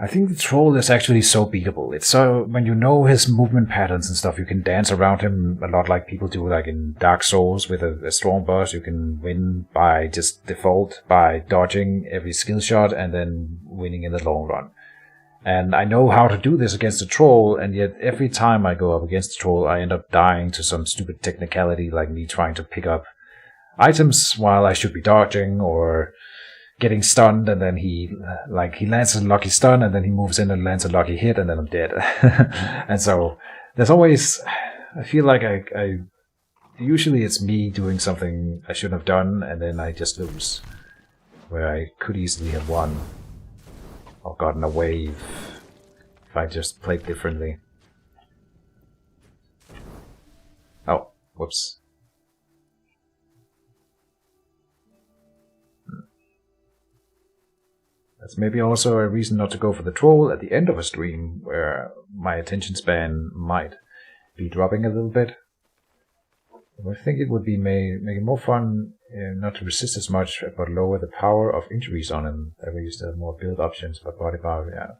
I think the troll is actually so beatable. It's so, when you know his movement patterns and stuff, you can dance around him a lot like people do, like in Dark Souls with a strong boss. You can win by just default, by dodging every skill shot and then winning in the long run. And I know how to do this against the troll, and yet every time I go up against the troll, I end up dying to some stupid technicality, like me trying to pick up items while I should be dodging, or getting stunned, and then he lands a lucky stun, and then he moves in and lands a lucky hit, and then I'm dead. And so there's always, I feel like I usually it's me doing something I shouldn't have done, and then I just lose, where I could easily have won or gotten away if I just played differently. Oh, whoops. That's maybe also a reason not to go for the troll at the end of a stream, where my attention span might be dropping a little bit. I think it would be make it more fun not to resist as much, but lower the power of injuries on him. That we used to have more build options, but body power, yeah.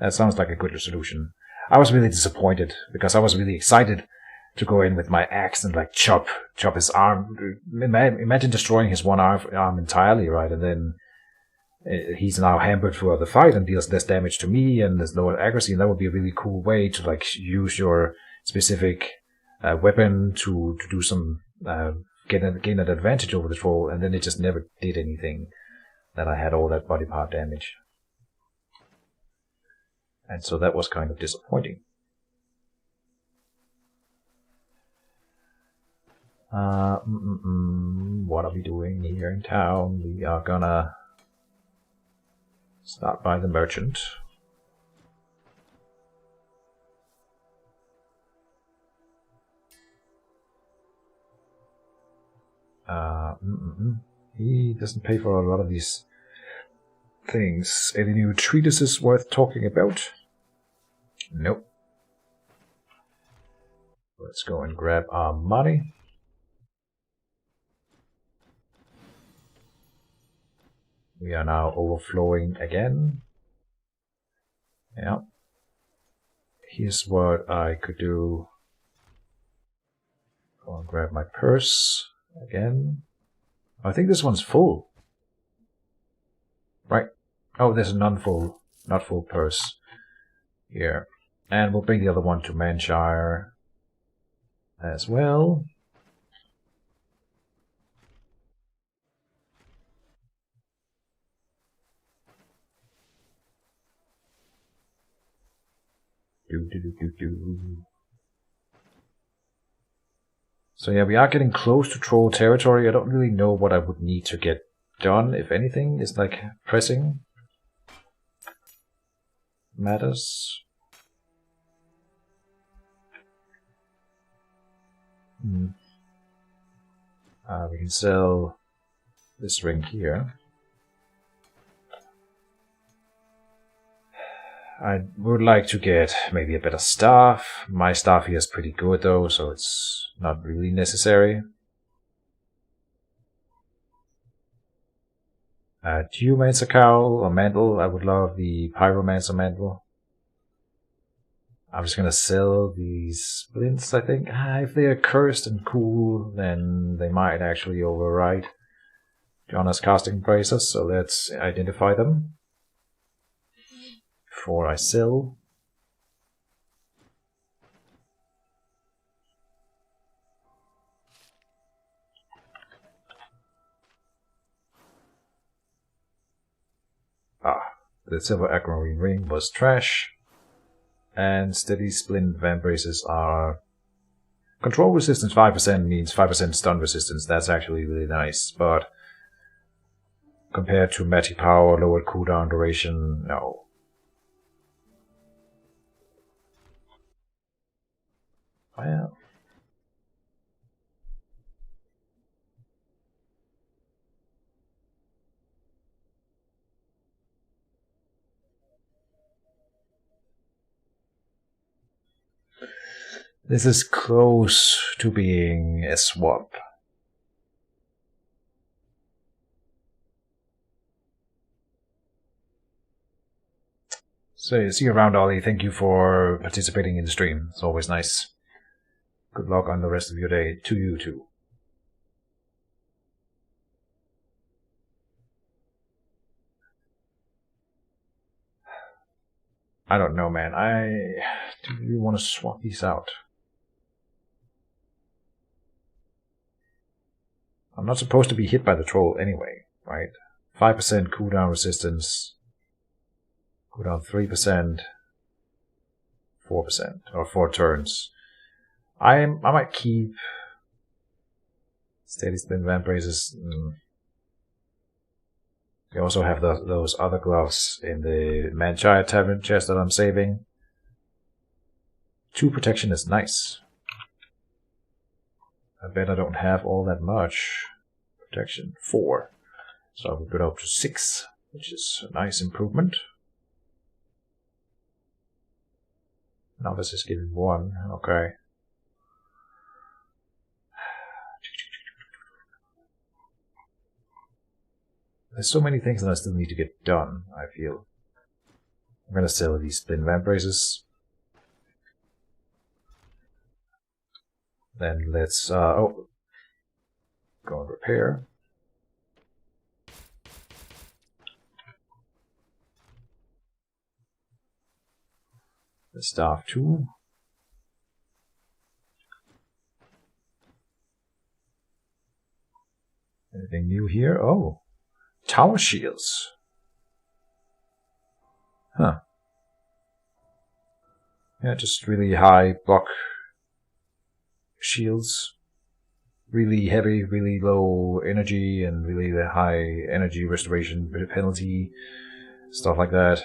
That sounds like a good solution. I was really disappointed, because I was really excited to go in with my axe and like chop his arm. Imagine destroying his one arm entirely, right? And then he's now hampered throughout the fight and deals less damage to me and there's lower accuracy, and that would be a really cool way to like use your specific weapon to do some gain an advantage over the troll, and then it just never did anything. That I had all that body part damage, and so that was kind of disappointing. What are we doing here in town? We are gonna start by the merchant. He doesn't pay for a lot of these things. Any new treatises worth talking about? Nope. Let's go and grab our money. We are now overflowing again. Yeah. Here's what I could do. Go and grab my purse again. I think this one's full. Right. Oh, there's a not full purse here. And we'll bring the other one to Manshire as well. So yeah, we are getting close to troll territory. I don't really know what I would need to get done, if anything. Is like pressing matters. We can sell this ring here. I would like to get maybe a better staff. My staff here is pretty good though, so it's not really necessary. Geomancer cowl or mantle. I would love the pyromancer mantle. I'm just gonna sell these splints, I think. If they are cursed and cool, then they might actually override Johnna's casting prices, so let's identify them before I sell. The silver aquamarine ring was trash. And steady splint vambraces are control resistance 5% means 5% stun resistance. That's actually really nice, but compared to magic power, lowered cooldown duration, no. Well, this is close to being a swamp. So, see you around, Ollie. Thank you for participating in the stream. It's always nice. Good luck on the rest of your day. To you too. I don't know, man. Do you want to swap these out? I'm not supposed to be hit by the troll anyway, right? 5% cooldown resistance. Cooldown 3%. 4%. Or 4 turns. I might keep steady spin vamp braces. We also have those other gloves in the Manchire Tavern chest that I'm saving. 2 protection is nice. I bet I don't have all that much protection. 4. So I will go up to 6, which is a nice improvement. Now this is giving 1. Okay. There's so many things that I still need to get done, I feel. I'm gonna sell these spin vamp braces. Then let's go and repair. The staff too. Anything new here? Oh, tower shields. Huh. Yeah, just really high block shields. Really heavy, really low energy, and really the high energy restoration penalty. Stuff like that.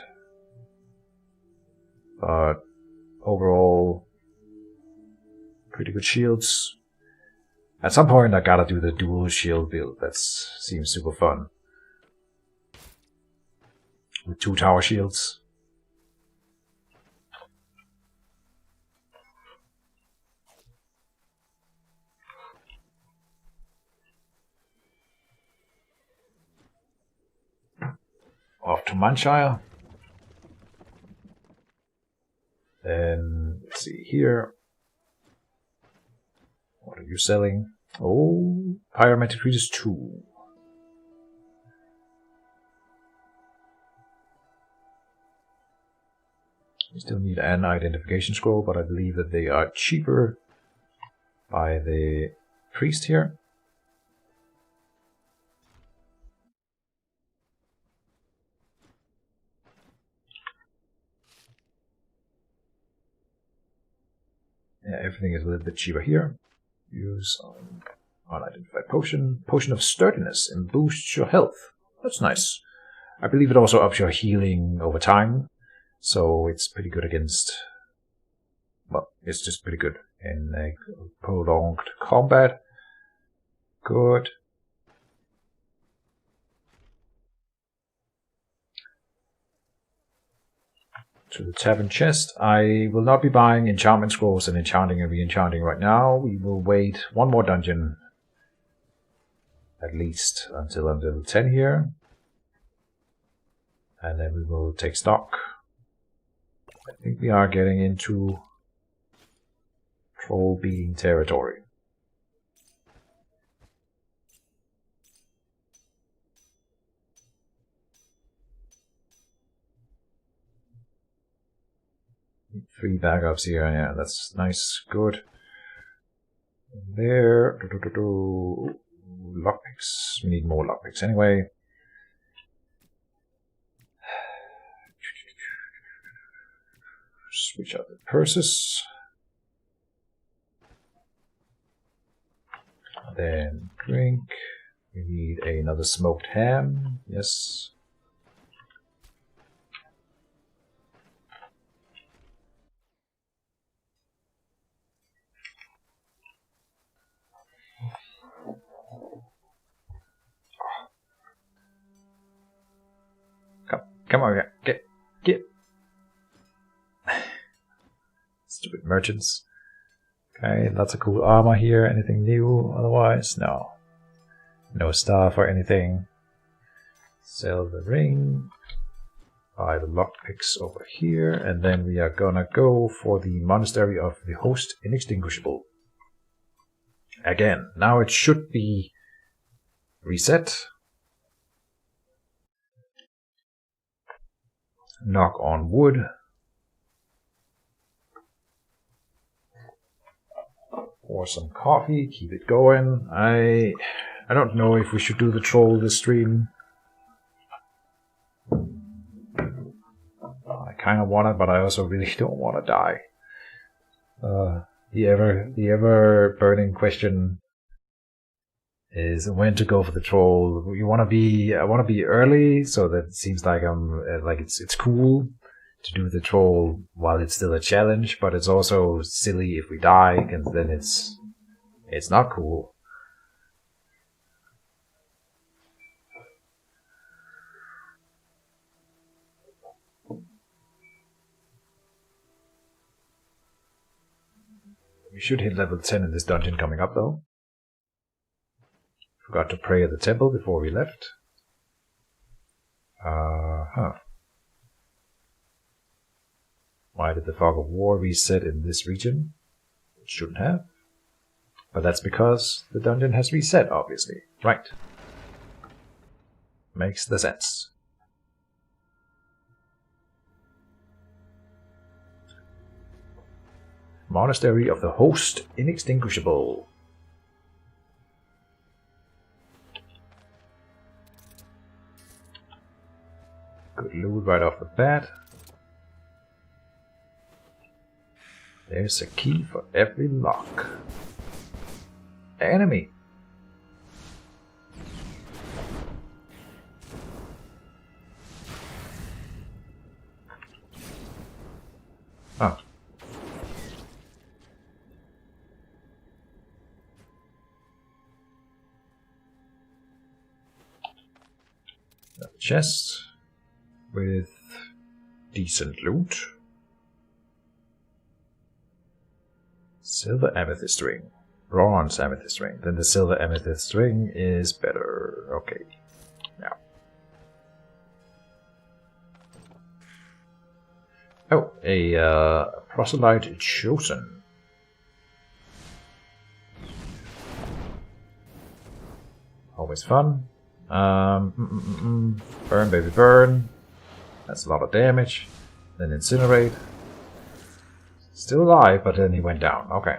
But overall, pretty good shields. At some point I gotta do the dual shield build. That seems super fun. With 2 tower shields. Off to Manchire. Then, let's see here. What are you selling? Oh, Pyromantic Creatures 2. We still need an identification scroll, but I believe that they are cheaper by the priest here. Yeah, everything is a little bit cheaper here. Use unidentified potion. Potion of sturdiness and boosts your health. That's nice. I believe it also ups your healing over time. So it's pretty good against... Well, it's just pretty good in a prolonged combat. Good. To the tavern chest. I will not be buying enchantment scrolls and enchanting and re-enchanting right now. We will wait one more dungeon. At least until I'm level 10 here. And then we will take stock. I think we are getting into troll beating territory. Three backups here, yeah, that's nice, good. There, lockpicks. We need more lockpicks anyway. Switch out the purses. Then drink. We need another smoked ham. Yes. Come on, get. Stupid merchants. Okay, lots of cool armor here. Anything new otherwise? No. No stuff or anything. Sell the ring. Buy the lockpicks over here. And then we are gonna go for the Monastery of the Host Inextinguishable. Again, now it should be reset. Knock on wood. Pour some coffee, keep it going. I don't know if we should do the troll this stream. kind of want it, but I also really don't want to die. The ever burning question is when to go for the troll. I want to be early, so that it seems like it's cool to do the troll while it's still a challenge, but it's also silly if we die, and then it's not cool. We should hit level 10 in this dungeon coming up, though. Forgot to pray at the temple before we left. Why did the Fog of War reset in this region? It shouldn't have. But that's because the dungeon has reset, obviously. Right. Makes the sense. Monastery of the Host Inextinguishable. Good loot right off the bat. There's a key for every lock. Enemy. Oh. A chest with decent loot. Silver amethyst ring. Bronze amethyst ring. Then the silver amethyst ring is better. Okay. Now. Oh, a proselyte chosen. Always fun. Burn, baby, burn. That's a lot of damage. Then incinerate. Still alive, but then he went down. Okay.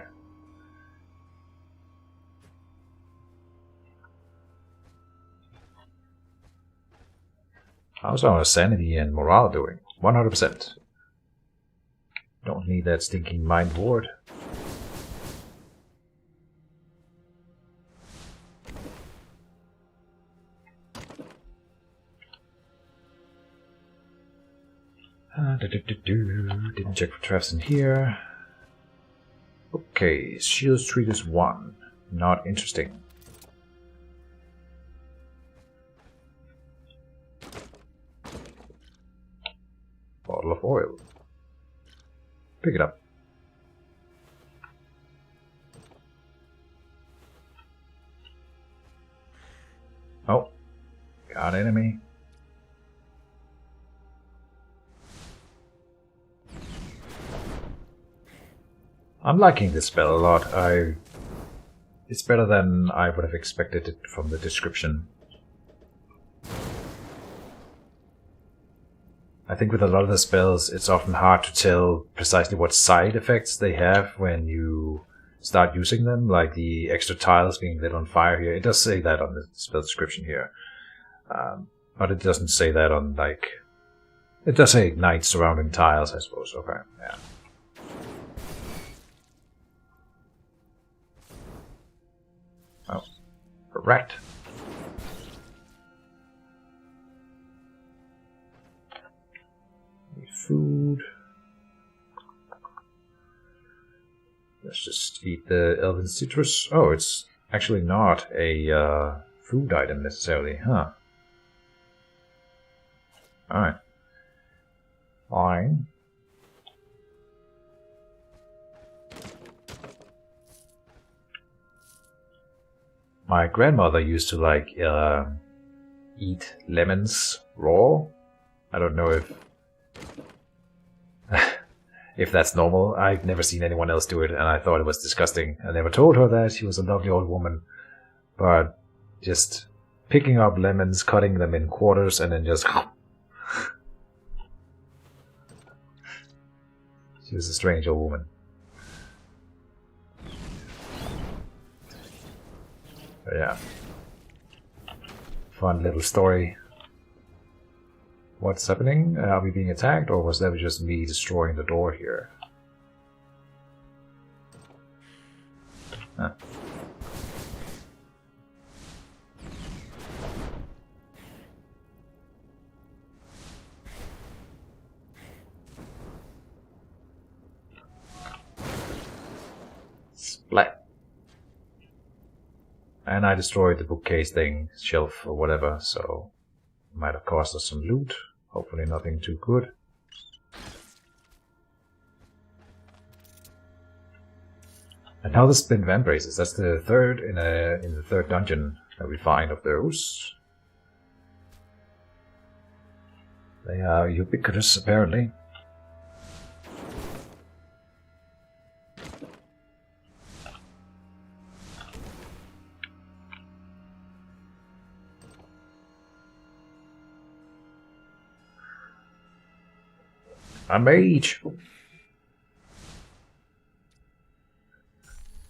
How's our sanity and morale doing? 100%. Don't need that stinking mind ward. Didn't check for traps in here. Okay, shield street is 1. Not interesting. Bottle of oil. Pick it up. Oh, got enemy. I'm liking this spell a lot. It's better than I would have expected it from the description. I think with a lot of the spells, it's often hard to tell precisely what side effects they have when you start using them, like the extra tiles being lit on fire here. It does say that on the spell description here. But it doesn't say that on, like... It does say ignite surrounding tiles, I suppose. Okay, yeah. Oh, correct. Need food. Let's just eat the elven citrus. Oh, it's actually not a food item necessarily, huh? Alright. Fine. My grandmother used to like eat lemons raw. I don't know if if that's normal. I've never seen anyone else do it, and I thought it was disgusting. I never told her that. She was a lovely old woman, but just picking up lemons, cutting them in quarters, and then just she was a strange old woman. But yeah. Fun little story. What's happening? Are we being attacked, or was that just me destroying the door here? Huh. Splat. And I destroyed the bookcase thing, shelf or whatever, so it might have cost us some loot. Hopefully nothing too good. And now the spin vamp braces. That's the third in the third dungeon that we find of those. They are ubiquitous, apparently. A mage!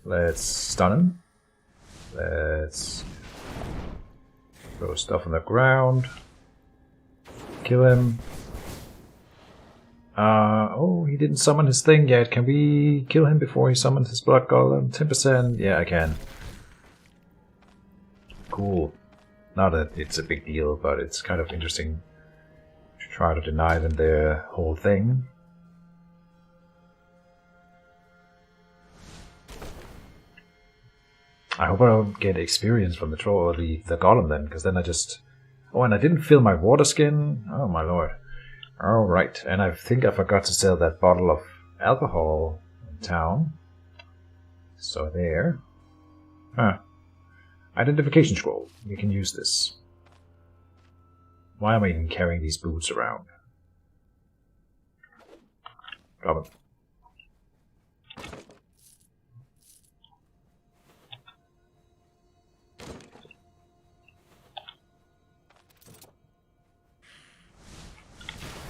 Let's stun him. Let's throw stuff on the ground. Kill him. Oh, he didn't summon his thing yet. Can we kill him before he summons his blood golem? 10%? Yeah, I can. Cool. Not that it's a big deal, but it's kind of interesting to try to deny them their whole thing. I hope I don't get experience from the troll or the golem then, because then I just... Oh, and I didn't fill my water skin. Oh my lord. Alright, and I think I forgot to sell that bottle of alcohol in town. So there. Huh. Identification scroll. We can use this. Why am I even carrying these boots around? Drop it.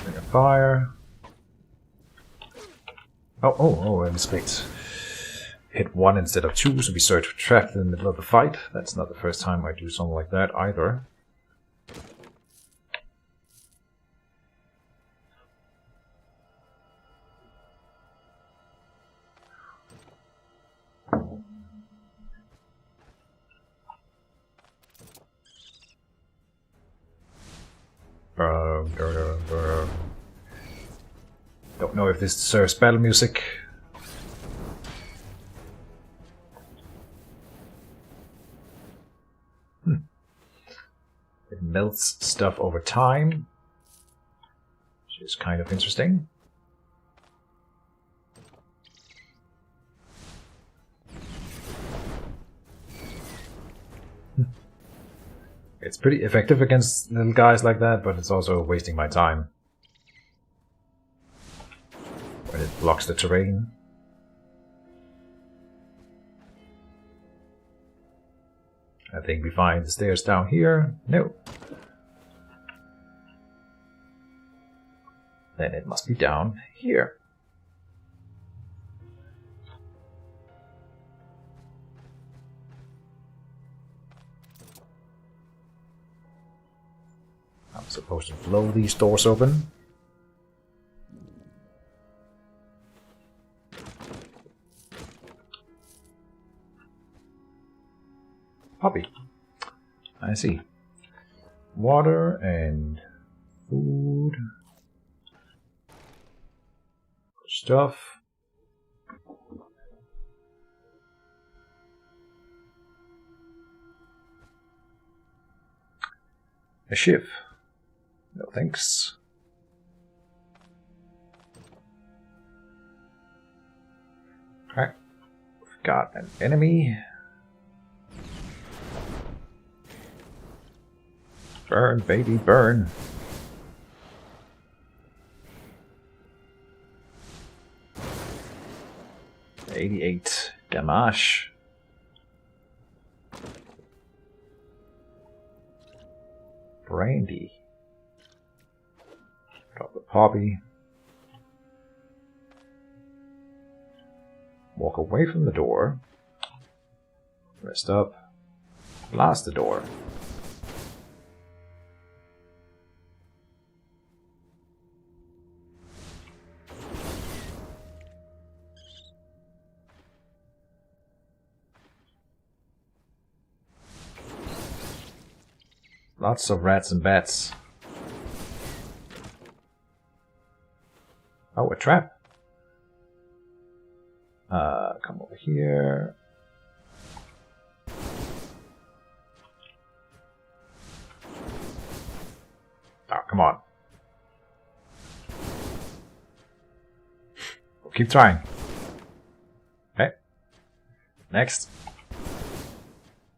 Bring a fire. Oh, I misclicked. Hit 1 instead of 2, so we start trapped in the middle of the fight. That's not the first time I do something like that either. Don't know if this deserves battle music. It melts stuff over time, which is kind of interesting. It's pretty effective against little guys like that, but it's also wasting my time when it blocks the terrain. I think we find the stairs down here. No. Then it must be down here. I'm supposed to blow these doors open. Poppy. I see. Water and food. Stuff. A ship. No thanks. Alright. We've got an enemy. Burn, baby, burn. $88 damage. Brandy. Drop the poppy. Walk away from the door. Rest up. Blast the door. Lots of rats and bats. Oh, a trap. Come over here. Oh, come on. Keep trying. Okay. Next.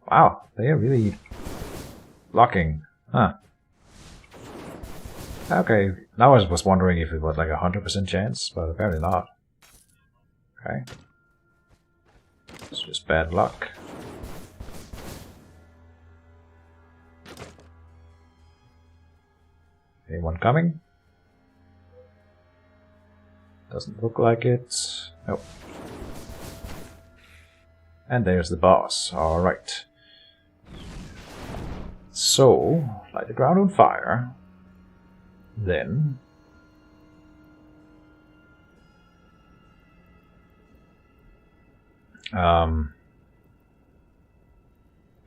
Wow, they are really blocking. Huh. Okay, now I was wondering if it was like 100% chance, but apparently not. Okay. It's just bad luck. Anyone coming? Doesn't look like it. Nope. And there's the boss. Alright. So, light the ground on fire. Then...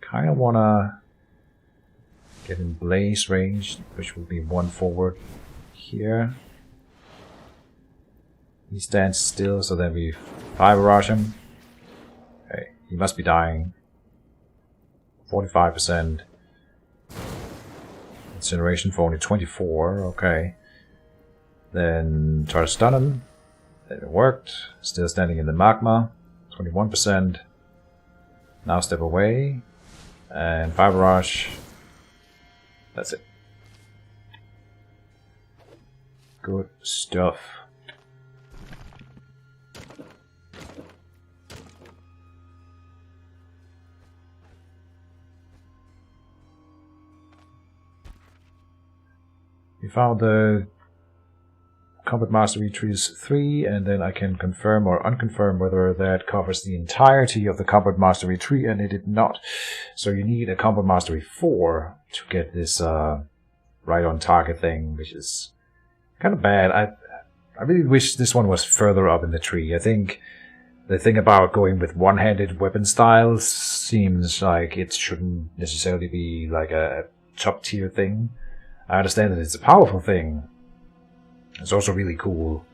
kind of wanna get in blaze range, which will be one forward here. He stands still, so then we fire barrage him. Okay, he must be dying. 45%. Incineration for only 24, okay. Then try to stun him. Then it worked. Still standing in the magma. 21%. Now step away. And fire barrage. That's it. Good stuff. We found the Combat Mastery Trees 3, and then I can confirm or unconfirm whether that covers the entirety of the Combat Mastery tree, and it did not. So you need a Combat Mastery 4 to get this right on target thing, which is kind of bad. I really wish this one was further up in the tree. I think the thing about going with one-handed weapon styles seems like it shouldn't necessarily be like a top-tier thing. I understand that it's a powerful thing. It's also really cool.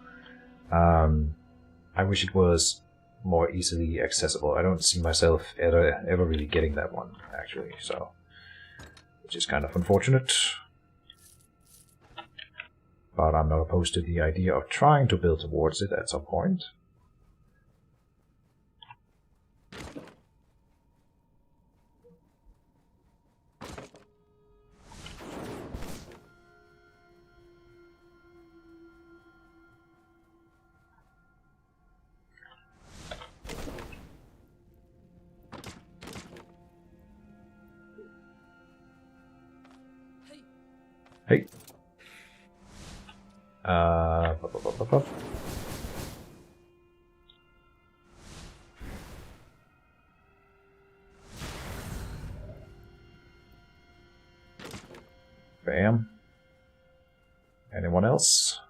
I wish it was more easily accessible. I don't see myself ever really getting that one, actually, so... which is kind of unfortunate. But I'm not opposed to the idea of trying to build towards it at some point. Hey. Bam. Anyone else?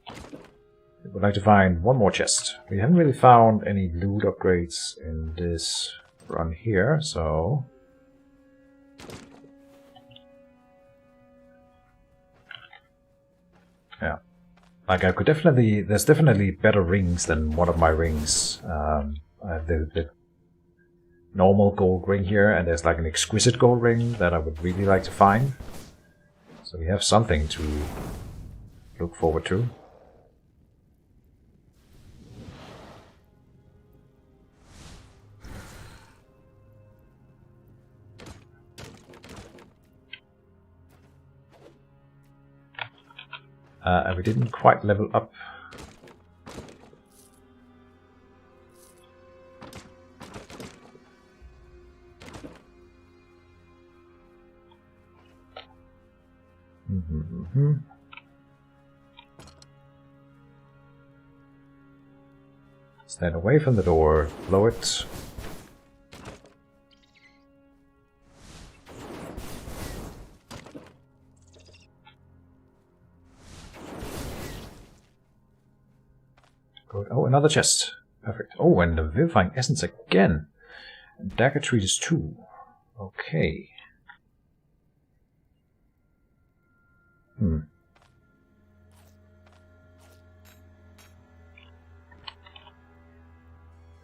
I would like to find one more chest. We haven't really found any loot upgrades in this run here, so... yeah. Like, I could definitely... there's definitely better rings than one of my rings. I have the normal gold ring here, and there's like an exquisite gold ring that I would really like to find. So we have something to look forward to. And we didn't quite level up. Stand away from the door, blow it. Good. Oh, another chest. Perfect. Oh, and the Vivifying Essence again. And Dagger Trees 2. Okay.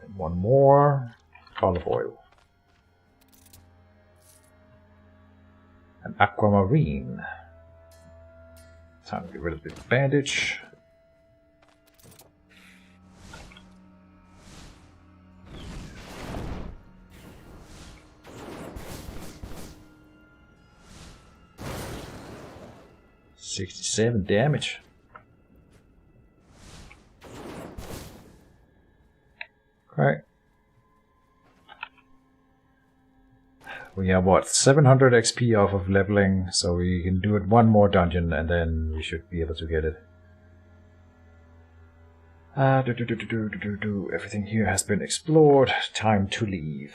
And one more olive oil. An aquamarine. Time to get rid of the bandage. $67 damage. Okay. We have what, 700 XP off of leveling, so we can do it one more dungeon and then we should be able to get it. Everything here has been explored. Time to leave.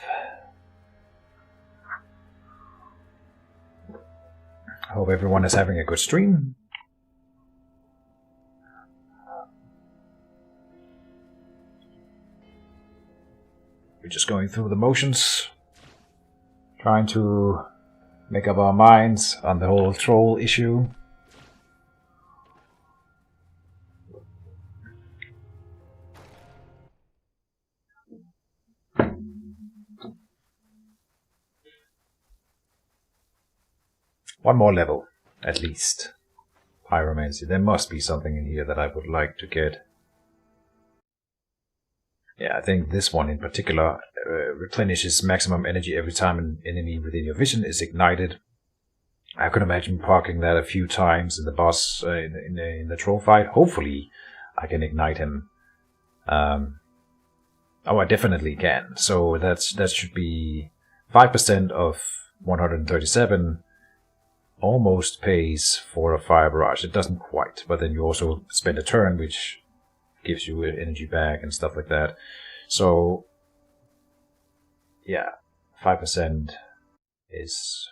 Hope everyone is having a good stream. We're just going through the motions, trying to make up our minds on the whole troll issue. One more level, at least. Pyromancy. There must be something in here that I would like to get. Yeah, I think this one in particular replenishes maximum energy every time an enemy within your vision is ignited. I could imagine parking that a few times in the boss, in the troll fight. Hopefully, I can ignite him. Oh, I definitely can. So that should be 5% of 137. Almost pays for a fire barrage. It doesn't quite, but then you also spend a turn, which gives you energy back and stuff like that. So, yeah, 5% is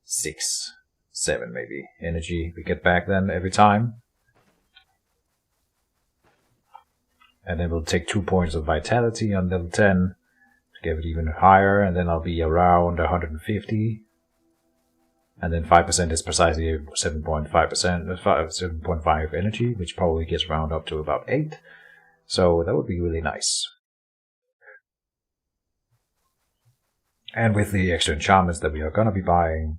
6, 7 maybe energy we get back then every time. And then we'll take 2 points of vitality on level 10 to get it even higher, and then I'll be around 150. And then 5% is precisely 7.5%, 7.5 energy, which probably gets round up to about 8. So that would be really nice. And with the extra enchantments that we are going to be buying,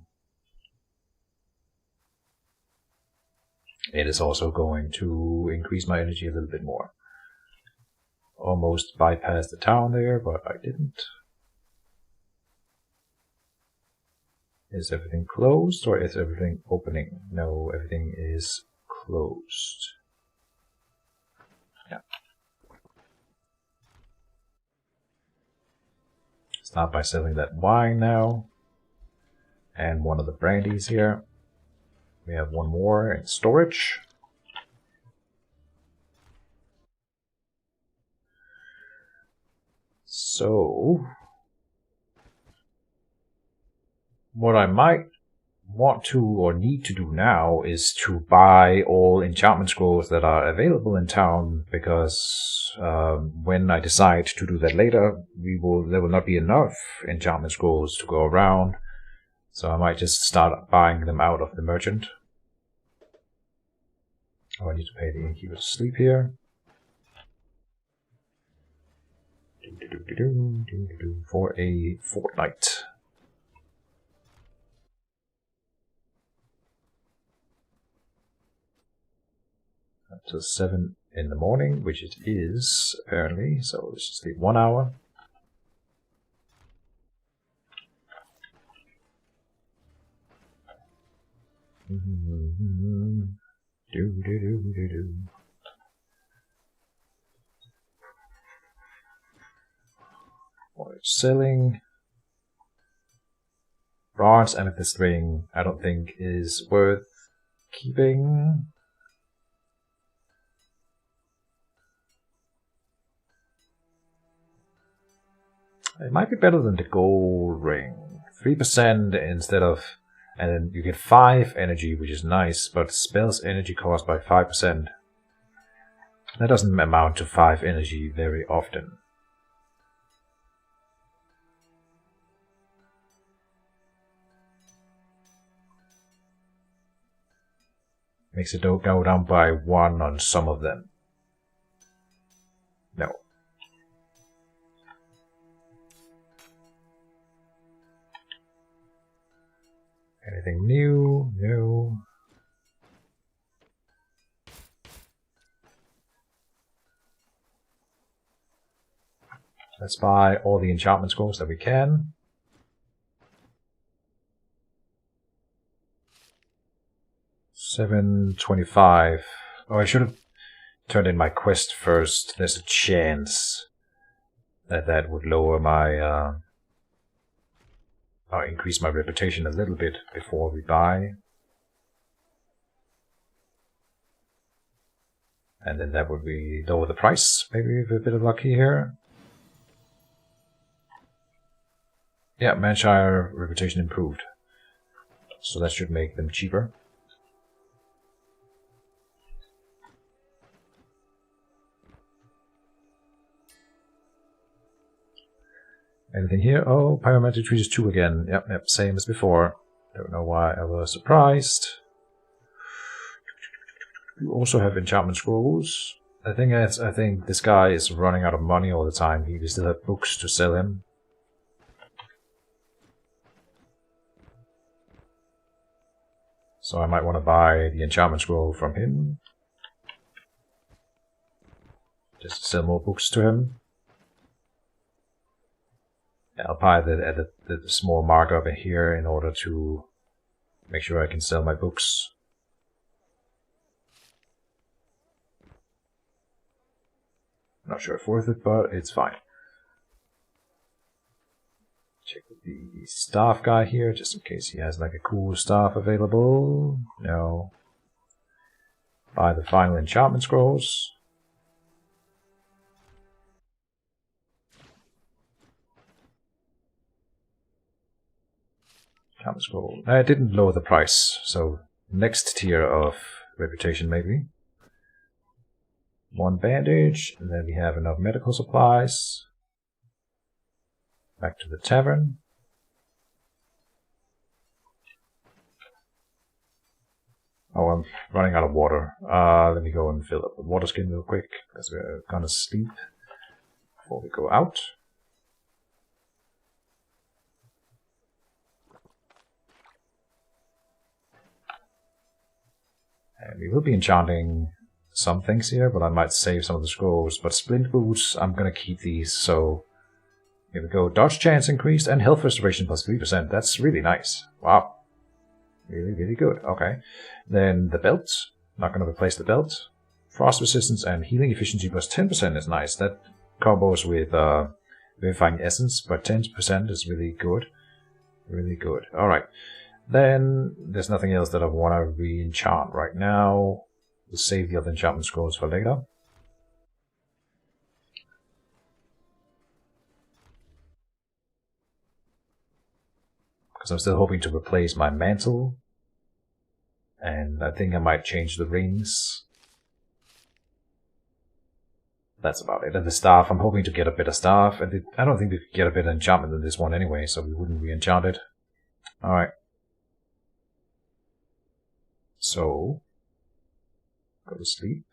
it is also going to increase my energy a little bit more. Almost bypassed the town there, but I didn't. Is everything closed or is everything opening? No, everything is closed. Yeah. Start by selling that wine now. And one of the brandies here. We have one more in storage. So, what I might want to or need to do now is to buy all enchantment scrolls that are available in town, because when I decide to do that later, there will not be enough enchantment scrolls to go around. So I might just start buying them out of the merchant. Oh, I need to pay the innkeeper to sleep here. For a fortnight. Until 7 in the morning, which it is, apparently. So let's just leave 1 hour. What it's selling. Bronze amethyst ring, I don't think is worth keeping. It might be better than the gold ring. 3% instead of... And then you get 5 energy, which is nice, but spells energy cost by 5%. That doesn't amount to 5 energy very often. Makes it go down by 1 on some of them. No. Anything new? No. Let's buy all the enchantment scrolls that we can. $7.25. Oh, I should have turned in my quest first. There's a chance that that would lower my, or increase my reputation a little bit before we buy. And then that would be lower the price, maybe with a bit of luck here. Yeah, Manshire reputation improved. So that should make them cheaper. Anything here? Oh, pyromantic trees 2 again. Yep, same as before. Don't know why I was surprised. We also have enchantment scrolls. I think this guy is running out of money all the time. We still have books to sell him. So I might want to buy the enchantment scroll from him. Just to sell more books to him. I'll buy the small markup in here in order to make sure I can sell my books. Not sure if worth it, but it's fine. Check the staff guy here, just in case he has like a cool staff available. No. Buy the final enchantment scrolls. Enchantment scroll. I didn't lower the price, so next tier of reputation maybe. 1 bandage, and then we have enough medical supplies. Back to the tavern. Oh, I'm running out of water. Let me go and fill up the water skin real quick, because we're gonna sleep before we go out. And we will be enchanting some things here, but I might save some of the scrolls. But splint boots, I'm gonna keep these, so here we go. Dodge chance increased and health restoration plus 3%. That's really nice. Wow. Really, really good. Okay. Then the belt. Not gonna replace the belt. Frost resistance and healing efficiency plus 10% is nice. That combos with Vivifying Essence, but 10% is really good. Really good. Alright. Then there's nothing else that I want to re-enchant right now. We'll save the other enchantment scrolls for later. Because I'm still hoping to replace my mantle. And I think I might change the rings. That's about it. And the staff, I'm hoping to get a better staff. And I don't think we could get a better enchantment than this one anyway, so we wouldn't re-enchant it. Alright. So, go to sleep.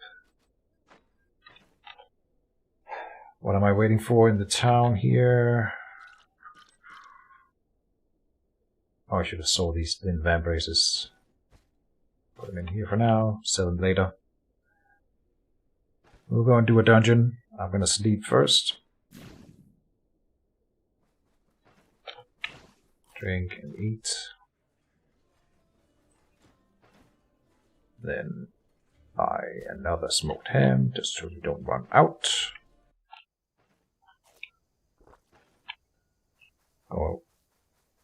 What am I waiting for in the town here? Oh, I should have sold these thin van braces. Put them in here for now, sell them later. We'll go and do a dungeon. I'm gonna sleep first. Drink and eat. Then buy another smoked ham, just so we don't run out. Go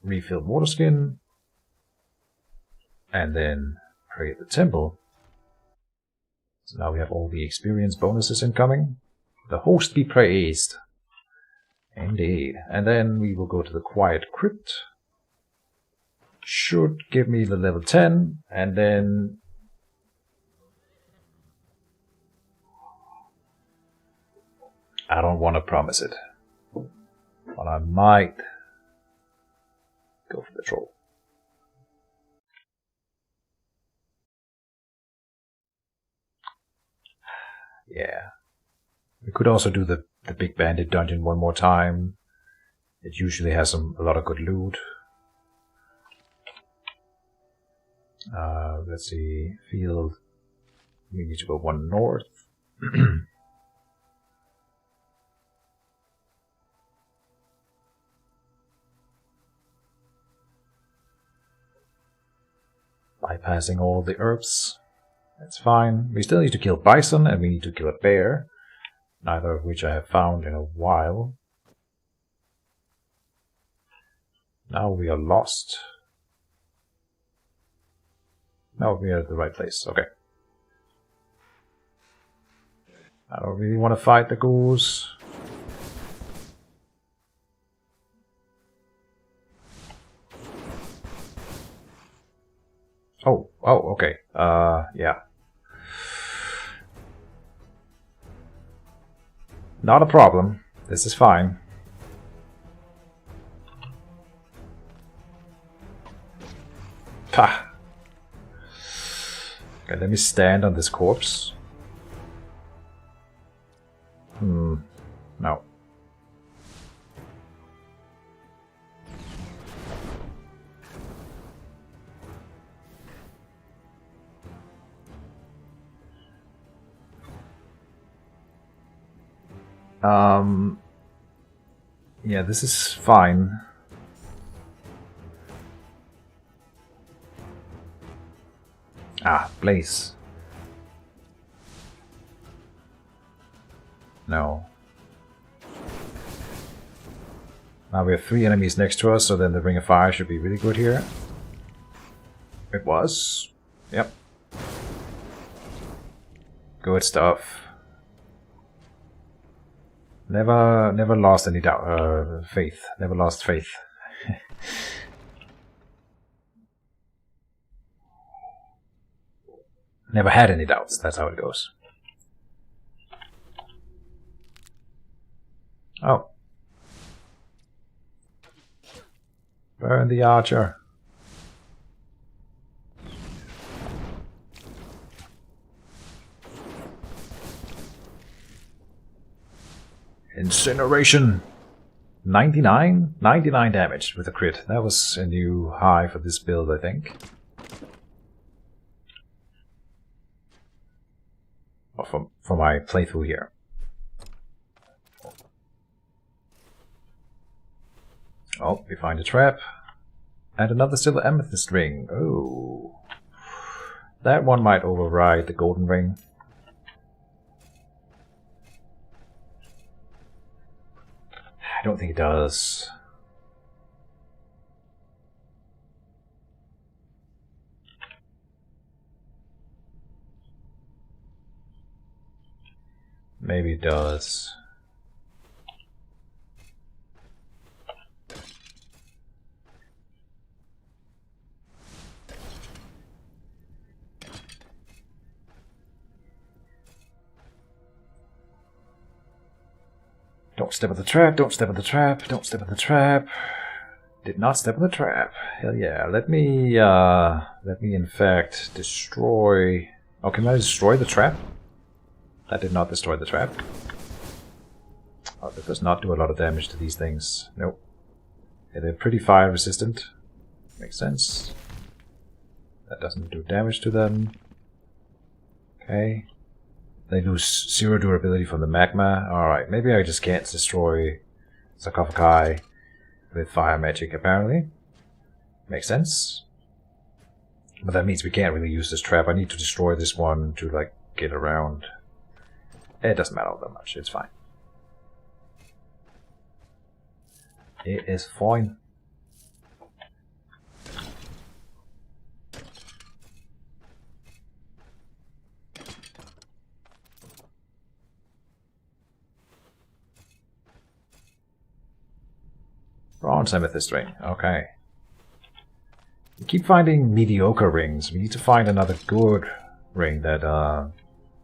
refill water skin. And then pray at the temple. So now we have all the experience bonuses incoming. The host be praised. Indeed. And then we will go to the quiet crypt. Should give me the level 10. And then I don't want to promise it, but I might go for the troll. Yeah. We could also do the Big Bandit dungeon one more time. It usually has a lot of good loot. Let's see. Field. We need to go one north. Bypassing all the herbs. That's fine. We still need to kill bison and we need to kill a bear. Neither of which I have found in a while. Now we are lost. Now we are at the right place. Okay. I don't really want to fight the ghouls. Oh, okay. Yeah. Not a problem. This is fine. Pah. Okay, let me stand on this corpse. No. Yeah, this is fine. Ah, Blaze. No. Now we have 3 enemies next to us, so then the Ring of Fire should be really good here. It was. Yep. Good stuff. Never lost any doubt. Faith. Never lost faith. Never had any doubts. That's how it goes. Oh. Burn the archer. Incineration. 99? 99 damage with a crit. That was a new high for this build, I think. Or for my playthrough here. Oh, we find a trap. And another silver amethyst ring. Oh. That one might override the golden ring. I don't think it does. Maybe it does. Don't step on the trap, don't step on the trap, don't step on the trap. Did not step on the trap. Hell yeah. Let me in fact destroy... Oh, can I destroy the trap? That did not destroy the trap. Oh, that does not do a lot of damage to these things. Nope. Yeah, they're pretty fire resistant. Makes sense. That doesn't do damage to them. Okay. They lose 0 durability from the magma. Alright, maybe I just can't destroy sarcophagi with fire magic, apparently. Makes sense. But that means we can't really use this trap. I need to destroy this one to, like, get around. It doesn't matter all that much. It's fine. It is fine. Bronze amethyst ring. Okay. We keep finding mediocre rings. We need to find another good ring that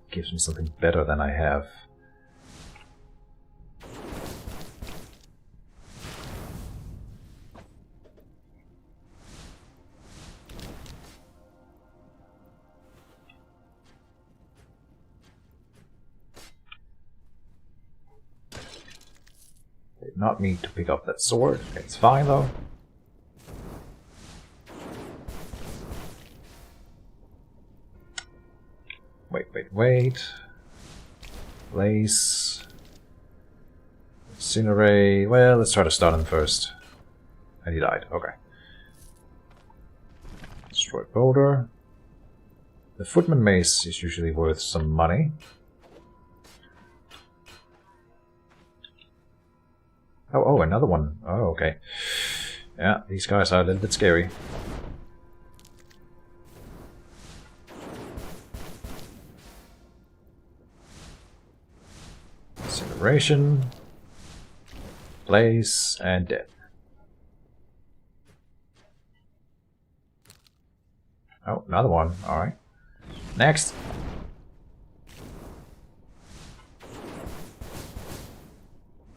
gives me something better than I have. did not mean to pick up that sword. It's fine though. Wait. Place. Incinerate. Well, let's try to start him first. And he died. Okay. Destroy boulder. The footman mace is usually worth some money. Oh, another one. Oh, okay. Yeah, these guys are a little bit scary. Incineration. Blaze and death. Oh, another one. Alright. Next.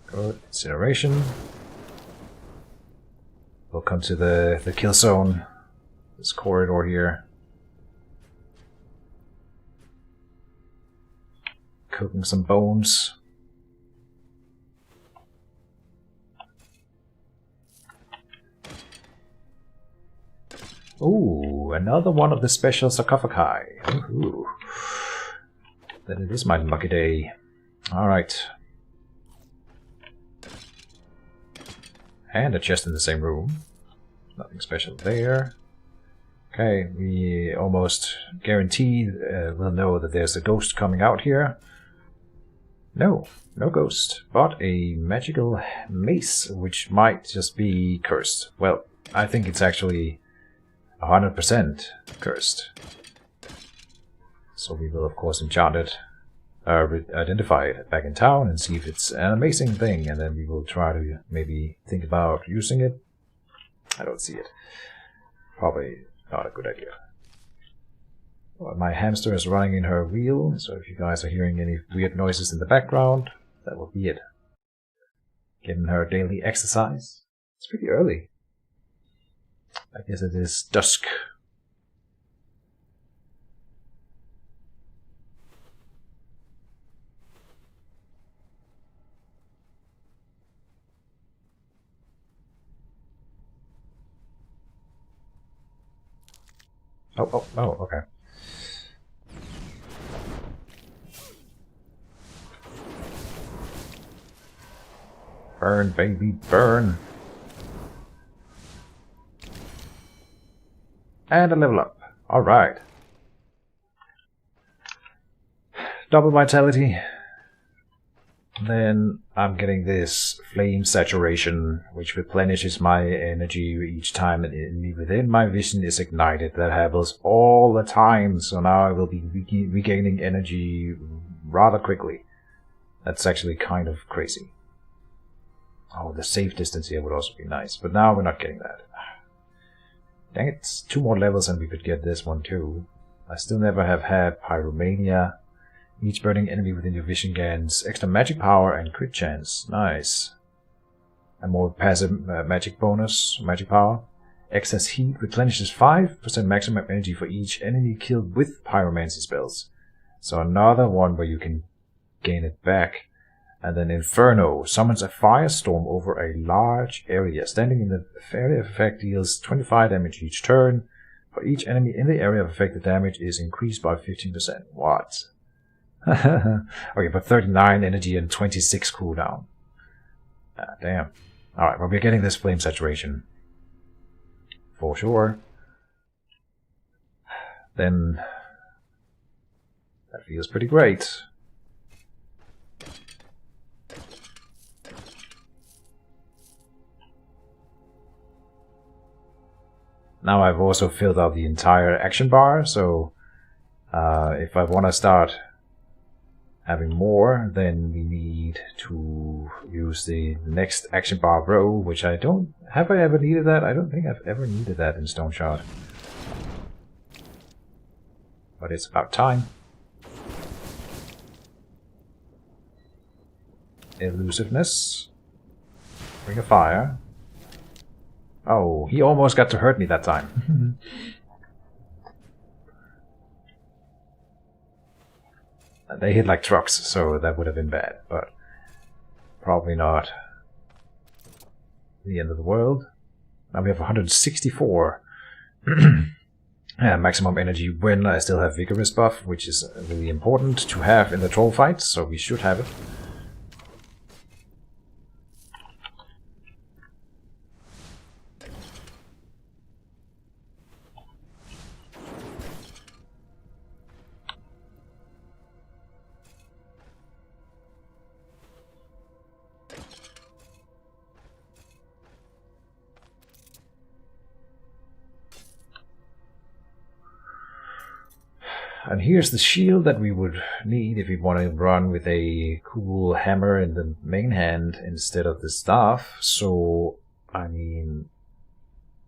Good. Incineration. We'll come to the kill zone. This corridor here. Cooking some bones. Ooh, another one of the special sarcophagi. Ooh. Then it is my lucky day. Alright. And a chest in the same room. Nothing special there. Okay, we almost guaranteed will know that there's a ghost coming out here. No ghost, but a magical mace, which might just be cursed. Well, I think it's actually 100% cursed. So we will of course enchant it, identify it back in town and see if it's an amazing thing, and then we will try to maybe think about using it. I don't see it. Probably not a good idea. Well, my hamster is running in her wheel, so if you guys are hearing any weird noises in the background, that will be it. Getting her daily exercise. It's pretty early. I guess it is dusk. Oh, okay. Burn, baby, burn. And a level up. Alright. Double vitality. Then I'm getting this flame saturation, which replenishes my energy each time an enemy within my vision is ignited. That happens all the time, so now I will be regaining energy rather quickly. That's actually kind of crazy. Oh, the safe distance here would also be nice, but now we're not getting that. Dang it, it's 2 more levels and we could get this one too. I still never have had Pyromania. Each burning enemy within your vision gains extra magic power and crit chance. Nice. A more passive magic bonus, magic power. Excess heat replenishes 5% maximum energy for each enemy killed with pyromancy spells. So another one where you can gain it back. And then Inferno summons a firestorm over a large area. Standing in the area of effect deals 25 damage each turn. For each enemy in the area of effect, the damage is increased by 15%. What? Okay, but 39 energy and 26 cooldown. Ah, damn. Alright, well, we're getting this flame saturation. For sure. Then that feels pretty great. Now I've also filled out the entire action bar, so if I want to start having more, then we need to use the next action bar row, which I don't... Have I ever needed that? I don't think I've ever needed that in Stoneshard. But it's about time. Elusiveness. Ring of Fire. Oh, he almost got to hurt me that time. They hit like trucks, so that would have been bad, but probably not the end of the world. Now we have 164 maximum energy when I still have Vigorous buff, which is really important to have in the troll fight, so we should have it. And here's the shield that we would need if we want to run with a cool hammer in the main hand instead of the staff. So, I mean,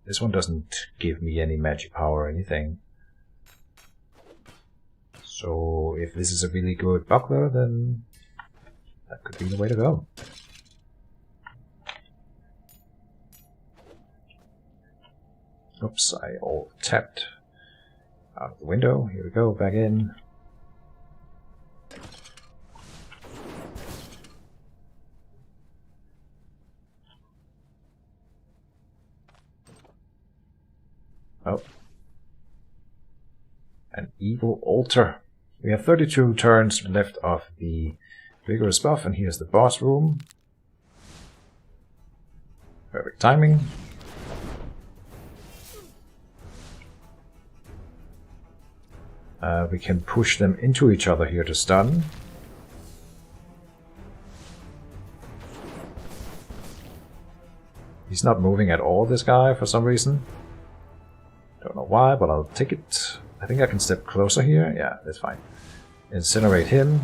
this one doesn't give me any magic power or anything. So, if this is a really good buckler, then that could be the way to go. Oops, I all tapped. Out of the window. Here we go, back in. Oh. An evil altar. We have 32 turns left of the Vigorous buff, and here's the boss room. Perfect timing. We can push them into each other here to stun. He's not moving at all, this guy, for some reason. Don't know why, but I'll take it. I think I can step closer here. Yeah, that's fine. Incinerate him.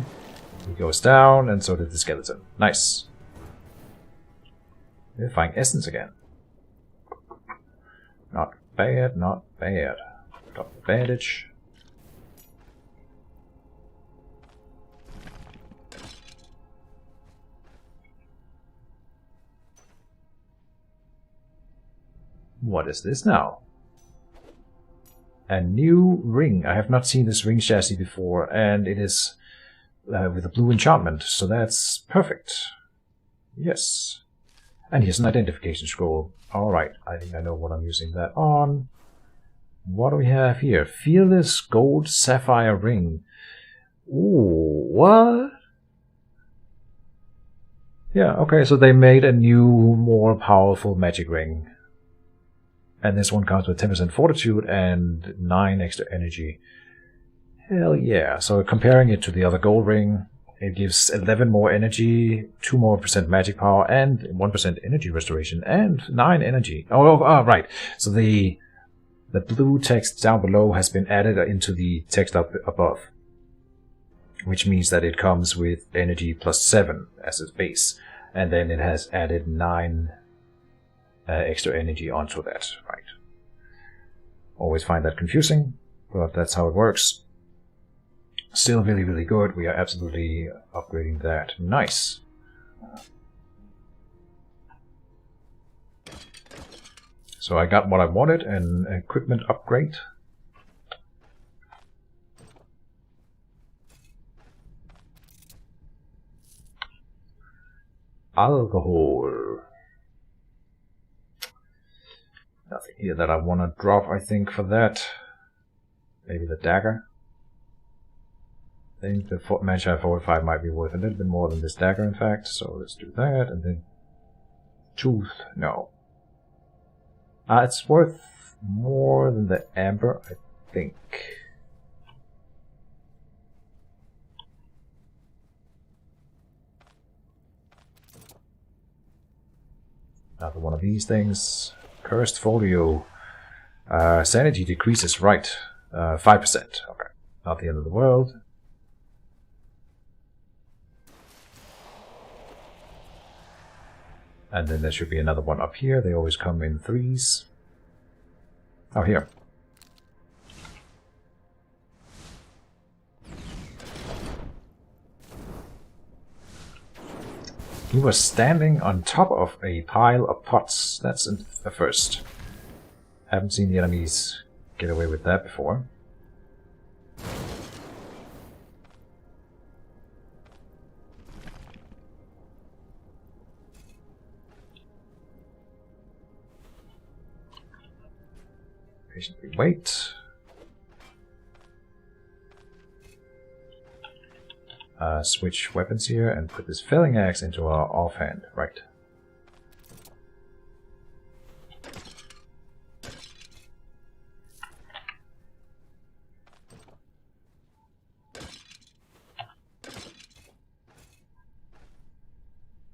He goes down, and so did the skeleton. Nice. Vivifying Essence again. Not bad, not bad. Drop the bandage. What is this now? A new ring. I have not seen this ring chassis before, and it is with a blue enchantment, so that's perfect. Yes. And here's an identification scroll. Alright, I think I know what I'm using that on. What do we have here? Fearless Gold Sapphire Ring. Ooh, what? Yeah, okay, so they made a new, more powerful magic ring. And this one comes with 10% fortitude and 9 extra energy. Hell yeah. So comparing it to the other gold ring, it gives 11 more energy, 2% more magic power, and 1% energy restoration, and 9 energy. Oh, right. So the blue text down below has been added into the text up above, which means that it comes with energy plus 7 as its base. And then it has added 9 extra energy onto that, right? Always find that confusing, but that's how it works. Still really, really good. We are absolutely upgrading that. Nice. So I got what I wanted, an equipment upgrade. Alcohol. Nothing here that I want to drop, I think, for that. Maybe the dagger. I think the Manshire 45 might be worth a little bit more than this dagger, in fact. So let's do that, and then... Tooth, no. It's worth more than the amber, I think. Another one of these things. Cursed Folio. Sanity decreases, right. 5%. Okay. Not the end of the world. And then there should be another one up here. They always come in 3s. Oh, here. He was standing on top of a pile of pots. That's a first. Haven't seen the enemies get away with that before. Patiently wait. Switch weapons here and put this felling axe into our offhand. Right.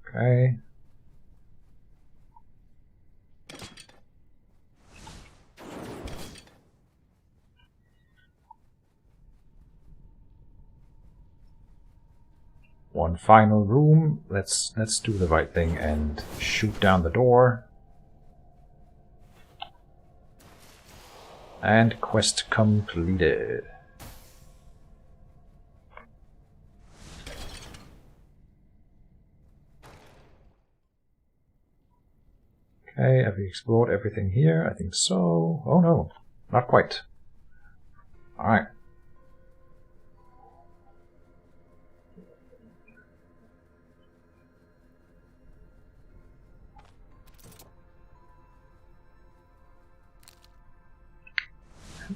Okay. One final room. Let's do the right thing and shoot down the door. And quest completed. Okay, have we explored everything here? I think so. Oh no, not quite. Alright.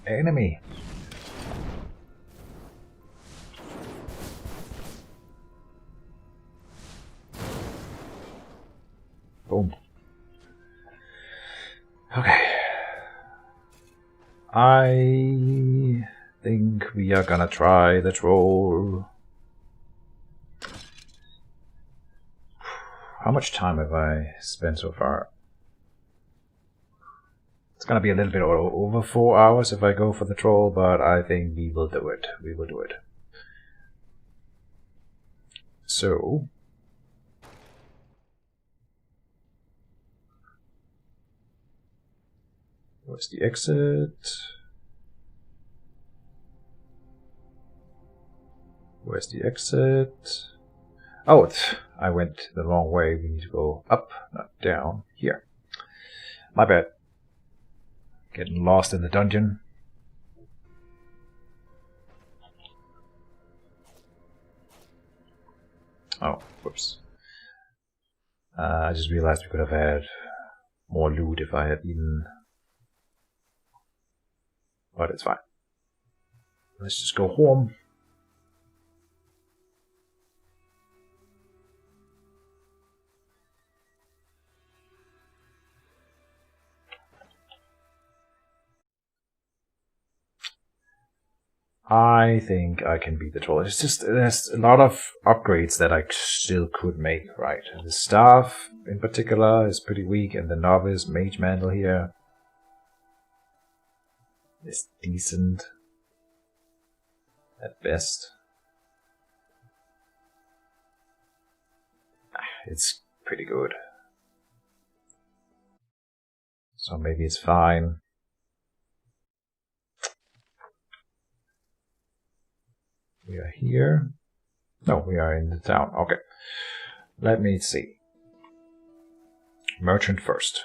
Enemy. Boom. Okay. I think we are gonna try the troll. How much time have I spent so far? It's gonna be a little bit over 4 hours if I go for the troll, but I think we will do it. We will do it. So... where's the exit? Where's the exit? Oh, I went the wrong way. We need to go up, not down. Here. My bad. Getting lost in the dungeon. Oh, whoops. I just realized we could have had more loot if I had eaten. But it's fine. Let's just go home. I think I can beat the troll. It's just, there's a lot of upgrades that I still could make, right? The staff, in particular, is pretty weak, and the novice mage mantle here is decent at best. It's pretty good. So maybe it's fine. We are here. No, we are in the town. Okay. Let me see. Merchant first.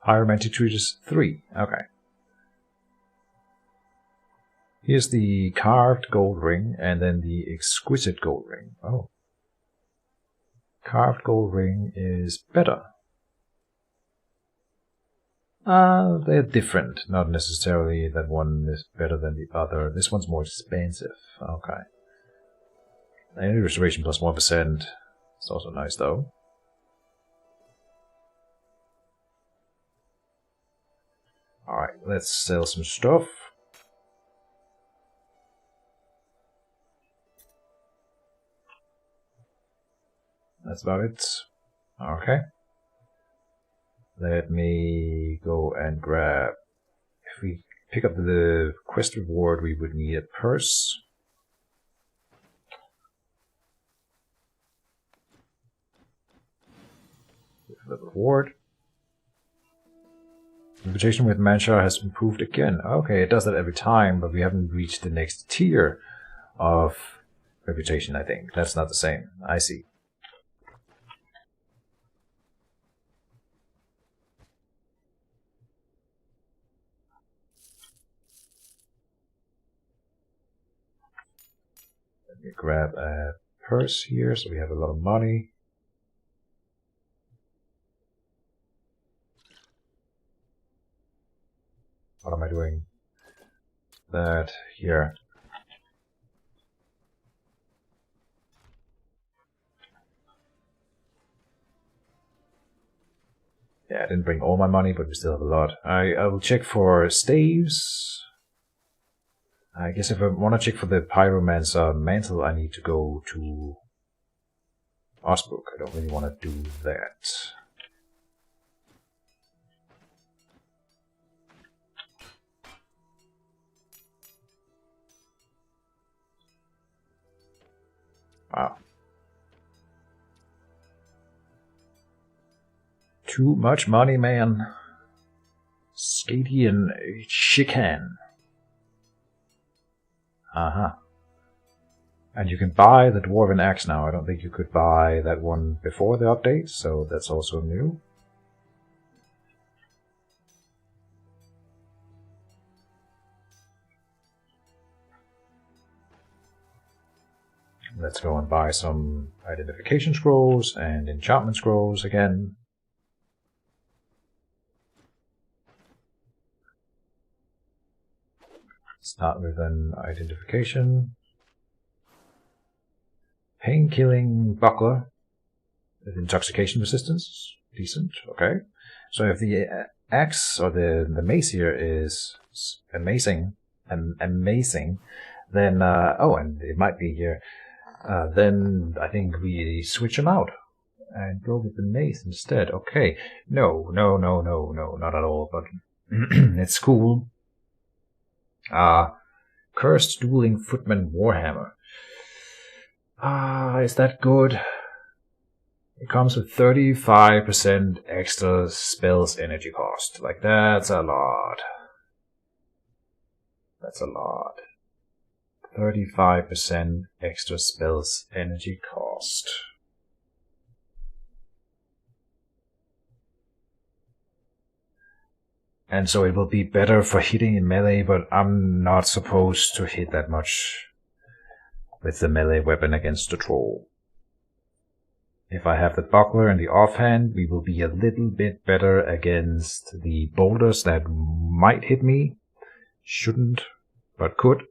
Pyromantic treatise 3. Okay. Here's the carved gold ring, and then the exquisite gold ring. Oh. Carved gold ring is better. They're different. Not necessarily that one is better than the other. This one's more expensive. Okay. Energy restoration plus 1%. It's also nice, though. Alright, let's sell some stuff. That's about it. Okay. Let me go and grab... If we pick up the quest reward, we would need a purse. The reward. Reputation with Manchar has improved again. Okay, it does that every time, but we haven't reached the next tier of reputation, I think. That's not the same. I see. grab a purse here, so we have a lot of money. What am I doing? That here. Yeah, I didn't bring all my money, but we still have a lot. I will check for staves. I guess if I want to check for the Pyromancer mantle, I need to go to Osbrook. I don't really want to do that. Wow. Too much money, man. Skatey and Chican. Uh-huh. And you can buy the Dwarven Axe now. I don't think you could buy that one before the update, so that's also new. Let's go and buy some identification scrolls and enchantment scrolls again. Start with an identification. Pain-killing buckler with intoxication resistance. Decent, okay. So if the axe or the mace here is amazing, then oh, and it might be here. Then I think we switch them out and go with the mace instead. Okay, no, not at all. But it's cool. Cursed Dueling Footman Warhammer. Is that good? It comes with 35% extra spells energy cost. Like, that's a lot. That's a lot. 35% extra spells energy cost. And so it will be better for hitting in melee, but I'm not supposed to hit that much with the melee weapon against the troll. If I have the buckler and the offhand, we will be a little bit better against the boulders that might hit me. Shouldn't, but could.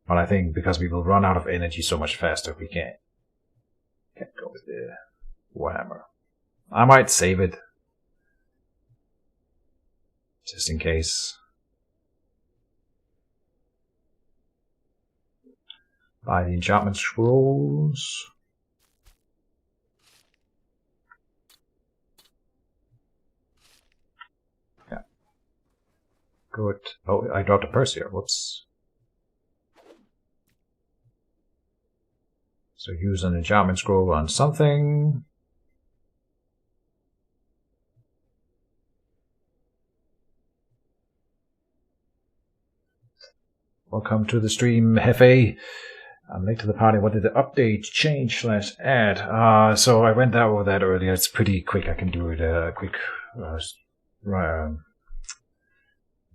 But I think because we will run out of energy so much faster, we can't go with the Warhammer. I might save it, just in case. Buy the enchantment scrolls. Yeah. Good. Oh, I dropped a purse here. Whoops. So use an enchantment scroll on something. Welcome to the stream, Hefe. I'm late to the party. What did the update change / add? So I went over that earlier. It's pretty quick. I can do it a quick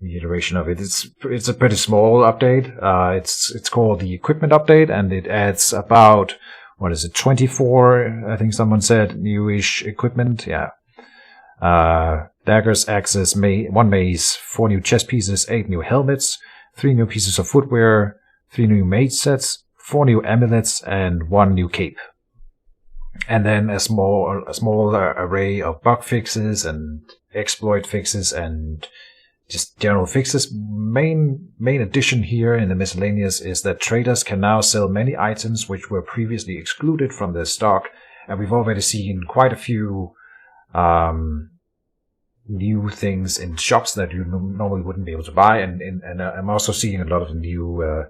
reiteration of it. It's a pretty small update. It's called the equipment update, and it adds about 24? I think someone said newish equipment. Yeah. Daggers, axes, 1 mace, 4 new chest pieces, 8 new helmets, 3 new pieces of footwear, 3 new mage sets, 4 new amulets, and 1 new cape. And then a small array of bug fixes and exploit fixes and just general fixes. Main addition here in the miscellaneous is that traders can now sell many items which were previously excluded from their stock, and we've already seen quite a few new things in shops that you normally wouldn't be able to buy, and I'm also seeing a lot of new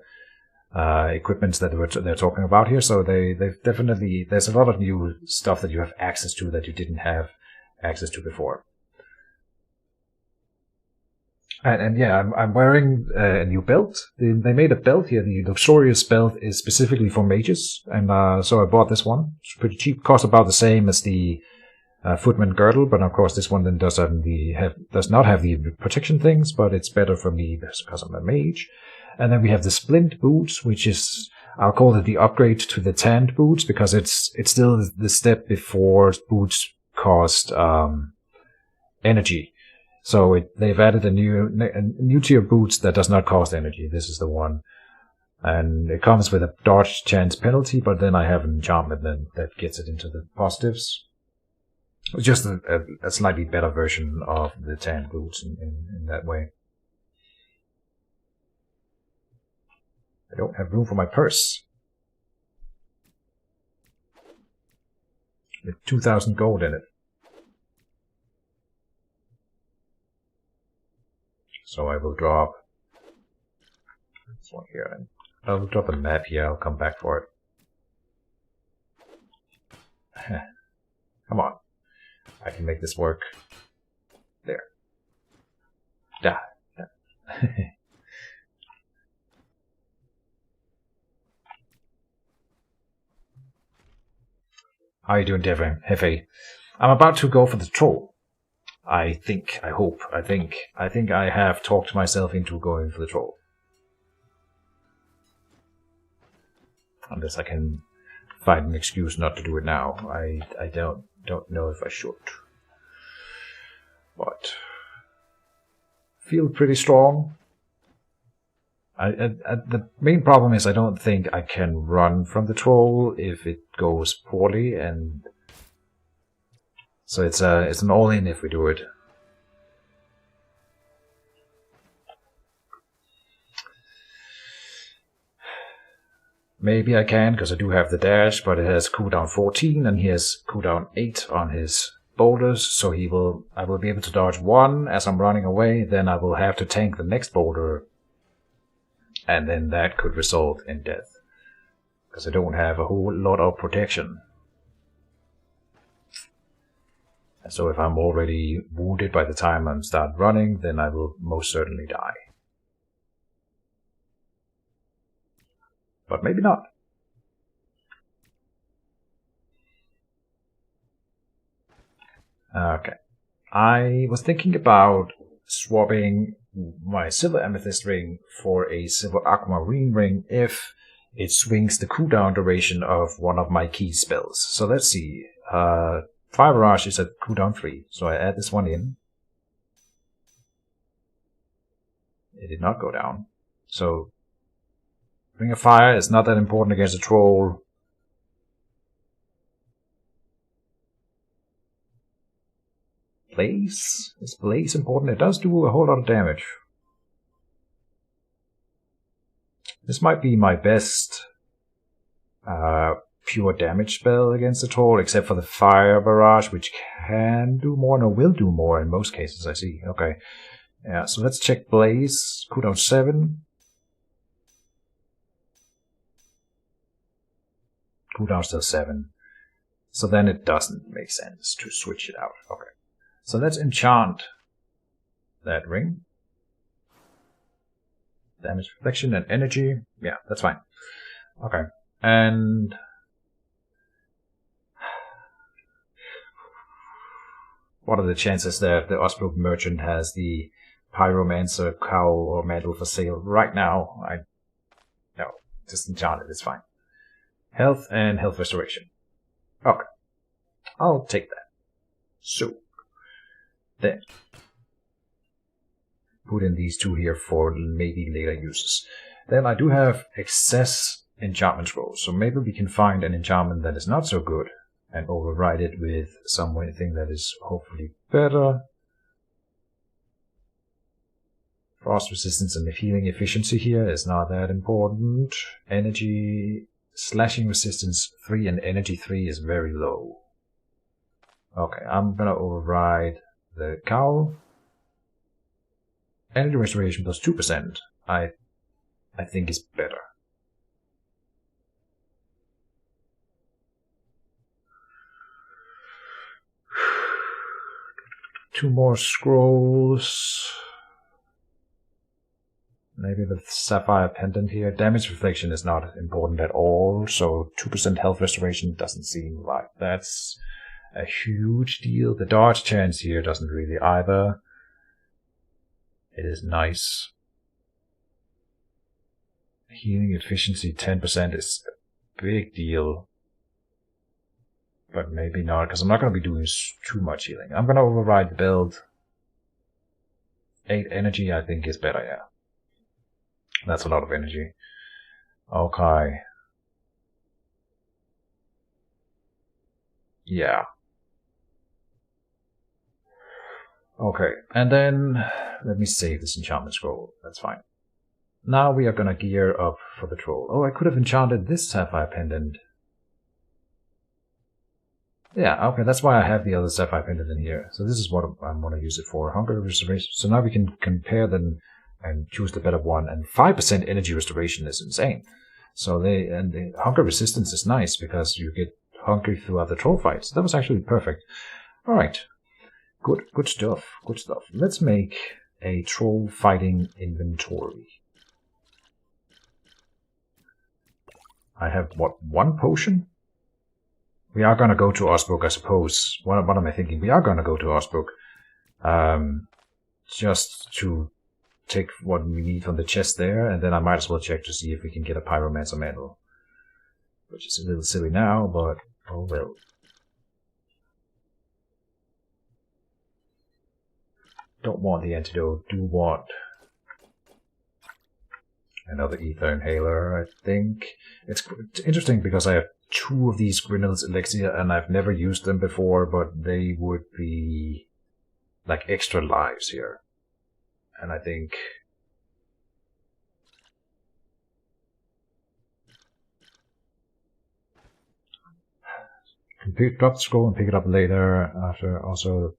equipments that they're talking about here. So they've definitely, there's a lot of new stuff that you have access to that you didn't have access to before. And yeah, I'm wearing a new belt. They made a belt here. The Luxurious belt is specifically for mages, and so I bought this one. It's pretty cheap. Cost about the same as the Footman Girdle, but of course this one then does not have the protection things, but it's better for me because I'm a mage. And then we have the Splint Boots, which is, I'll call it the upgrade to the Tanned Boots, because it's still the step before boots cost energy. So they've added a new tier boots that does not cost energy. This is the one. And it comes with a dodge chance penalty, but then I have an enchantment then that gets it into the positives. It's just a slightly better version of the tan boots in that way. I don't have room for my purse. With 2,000 gold in it. So I will drop this one here. And I'll drop a map here. I'll come back for it. Come on. I can make this work. There. Da. How are you doing, Hefe? I'm about to go for the troll. I think I have talked myself into going for the troll. Unless I can find an excuse not to do it now. I don't know if I should. But feel pretty strong. The main problem is I don't think I can run from the troll if it goes poorly, and so it's an all-in if we do it. Maybe I can, because I do have the dash, but it has cooldown 14, and he has cooldown 8 on his boulders, so I will be able to dodge 1 as I'm running away, then I will have to tank the next boulder, and then that could result in death, because I don't have a whole lot of protection. And so if I'm already wounded by the time I start running, then I will most certainly die. But maybe not. Okay. I was thinking about swapping my silver amethyst ring for a silver aquamarine ring if it swings the cooldown duration of one of my key spells. So let's see. Fire Barrage is at cooldown 3, so I add this one in. It did not go down. So Ring of Fire is not that important against a troll. Blaze? Is Blaze important? It does do a whole lot of damage. This might be my best pure damage spell against the troll, except for the Fire Barrage, which can do more, and will do more in most cases, I see. Okay. Yeah, so let's check Blaze. Cooldown 7. Cooldown still 7. So then it doesn't make sense to switch it out. Okay. So let's enchant that ring. Damage, reflection, and energy. Yeah, that's fine. Okay. And what are the chances that the Osbrook merchant has the Pyromancer cowl or mantle for sale right now? No, just enchant it, it's fine. Health and health restoration. Okay. I'll take that. So, then put in these two here for maybe later uses. Then I do have excess enchantment scrolls, so maybe we can find an enchantment that is not so good and override it with something that is hopefully better. Frost resistance and healing efficiency here is not that important. Energy, slashing resistance 3 and energy 3 is very low. Okay, I'm gonna override the cowl. Energy restoration plus 2%, I think is better. Two more scrolls. Maybe the Sapphire Pendant here. Damage reflection is not important at all, so 2% health restoration doesn't seem like that's a huge deal. The dodge chance here doesn't really either. It is nice. Healing efficiency 10% is a big deal. But maybe not, because I'm not going to be doing too much healing. I'm going to override the build. 8 energy I think is better, yeah. That's a lot of energy. Okay. Yeah. Okay, and then let me save this enchantment scroll. That's fine. Now we are gonna gear up for the troll. Oh, I could have enchanted this sapphire pendant. Yeah, okay, that's why I have the other sapphire pendant in here. So this is what I'm gonna use it for. Hunger restoration. So now we can compare them and choose the better one. And 5% energy restoration is insane. So the hunger resistance is nice because you get hungry throughout the troll fights. That was actually perfect. All right. Good stuff. Good stuff. Let's make a troll fighting inventory. I have, what, 1 potion? We are gonna go to Osbrook, I suppose. What am I thinking? We are gonna go to Osbrook. Just to take what we need from the chest there, and then I might as well check to see if we can get a Pyromancer Mantle. Which is a little silly now, but oh well. Don't want the antidote, do want another ether inhaler, I think. It's interesting because I have 2 of these Grindel's elixir and I've never used them before, but they would be like extra lives here. And I think can drop the scroll and pick it up later after also.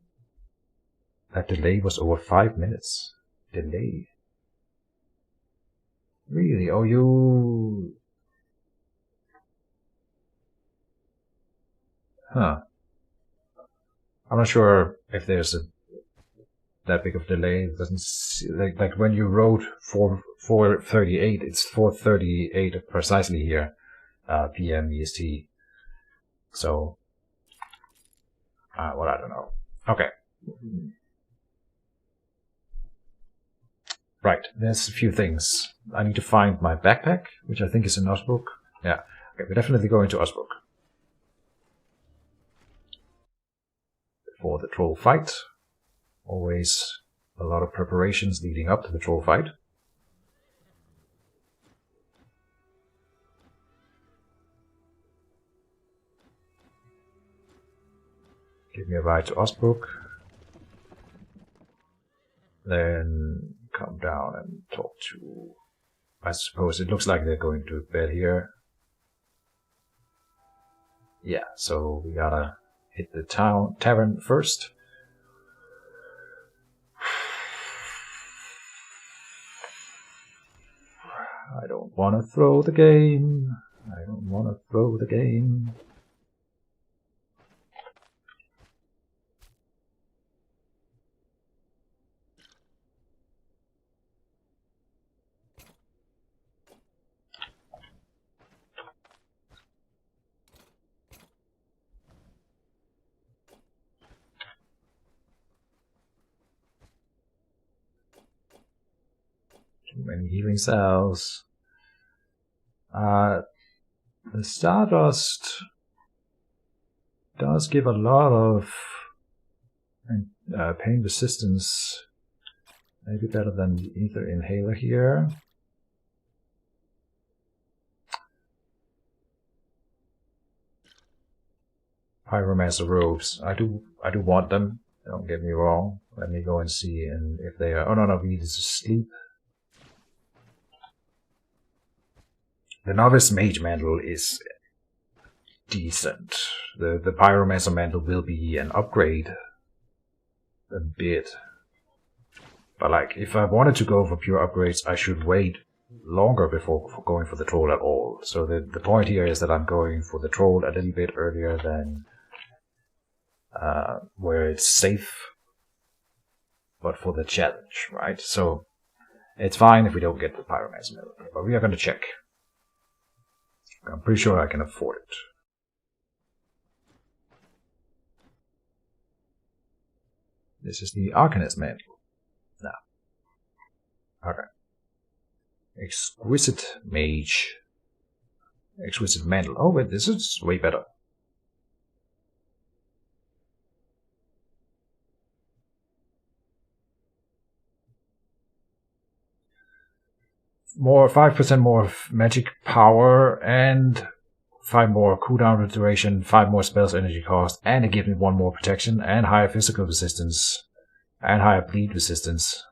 That delay was over 5 minutes. Delay. Really? Oh, you... Huh. I'm not sure if there's that big of a delay. It doesn't see, like when you wrote 4:38, it's 4:38 precisely here, PM EST. So, well, I don't know. Okay. Right, there's a few things. I need to find my backpack, which I think is in Osbrook. Yeah, okay, we're definitely going to Osbrook. For the troll fight. Always a lot of preparations leading up to the troll fight. Give me a ride to Osbrook. Then come down and talk to... I suppose it looks like they're going to bed here. Yeah, so we gotta hit the tavern first. I don't want to throw the game. I don't want to throw the game. Too many healing cells. The Stardust does give a lot of pain resistance. Maybe better than the Ether Inhaler here. Pyromancer robes. I do want them. Don't get me wrong. Let me go and see if they are. Oh no, we need to sleep. The Novice Mage Mantle is decent. The Pyromancer Mantle will be an upgrade. A bit. But like, if I wanted to go for pure upgrades, I should wait longer before going for the Troll at all. So the point here is that I'm going for the Troll a little bit earlier than where it's safe, but for the challenge, right? So it's fine if we don't get the Pyromancer Mantle, but we are going to check. I'm pretty sure I can afford it. This is the Arcanist mantle. No. Okay. Exquisite mage. Exquisite mantle. Oh wait, this is way better. More 5% more magic power and 5 more cooldown duration, 5 more spells energy cost, and it gives me 1 more protection and higher physical resistance and higher bleed resistance.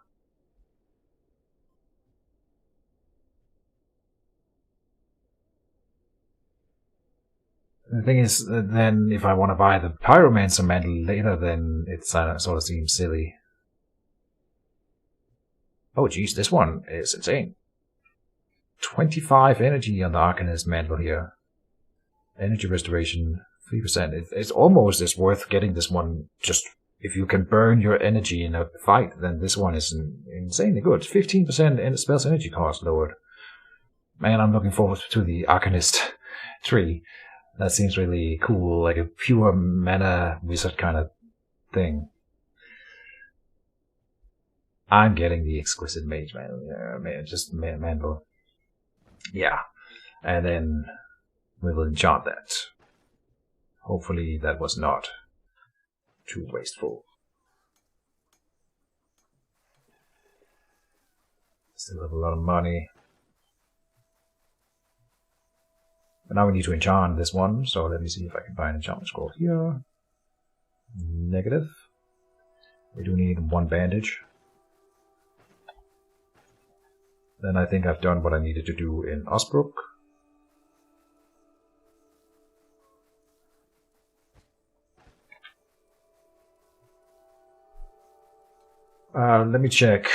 The thing is, then if I want to buy the Pyromancer mantle later, then it sort of seems silly. Oh jeez, this one is insane. 25 energy on the Arcanist mantle here. Energy restoration, 3%. It's almost as worth getting this one. Just if you can burn your energy in a fight, then this one is insanely good. 15% spells energy cost lowered. Man, I'm looking forward to the Arcanist tree. That seems really cool, like a pure mana wizard kind of thing. I'm getting the Exquisite Mage Mantle. Yeah, just Mantle. Yeah. And then we will enchant that. Hopefully that was not too wasteful. Still have a lot of money. But now we need to enchant this one, so let me see if I can find an enchantment scroll here. Negative. We do need 1 bandage. Then I think I've done what I needed to do in Osbrook. Let me check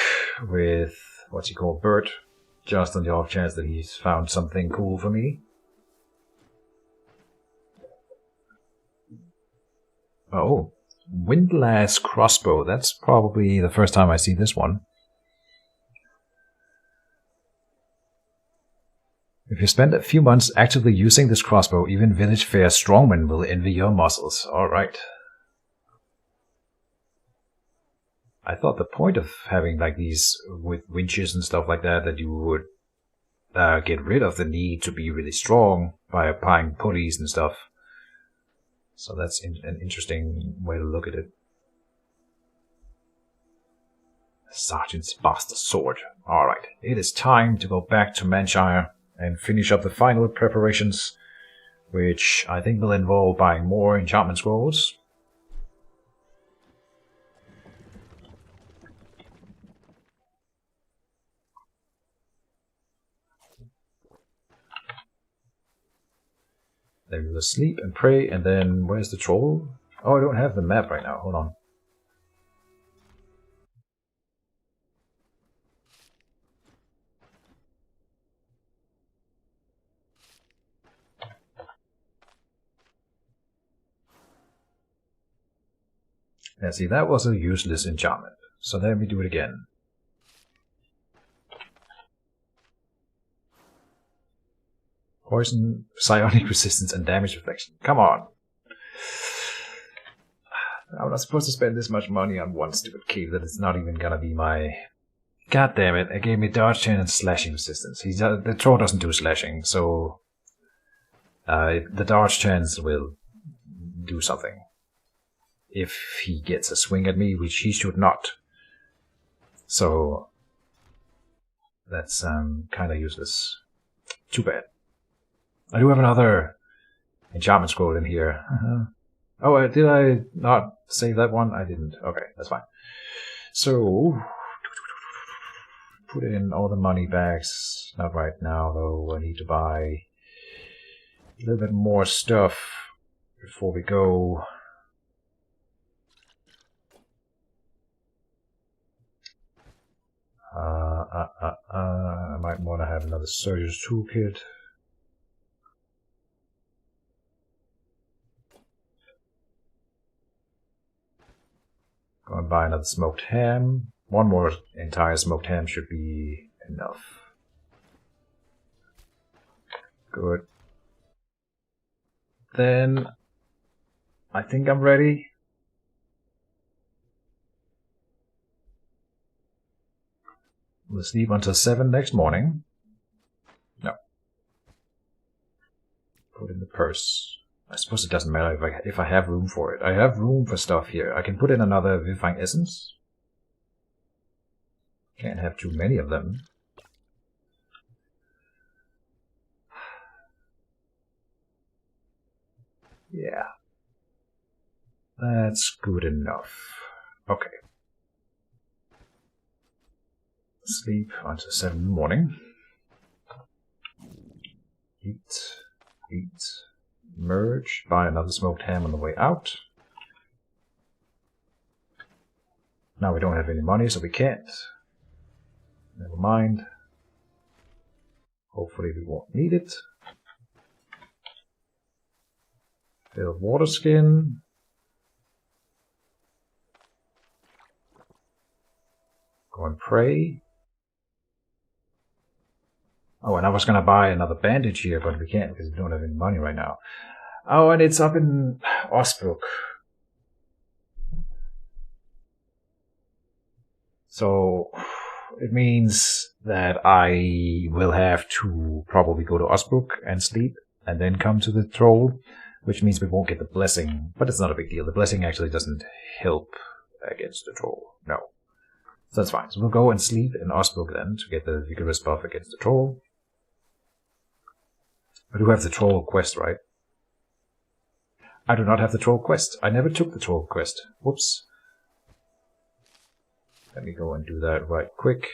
with, what's he called, Bert, just on the off chance that he's found something cool for me. Oh, Windlass Crossbow. That's probably the first time I see this one. If you spend a few months actively using this crossbow, even village fair strongmen will envy your muscles. Alright. I thought the point of having like these with winches and stuff like that you would get rid of the need to be really strong by applying pulleys and stuff. So that's an interesting way to look at it. Sergeant's Bastard Sword. Alright, it is time to go back to Manshire and finish up the final preparations, which I think will involve buying more enchantment scrolls. Then we will sleep and pray, and then where's the troll? Oh, I don't have the map right now. Hold on. Yeah, see, that was a useless enchantment. So let me do it again. Poison, psionic resistance, and damage reflection. Come on. I'm not supposed to spend this much money on one stupid key that it's not even gonna be my... God damn it, it gave me dodge chain and slashing resistance. The troll doesn't do slashing, so... the dodge chance will do something. If he gets a swing at me, which he should not. So... that's kind of useless. Too bad. I do have another enchantment scroll in here. Oh, did I not save that one? I didn't. Okay, that's fine. So, put in all the money bags. Not right now, though. I need to buy a little bit more stuff before we go. I might want to have another Surgeon's Toolkit. Go and buy another smoked ham. One more entire smoked ham should be enough. Good. Then I think I'm ready. We'll sleep until 7 next morning. No. Put in the purse. I suppose it doesn't matter if I have room for it. I have room for stuff here. I can put in another vivifying essence. Can't have too many of them. Yeah. That's good enough. Okay. Sleep until 7 in the morning. Eat. Merge. Buy another smoked ham on the way out. Now we don't have any money, so we can't. Never mind. Hopefully we won't need it. Fill water skin. Go and pray. Oh, and I was going to buy another bandage here, but we can't because we don't have any money right now. Oh, and it's up in Osbrook. So it means that I will have to probably go to Osbrook and sleep and then come to the troll, which means we won't get the blessing. But it's not a big deal. The blessing actually doesn't help against the troll. No. So that's fine. So we'll go and sleep in Osbrook then to get the vigorous buff against the troll. I do have the troll quest, right? I do not have the troll quest. I never took the troll quest. Whoops. Let me go and do that right quick.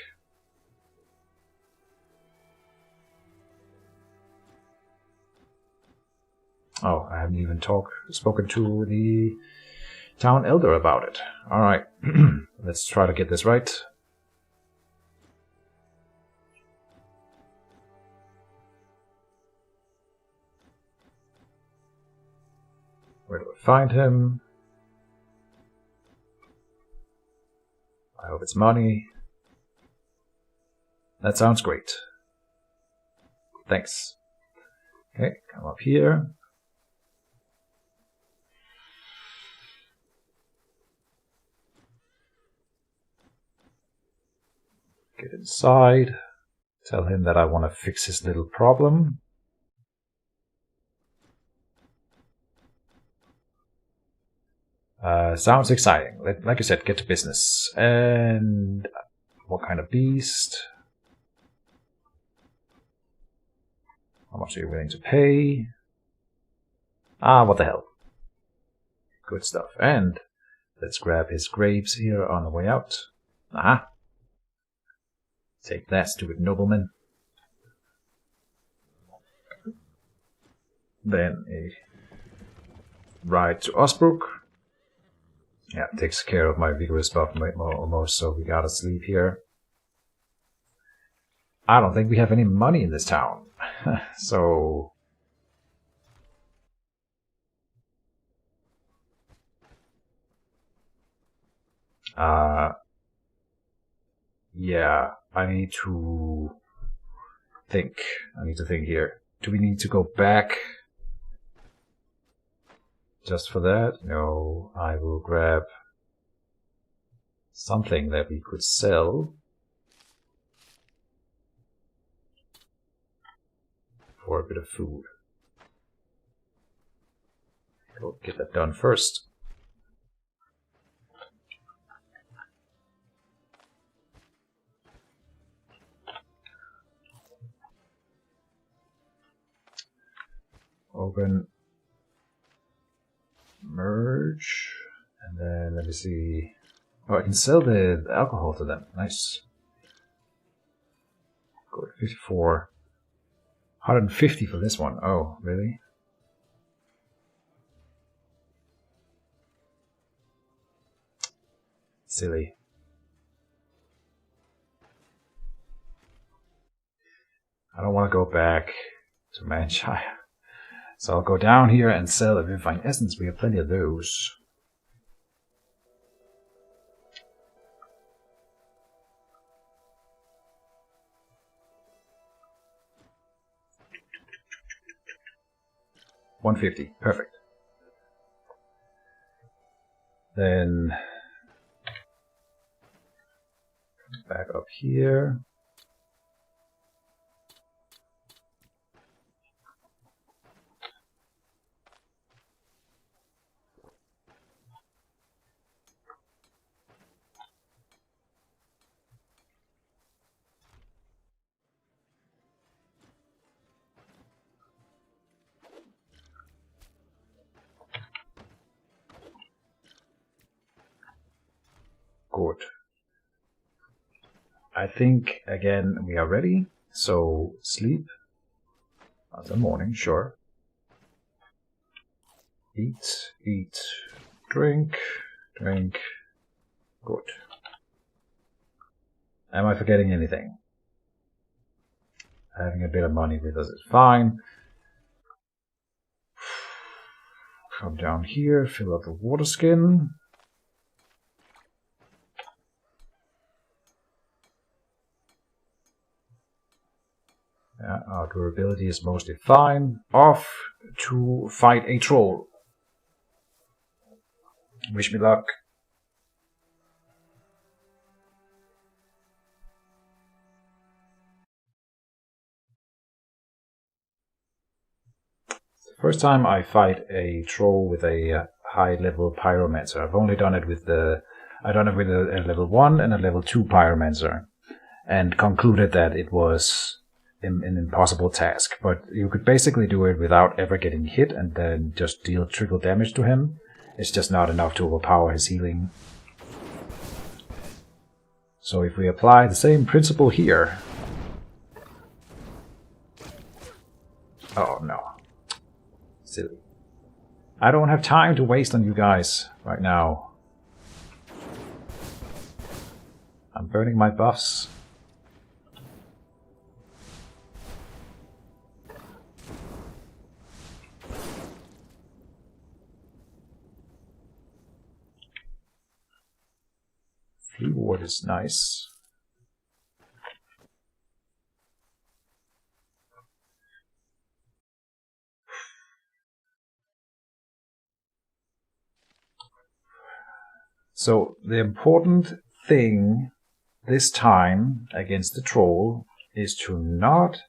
Oh, I haven't even spoken to the town elder about it. Alright, let's try to get this right. Where do I find him? I hope it's money. That sounds great. Thanks. Okay, come up here. Get inside. Tell him that I want to fix his little problem. Sounds exciting. Like I said, get to business. And what kind of beast? How much are you willing to pay? Ah, what the hell. Good stuff. And let's grab his grapes here on the way out. Aha. Take that, stupid nobleman. Then a ride to Osbrook. Yeah, takes care of my vigorous buff almost, so we gotta sleep here. I don't think we have any money in this town. So... yeah, I need to think. I need to think here. Do we need to go back just for that? No, I will grab something that we could sell for a bit of food. Go get that done first. Open, merge, and then let me see. Oh, I can sell the alcohol to them. Nice. Go to 54. 150 for this one. Oh, really? Silly. I don't want to go back to Manshire. So I'll go down here and sell a Vivifying Essence. We have plenty of those. $150. Perfect. Then back up here. good. I think, again, we are ready. So, sleep. Until morning, sure. Eat, eat, drink, drink. Good. Am I forgetting anything? Having a bit of money with us is fine. Come down here, fill up the water skin. Yeah, our durability is mostly fine. Off to fight a troll. Wish me luck. First time I fight a troll with a high level pyromancer. I've only done it with a level 1 and a level 2 pyromancer, and concluded that it was an impossible task. But you could basically do it without ever getting hit and then just deal trickle damage to him. It's just not enough to overpower his healing. So if we apply the same principle here... Oh no. Silly. I don't have time to waste on you guys right now. I'm burning my buffs. Flea ward is nice. So the important thing this time against the troll is to not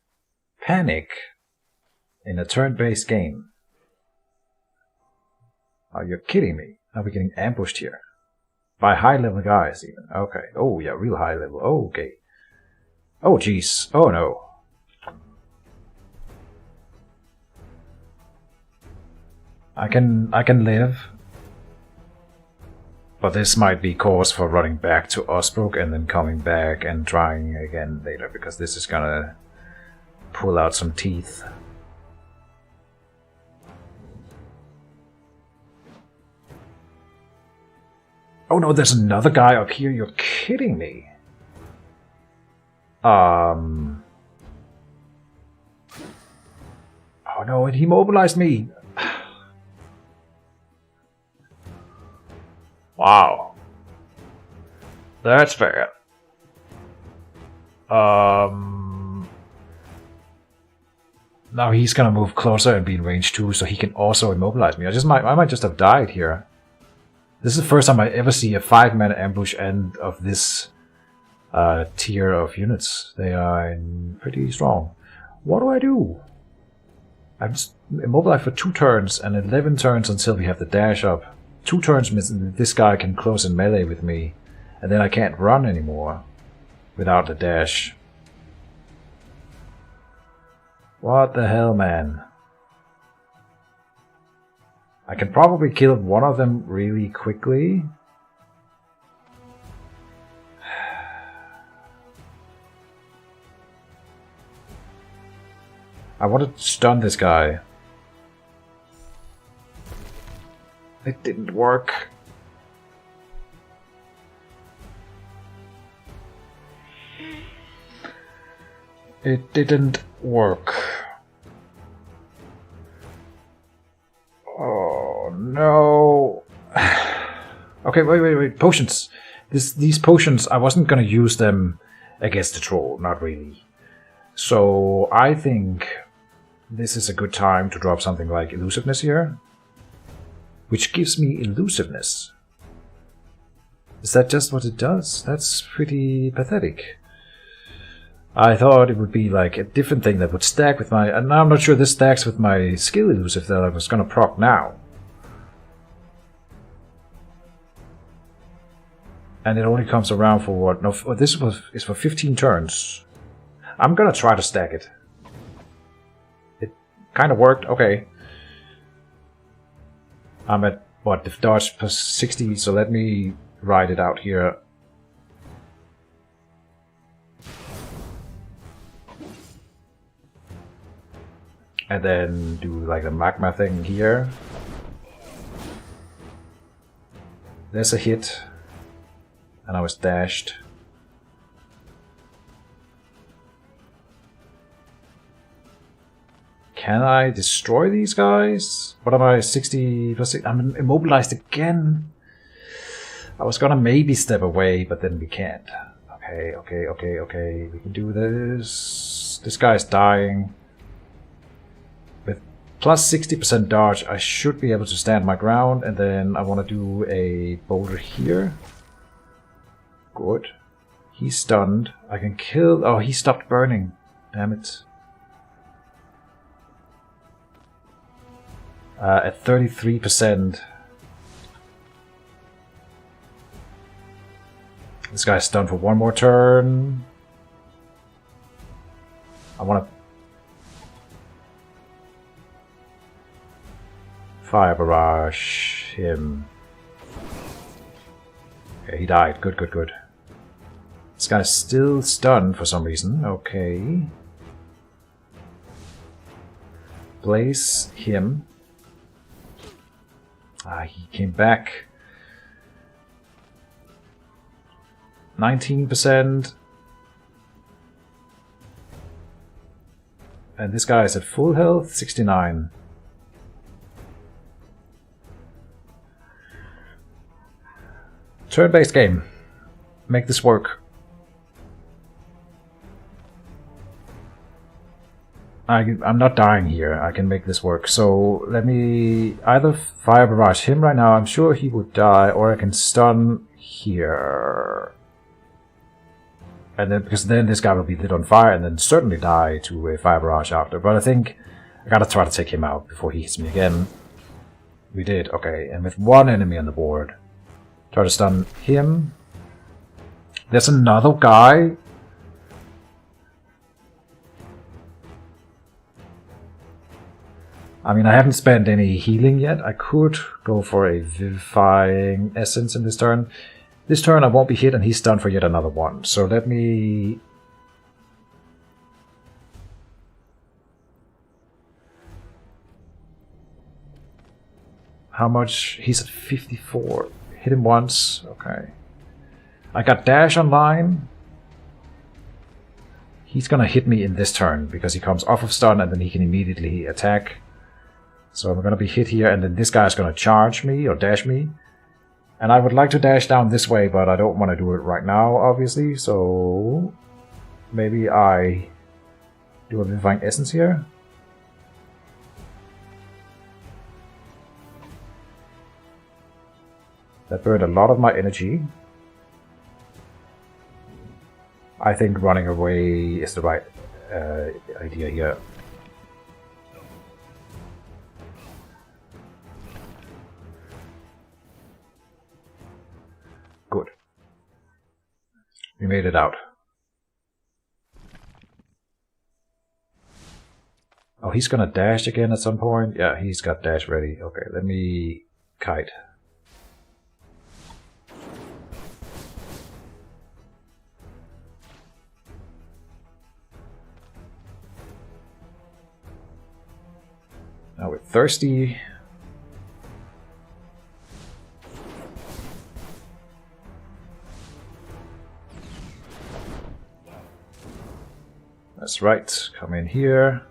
panic in a turn-based game. Are you kidding me? Are we getting ambushed here? By high-level guys even. Okay. Oh yeah, real high level. Oh, okay. Oh jeez. Oh no. I can live. But this might be cause for running back to Osbrook and then coming back and trying again later, because this is gonna pull out some teeth. Oh no, there's another guy up here, you're kidding me. Oh no, it immobilized me. Wow. That's fair. Now he's gonna move closer and be in range too, so he can also immobilize me. I might just have died here. This is the first time I ever see a 5-man ambush and of this tier of units. They are pretty strong. What do I do? I'm just immobilized for 2 turns and 11 turns until we have the dash up. 2 turns means this guy can close in melee with me, and then I can't run anymore without the dash. What the hell, man? I can probably kill one of them really quickly. I want to stun this guy. It didn't work. It didn't work. Oh no. Okay, wait. Potions. These potions, I wasn't gonna use them against the troll, not really. So I think this is a good time to drop something like elusiveness here, which gives me elusiveness. Is that just what it does? That's pretty pathetic. I thought it would be like a different thing that would stack with my... And now I'm not sure this stacks with my skill elusive that I was gonna proc now. And it only comes around for what? No, this is for 15 turns. I'm gonna try to stack it. It kind of worked. Okay. I'm at, what, the dodge plus 60, so let me ride it out here And then do like the magma thing here. There's a hit. And I was dashed. Can I destroy these guys? What am I, 60 plus 6? I'm immobilized again. I was gonna maybe step away, but then we can't. Okay. We can do this. This guy's dying. With plus 60% dodge, I should be able to stand my ground. And then I want to do a boulder here. Good. He's stunned. I can kill... Oh, he stopped burning. Damn it. At 33%. This guy's stunned for one more turn. I want to... Fire barrage him. Okay, he died. Good. This guy's still stunned for some reason. Okay. Blaze him. He came back. 19%. And this guy is at full health, 69. Turn-based game. Make this work. I'm not dying here. I can make this work. So let me either fire barrage him right now. I'm sure he would die, or I can stun here. And then, because then this guy will be lit on fire and then certainly die to a fire barrage after. But I think I gotta try to take him out before he hits me again. We did, okay. And with one enemy on the board, try to stun him. There's another guy. I mean, I haven't spent any healing yet. I could go for a Vivifying Essence in this turn. This turn I won't be hit and he's stunned for yet another one. So let me... How much? He's at 54. Hit him once. Okay. I got dash online. He's gonna hit me in this turn because he comes off of stun and then he can immediately attack. So I'm gonna be hit here and then this guy's gonna charge me or dash me. And I would like to dash down this way, but I don't want to do it right now, obviously. So maybe I do a Vivifying Essence here. That burned a lot of my energy. I think running away is the right idea here. Good. We made it out. Oh, he's gonna dash again at some point? Yeah, he's got dash ready. Okay, let me kite. Now we're thirsty. That's right, come in here.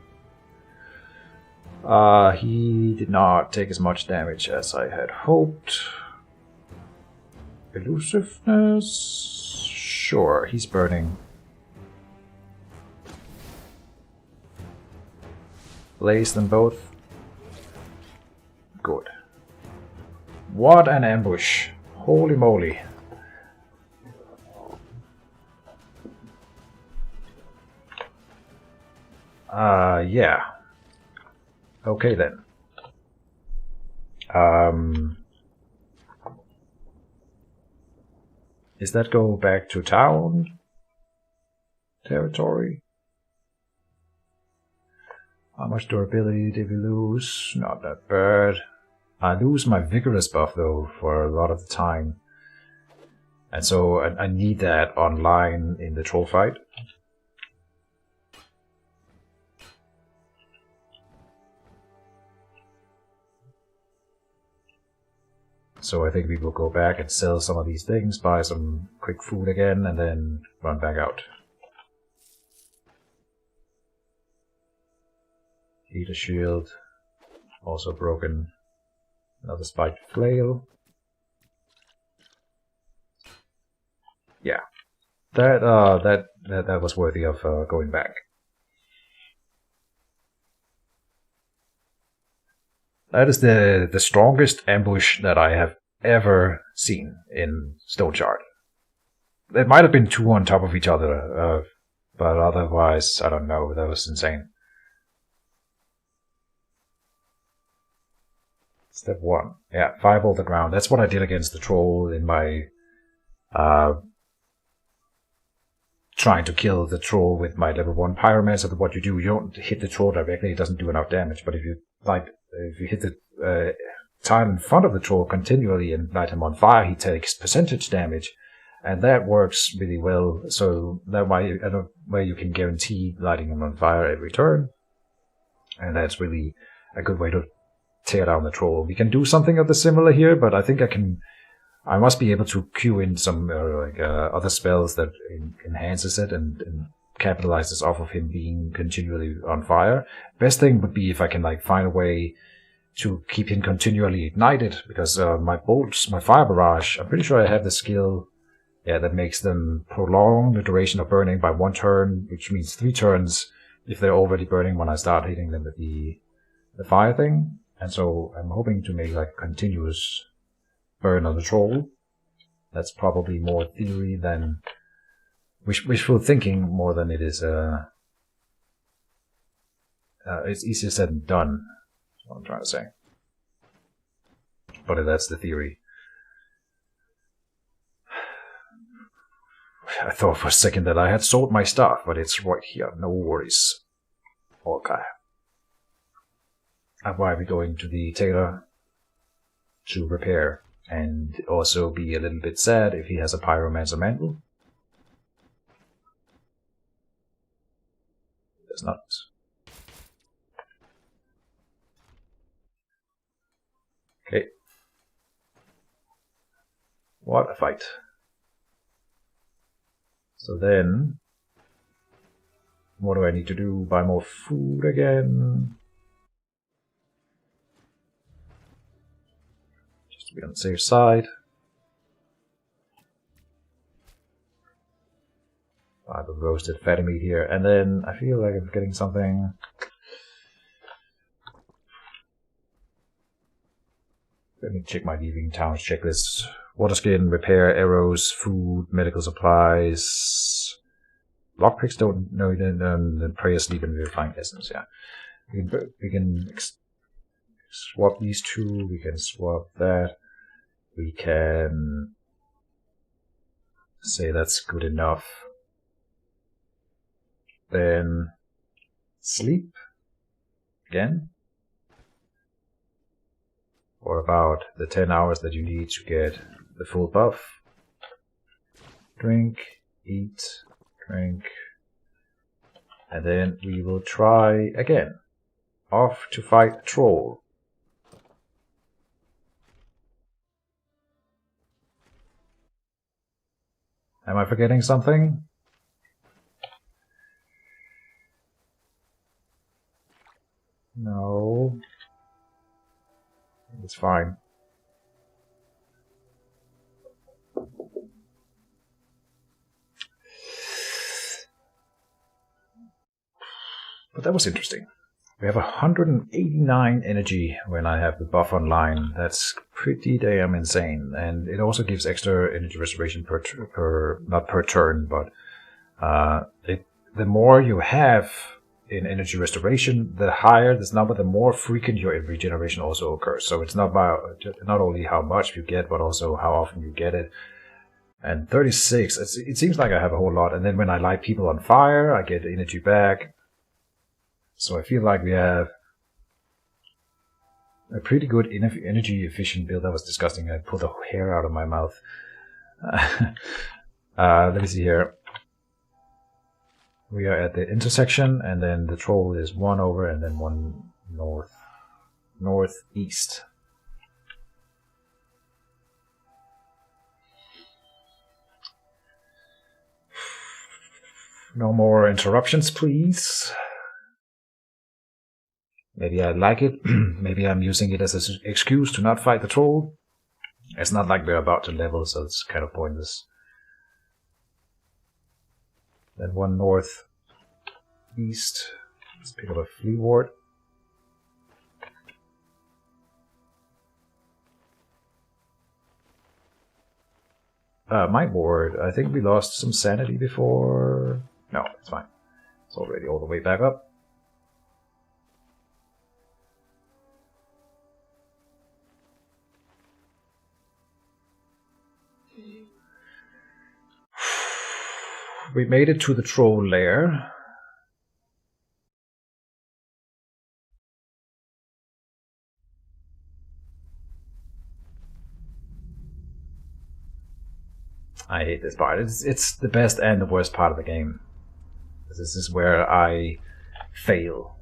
He did not take as much damage as I had hoped. Elusiveness? Sure, he's burning. Blaze them both. Good. What an ambush. Holy moly. Yeah. Okay then. Does that go back to town territory? How much durability did we lose? Not that bad. I lose my vigorous buff though for a lot of the time. And so I need that online in the troll fight. So I think we will go back and sell some of these things, buy some quick food again, and then run back out. Heater shield, also broken. Another spiked flail. Yeah, that was worthy of going back. That is the strongest ambush that I have ever seen in Stoneshard. There might have been two on top of each other, but otherwise, I don't know. That was insane. Step 1. Yeah, fireball the ground. That's what I did against the troll in my trying to kill the troll with my level 1 pyromancer. What you do, you don't hit the troll directly, it doesn't do enough damage, but if you hit the tile in front of the troll continually and light him on fire, he takes percentage damage, and that works really well. So that way you can guarantee lighting him on fire every turn, and that's really a good way to tear down the troll. We can do something of the similar here, but I think I must be able to queue in some other spells that enhances it and capitalizes off of him being continually on fire. Best thing would be if I can find a way to keep him continually ignited, because my bolts, my fire barrage, I'm pretty sure I have the skill that makes them prolong the duration of burning by 1 turn, which means 3 turns if they're already burning when I start hitting them with the fire thing. And so I'm hoping to make a continuous burn on the troll. That's probably more theory than wishful thinking, more than it is. It's easier said than done. That's what I'm trying to say. But that's the theory. I thought for a second that I had sold my stuff, but it's right here. No worries. Okay. And why are we going to the tailor to repair? And also be a little bit sad if he has a pyromancer mantle. Does not. Okay. What a fight. So then, what do I need to do? Buy more food again. Just to be on the safe side. Buy the roasted fatty meat here. And then I feel like I'm forgetting something. Let me check my Leaving Town checklist. Water skin, repair, arrows, food, medical supplies. Lockpicks don't know, then prayer, sleep, and vivifying essence, yeah. We can swap these two, we can swap that. We can say that's good enough. Then sleep again. Or about the 10 hours that you need to get the full buff. Drink, eat, drink. And then we will try again. Off to fight a troll. Am I forgetting something? No. It's fine. But that was interesting. We have 189 energy when I have the buff online. That's pretty damn insane. And it also gives extra energy restoration not per turn, but the more you have in energy restoration, the higher this number, the more frequent your regeneration also occurs. So it's not only how much you get, but also how often you get it. And 36, it seems like I have a whole lot. And then when I light people on fire, I get energy back. So I feel like we have a pretty good energy efficient build. That was disgusting. I pulled the hair out of my mouth. Let me see here. We are at the intersection, and then the troll is 1 over and then 1 northeast. No more interruptions, please. Maybe I like it. Maybe I'm using it as an excuse to not fight the troll. It's not like we're about to level, so it's kind of pointless. Then one north east. Let's pick up a flea ward. My ward. I think we lost some sanity before. No, it's fine. It's already all the way back up. We made it to the troll lair. I hate this part. It's the best and the worst part of the game. This is where I fail.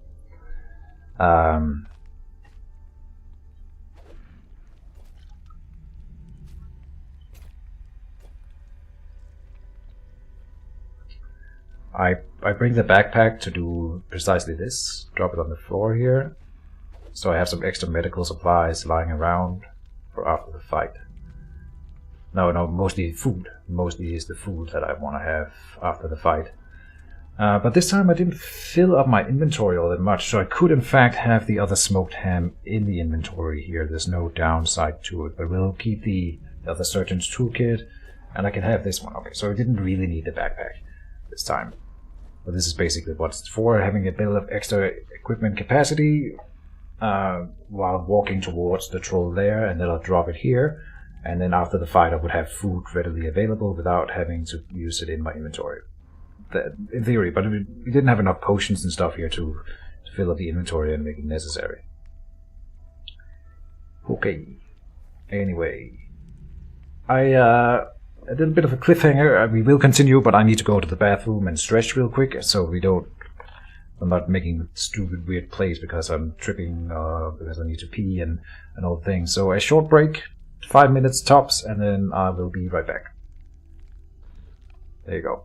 I bring the backpack to do precisely this. Drop it on the floor here. So I have some extra medical supplies lying around for after the fight. No, mostly food. Mostly is the food that I want to have after the fight. But this time I didn't fill up my inventory all that much, so I could in fact have the other smoked ham in the inventory here. There's no downside to it, but we'll keep the other surgeon's toolkit, and I can have this one. Okay, so I didn't really need the backpack this time. But this is basically what it's for, having a bit of extra equipment capacity while walking towards the troll lair, and then I'll drop it here. And then after the fight I would have food readily available without having to use it in my inventory. In theory, but we didn't have enough potions and stuff here to fill up the inventory and make it necessary. Okay. Anyway. A little bit of a cliffhanger. We will continue, but I need to go to the bathroom and stretch real quick, so I'm not making stupid weird plays because I'm tripping, because I need to pee and all the things. So a short break, 5 minutes tops, and then I will be right back. There you go.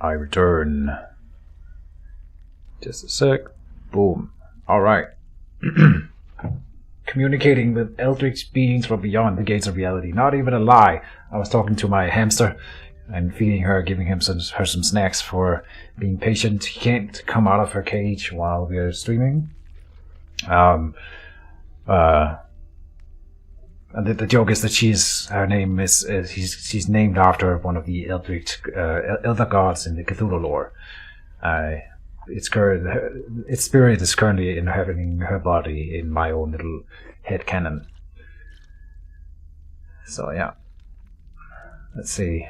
I return. Just a sec. Boom. Alright. Communicating with eldritch beings from beyond the gates of reality. Not even a lie. I was talking to my hamster and feeding her, giving her some snacks for being patient. He can't come out of her cage while we are streaming. And the joke is that she's named after one of the eldritch elder gods in the Cthulhu lore. Its spirit is currently inhabiting her body in my own little head canon. So yeah, let's see.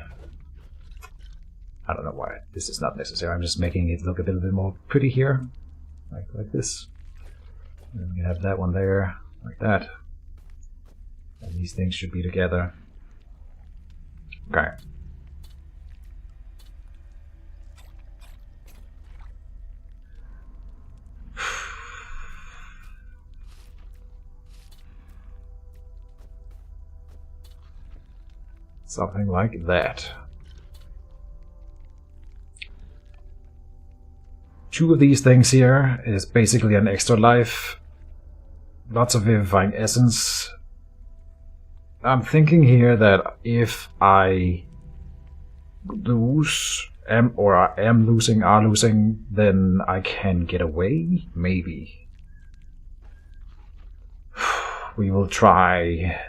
I don't know why this is not necessary. I'm just making it look a little bit more pretty here, like this. And we have that one there, like that. And these things should be together. Okay. Something like that. 2 of these things here is basically an extra life. Lots of vivifying essence. I'm thinking here that if I lose, are losing, then I can get away? Maybe. We will try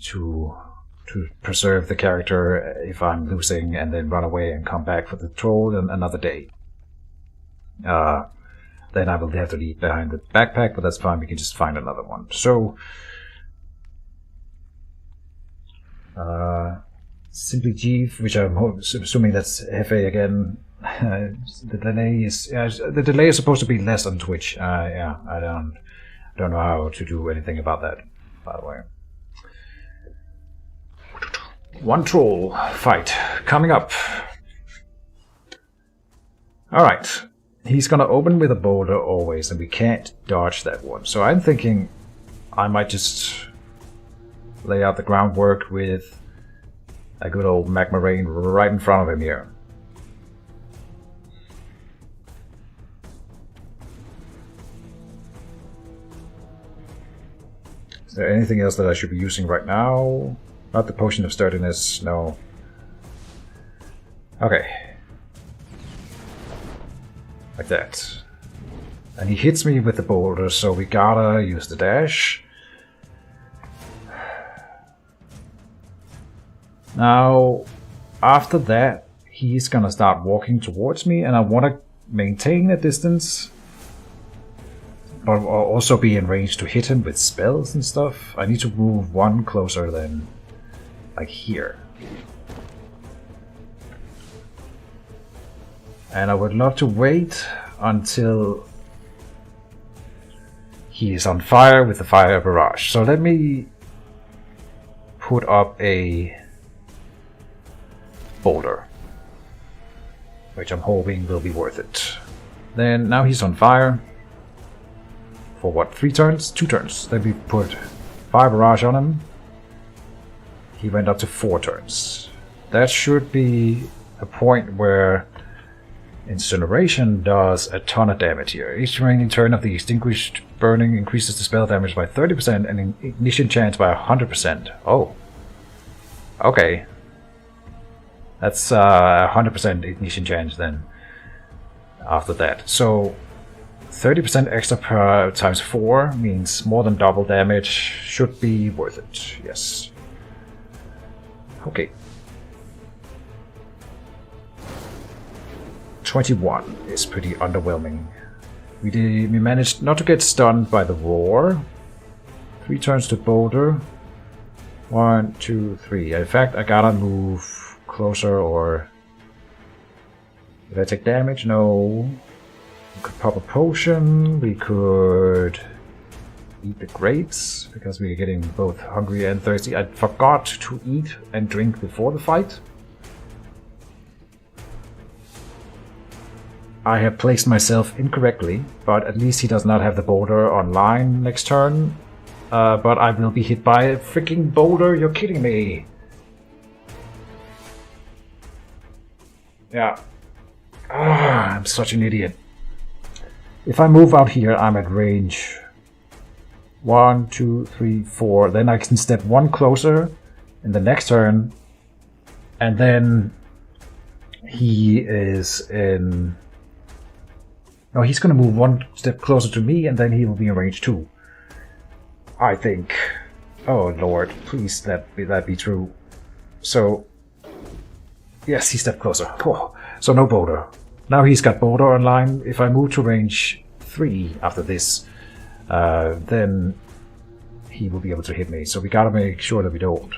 to preserve the character if I'm losing and then run away and come back for the troll another day. Then I will have to leave behind the backpack, but that's fine, we can just find another one. So, simply Jeeve, which I'm assuming that's Hefe again. The delay is supposed to be less on Twitch. Yeah, I don't know how to do anything about that, by the way. One troll fight coming up. Alright. He's gonna open with a boulder always, and we can't dodge that one. So I'm thinking I might just lay out the groundwork with a good old magma rain right in front of him here. Is there anything else that I should be using right now? Not the potion of sturdiness, no. Okay. Like that. And he hits me with the boulder, so we gotta use the dash. Now, after that, he's gonna start walking towards me, and I want to maintain a distance, but I'll also be in range to hit him with spells and stuff. I need to move one closer than, like, here. And I would love to wait until he is on fire with the fire barrage. So let me put up a boulder, which I'm hoping will be worth it. Then now he's on fire. For what, 3 turns? 2 turns. Then we put fire barrage on him. He went up to 4 turns. That should be a point where incineration does a ton of damage here. Each remaining turn of the extinguished burning increases the spell damage by 30% and ignition chance by 100%. Oh. Okay. That's 100% ignition chance then after that. So 30% extra per times 4 means more than double damage. Should be worth it. Yes. Okay. 21 is pretty underwhelming. We managed not to get stunned by the roar. 3 turns to boulder. 1, 2, 3. In fact, I gotta move closer, or did I take damage? No. We could pop a potion. We could eat the grapes because we are getting both hungry and thirsty. I forgot to eat and drink before the fight. I have placed myself incorrectly, but at least he does not have the boulder online next turn. But I will be hit by a freaking boulder, you're kidding me. Yeah. Ah, I'm such an idiot. If I move out here, I'm at range 1, 2, 3, 4. Then I can step one closer in the next turn. And then he is in... No, he's going to move one step closer to me, and then he will be in range 2. I think. Oh, Lord. Please let that be true. So... Yes, he stepped closer. Oh, so no boulder. Now he's got boulder online. If I move to range 3 after this, then he will be able to hit me. So we gotta make sure that we don't.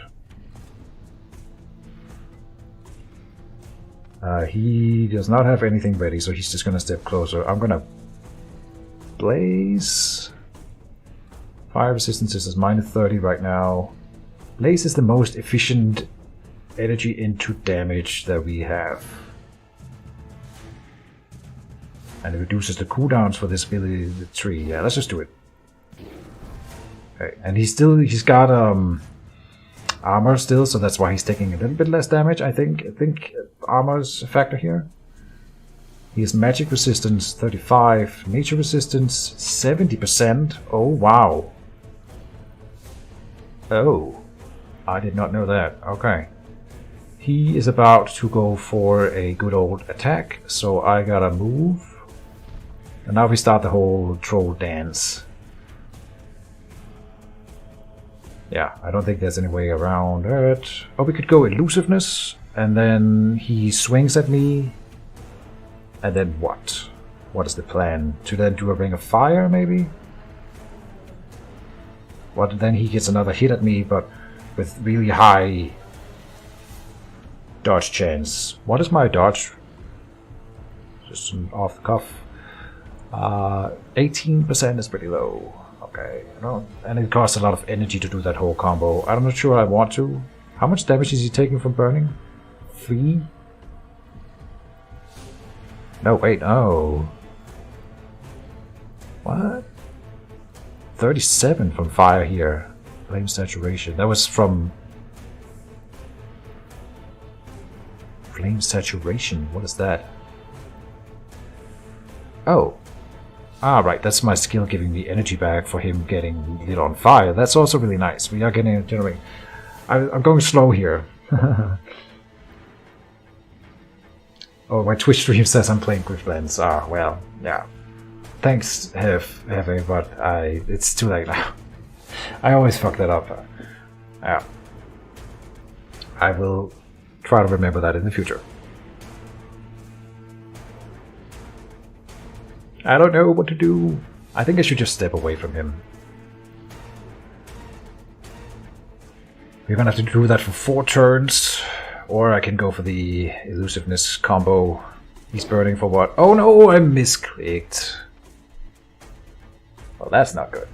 He does not have anything ready, so he's just gonna step closer. I'm gonna blaze. Fire resistance is -30 right now. Blaze is the most efficient energy into damage that we have. And it reduces the cooldowns for this ability, the tree. Yeah, let's just do it. Okay, and he's got armor still, so that's why he's taking a little bit less damage, I think. I think armor's a factor here. He has magic resistance 35, nature resistance 70%. Oh wow. Oh, I did not know that. Okay. He is about to go for a good old attack, so I gotta move. And now we start the whole troll dance. Yeah, I don't think there's any way around it. Oh, we could go elusiveness, and then he swings at me. And then what? What is the plan? To then do a ring of fire, maybe? What? Then he gets another hit at me, but with really high dodge chance. What is my dodge? Just an off the cuff. 18% is pretty low. Okay, and it costs a lot of energy to do that whole combo. I'm not sure I want to. How much damage is he taking from burning? 3? No, wait, oh. What? 37 from fire here. Flame saturation. That was from... Flame saturation, what is that? Oh. Ah, right, that's my skill giving me energy back for him getting lit on fire. That's also really nice. We are getting a generating. I'm going slow here. Oh, my Twitch stream says I'm playing Grifflands. Ah, well, yeah. Thanks, Heavy, but it's too late now. I always fuck that up. Yeah. I will try to remember that in the future. I don't know what to do. I think I should just step away from him. We're gonna have to do that for 4 turns. Or I can go for the elusiveness combo. He's burning for what? Oh no, I misclicked. Well, that's not good.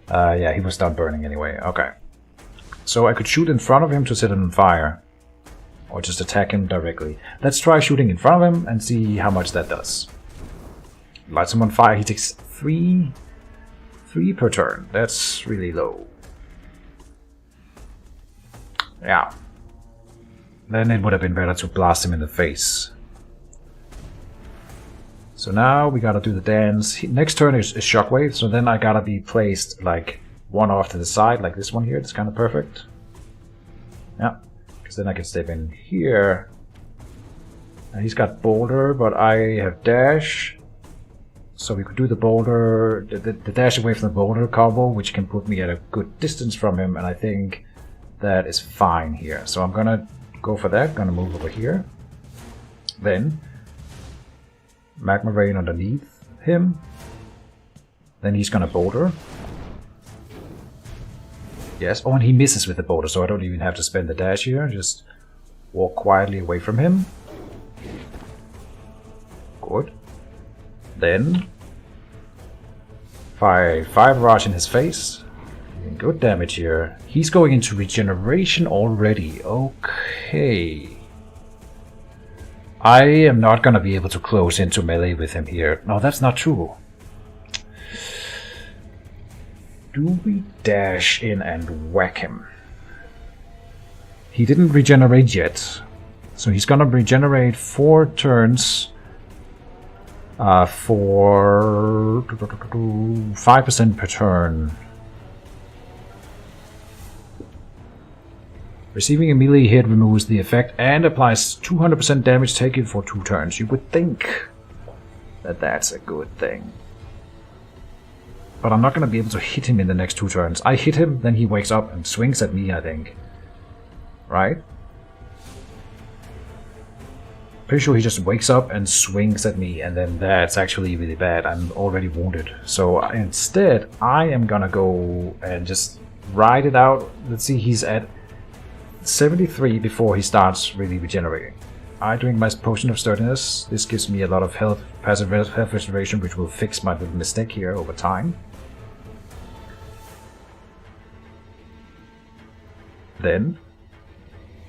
Yeah, he was done burning anyway. Okay. So I could shoot in front of him to set him on fire. Or just attack him directly. Let's try shooting in front of him and see how much that does. Lights him on fire. He takes 3 per turn. That's really low. Yeah. Then it would have been better to blast him in the face. So now we gotta do the dance. Next turn is shockwave, so then I gotta be placed like one off to the side, like this one here. It's kind of perfect. Yeah. Then I can step in here. And he's got boulder, but I have dash. So we could do the boulder, the dash away from the boulder combo, which can put me at a good distance from him, and I think that is fine here. So I'm gonna go for that, gonna move over here. Then Magma Rain underneath him. Then he's gonna boulder. Yes, oh, and he misses with the boulder, so I don't even have to spend the dash here. Just walk quietly away from him. Good. Then fire barrage in his face. Doing good damage here. He's going into regeneration already. Okay. I am not going to be able to close into melee with him here. No, that's not true. Do we dash in and whack him? He didn't regenerate yet, So he's gonna regenerate 4 turns for 5% per turn. Receiving a melee hit removes the effect and applies 200% damage taken for 2 turns. You would think that that's a good thing. But I'm not going to be able to hit him in the next 2 turns. I hit him, then he wakes up and swings at me, I think. Right? Pretty sure he just wakes up and swings at me, and then that's actually really bad. I'm already wounded. So instead, I am gonna go and just ride it out. Let's see, he's at 73 before he starts really regenerating. I drink my potion of sturdiness. This gives me a lot of health, passive health restoration, which will fix my little mistake here over time. Then,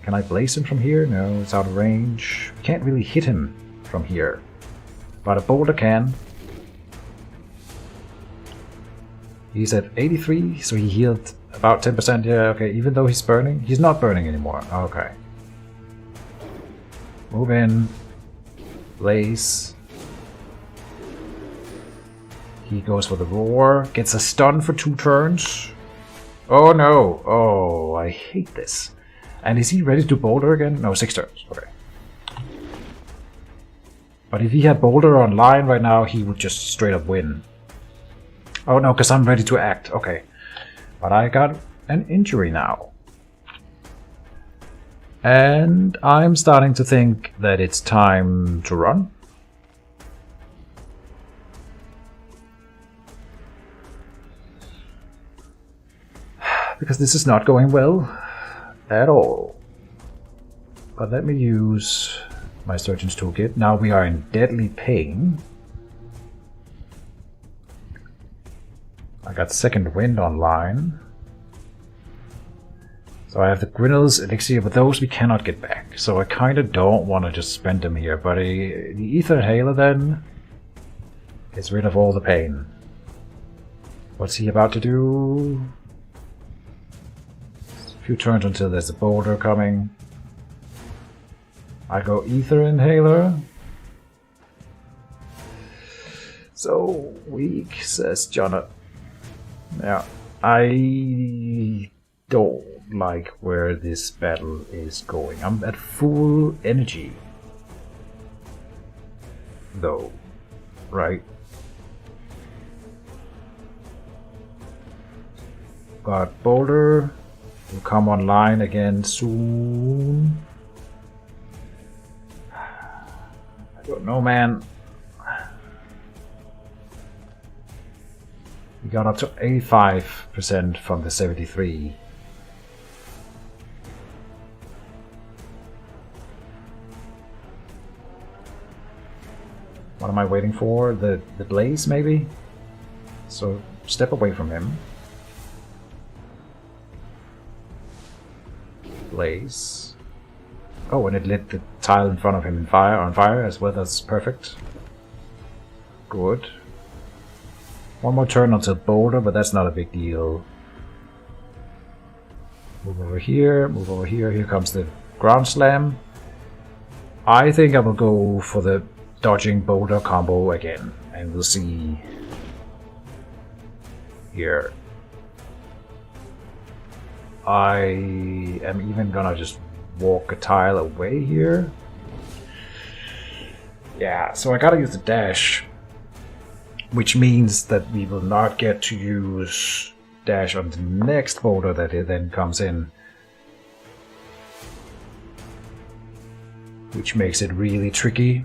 can I blaze him from here? No, it's out of range. Can't really hit him from here, but a boulder can. He's at 83, so he healed about 10%. Yeah, okay, even though he's burning, he's not burning anymore. Okay. Move in. Blaze. He goes for the roar. Gets a stun for 2 turns. Oh no. Oh, I hate this. And is he ready to boulder again? No, 6 turns. Okay. But if he had boulder online right now, he would just straight up win. Oh no, because I'm ready to act. Okay. But I got an injury now. And I'm starting to think that it's time to run. Because this is not going well at all. But let me use my Surgeon's Toolkit. Now we are in deadly pain. I got Second Wind online. So I have the Grinnell's Elixir, but those we cannot get back. So I kind of don't want to just spend them here. But the Ether Inhaler then gets rid of all the pain. What's he about to do? A few turns until there's a boulder coming. I go Ether Inhaler. So weak, says Jonah. Yeah, I don't like where this battle is going. I'm at full energy, though, right? But Boulder will come online again soon. I don't know, man. We got up to 85% from the 73. What am I waiting for? The blaze, maybe? So step away from him. Blaze. Oh, and it lit the tile in front of him on fire as well. That's perfect. Good. One more turn until Boulder, but that's not a big deal. Move over here, move over here. Here comes the Ground Slam. I think I will go for the dodging Boulder combo again, and we'll see here. I am even gonna just walk a tile away here. Yeah, so I gotta use the dash, which means that we will not get to use dash on the next boulder that it then comes in, which makes it really tricky.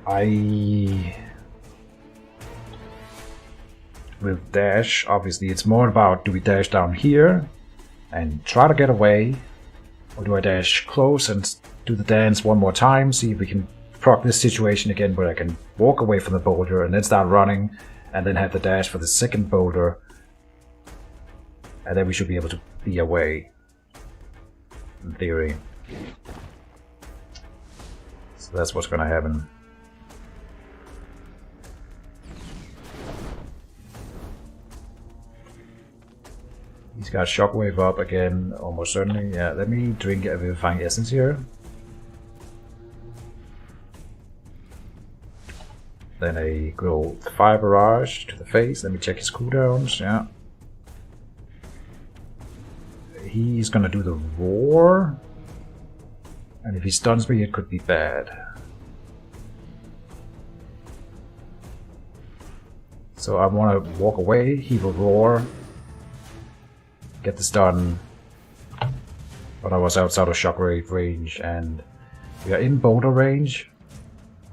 I will dash. Obviously, it's more about, do we dash down here and try to get away, or do I dash close and do the dance one more time, see if we can proc this situation again where I can walk away from the boulder and then start running, and then have the dash for the second boulder, and then we should be able to be away. in theory. So that's what's gonna happen. He's got Shockwave up again, almost certainly. Yeah, let me drink a Vivifying Essence here. Then a good old Fire Barrage to the face. Let me check his cooldowns. Yeah. He's gonna do the Roar. And if he stuns me, it could be bad. So I want to walk away. He will Roar. Get this done. But I was outside of Shockwave range, and we are in boulder range.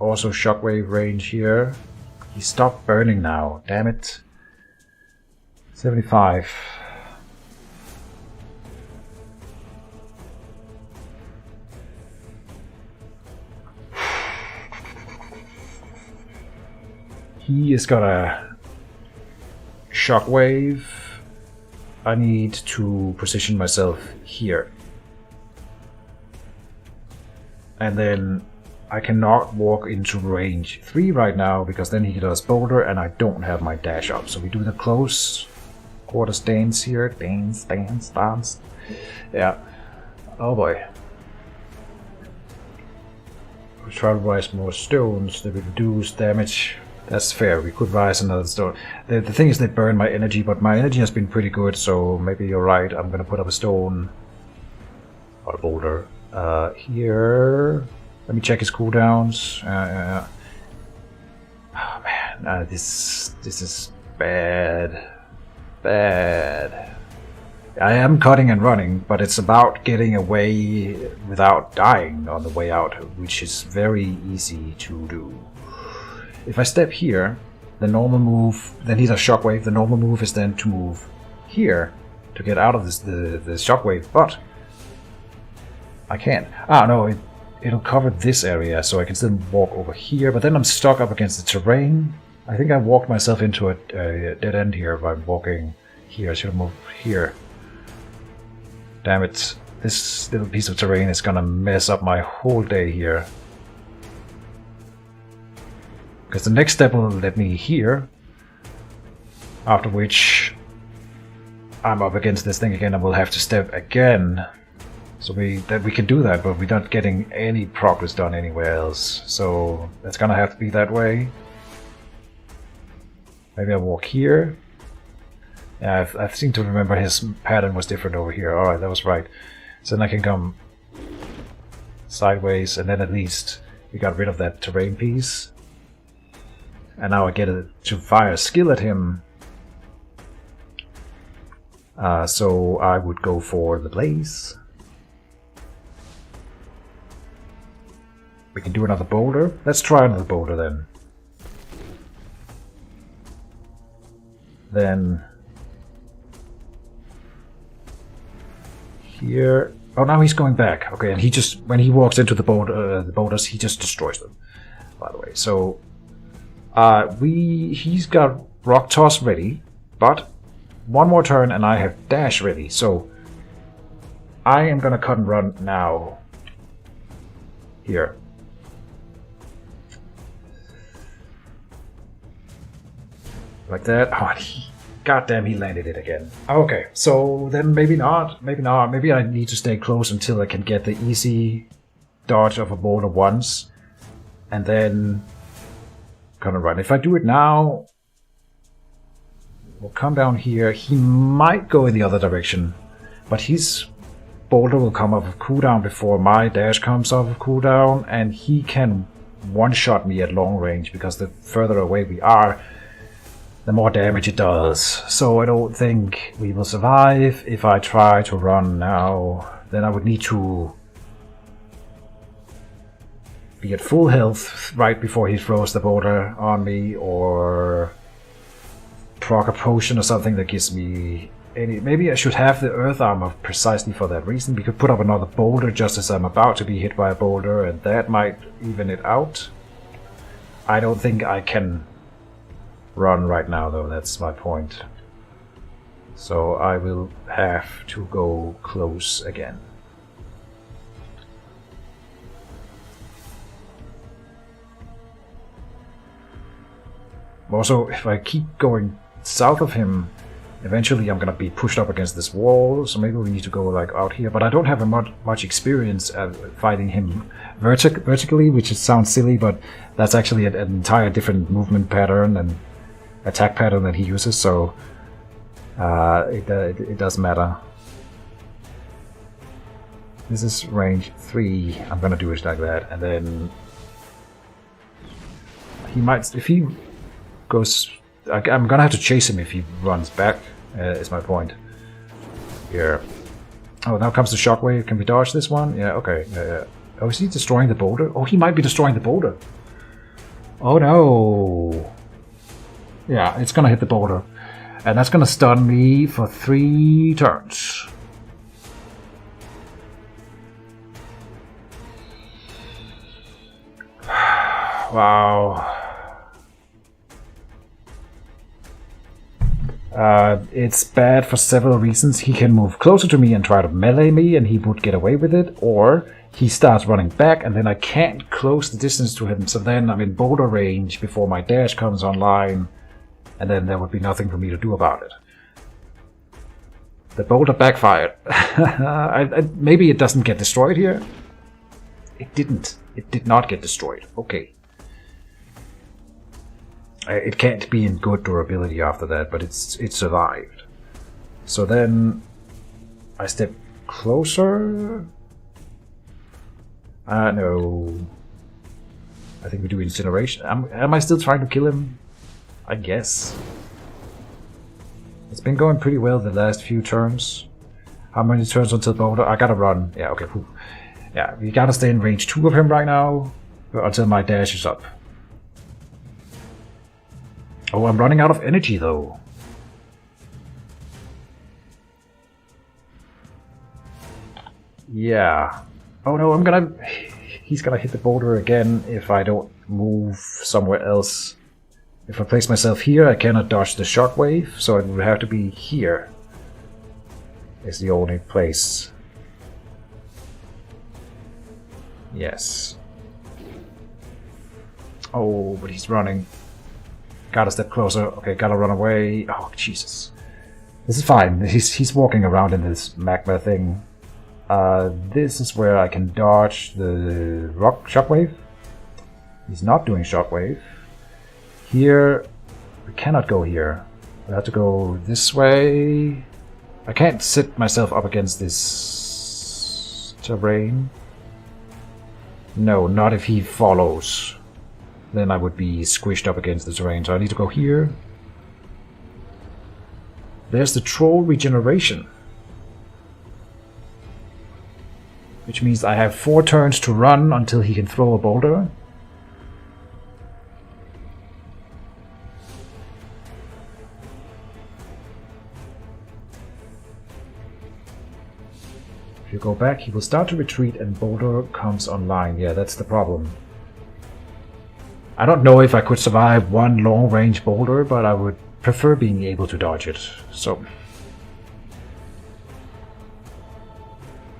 Also Shockwave range here. He stopped burning now. Damn it. 75. He is gonna Shockwave. I need to position myself here. And then I cannot walk into range 3 right now because then he does boulder and I don't have my dash up. So we do the close quarter stance here. Dance, dance, dance. Yeah. Oh boy. We try to rise more stones to reduce damage. That's fair, we could rise another stone. The thing is they burn my energy, but my energy has been pretty good, so maybe you're right. I'm gonna put up a stone. Or a boulder. Here... Let me check his cooldowns. Oh man, this is bad. Bad. I am cutting and running, but it's about getting away without dying on the way out, which is very easy to do. If I step here, the normal move, then he's a Shockwave. The normal move is then to move here to get out of the Shockwave, but I can't. Ah, no, it'll cover this area, so I can still walk over here, but then I'm stuck up against the terrain. I think I walked myself into a dead end here by walking here. I should have moved here. Damn it. This little piece of terrain is gonna mess up my whole day here. Because the next step will let me here, after which I'm up against this thing again and we'll have to step again. So we can do that, but we're not getting any progress done anywhere else. So that's gonna have to be that way. Maybe I walk here. Yeah, I seem to remember his pattern was different over here. Alright, that was right. So then I can come sideways, and then at least we got rid of that terrain piece. And now I get to fire a skill at him. So I would go for the blaze. We can do another boulder. Let's try another boulder then. Then here. Oh, now he's going back. Okay, and he just when he walks into the boulders, he just destroys them. By the way, so he's got rock toss ready, but one more turn and I have dash ready. So I am gonna cut and run now. Here. Like that. Oh, goddamn, he landed it again. Okay, so then maybe not. Maybe not. Maybe I need to stay close until I can get the easy dodge of a boulder once. And then gonna run. If I do it now, we'll come down here. He might go in the other direction, but his boulder will come off of cooldown before my dash comes off of cooldown, and he can one-shot me at long range because the further away we are, the more damage it does. So I don't think we will survive. If I try to run now, then I would need to be at full health right before he throws the boulder on me, or proc a potion or something that gives me any... Maybe I should have the earth armor precisely for that reason. We could put up another boulder just as I'm about to be hit by a boulder, and that might even it out. I don't think I can run right now, though. That's my point. So I will have to go close again. Also, if I keep going south of him, eventually I'm gonna be pushed up against this wall, so maybe we need to go like out here. But I don't have much experience at fighting him vertically, which sounds silly, but that's actually an entire different movement pattern and attack pattern that he uses, so it does matter. This is range 3. I'm gonna do it like that, and then he might, if he goes, I'm gonna have to chase him if he runs back, is my point. Here. Oh, now comes the shockwave. Can we dodge this one? Yeah, okay. Oh, is he destroying the boulder? Oh, he might be destroying the boulder. Oh no. Yeah, it's gonna hit the boulder. And that's gonna stun me for 3 turns. Wow. It's bad for several reasons. He can move closer to me and try to melee me, and he would get away with it, or he starts running back, and then I can't close the distance to him, so then I'm in boulder range before my dash comes online, and then there would be nothing for me to do about it. The boulder backfired. Maybe it doesn't get destroyed here? It didn't. It did not get destroyed. Okay. It can't be in good durability after that, but it survived. So then I step closer. No. I think we do incineration. Am I still trying to kill him? I guess. It's been going pretty well the last few turns. How many turns until boulder? I gotta run. Yeah, okay. Whew. Yeah, we gotta stay in range 2 of him right now until my dash is up. Oh, I'm running out of energy though. Yeah. Oh no, he's gonna hit the boulder again if I don't move somewhere else. If I place myself here, I cannot dodge the shockwave, so it would have to be here. Is the only place. Yes. Oh, but he's running. Gotta step closer. Okay, gotta run away. Oh, Jesus. This is fine. He's walking around in this magma thing. This is where I can dodge the shockwave. He's not doing shockwave. Here, we cannot go here. We have to go this way. I can't sit myself up against this terrain. No, not if he follows. Then I would be squished up against the terrain, so I need to go here. There's the troll regeneration. Which means I have 4 turns to run until he can throw a boulder. If you go back, he will start to retreat and boulder comes online. Yeah, that's the problem. I don't know if I could survive 1 long-range boulder, but I would prefer being able to dodge it. So,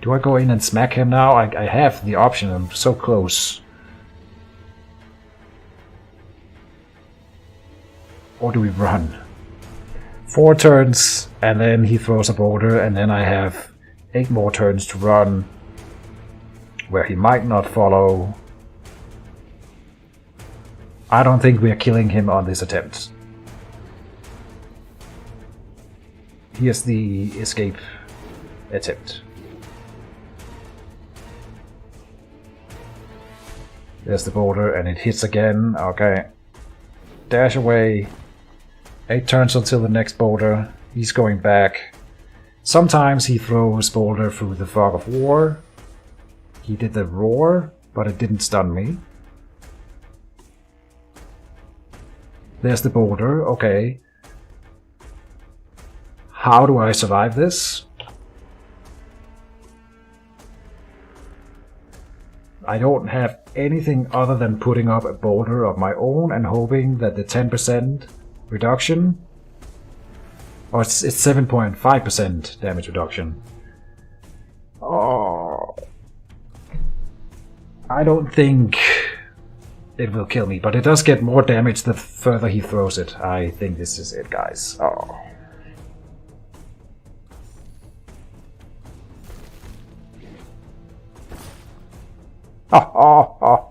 do I go in and smack him now? I have the option. I'm so close. Or do we run? 4 turns, and then he throws a boulder, and then I have 8 more turns to run, where he might not follow. I don't think we are killing him on this attempt. Here's the escape attempt. There's the boulder and it hits again. Okay. Dash away. 8 turns until the next boulder. He's going back. Sometimes he throws boulder through the fog of war. He did the roar, but it didn't stun me. There's the boulder, okay. How do I survive this? I don't have anything other than putting up a boulder of my own and hoping that the 10% reduction, or it's 7.5% damage reduction. Oh, I don't think it will kill me. But it does get more damage the further he throws it. I think this is it, guys. Oh. Oh.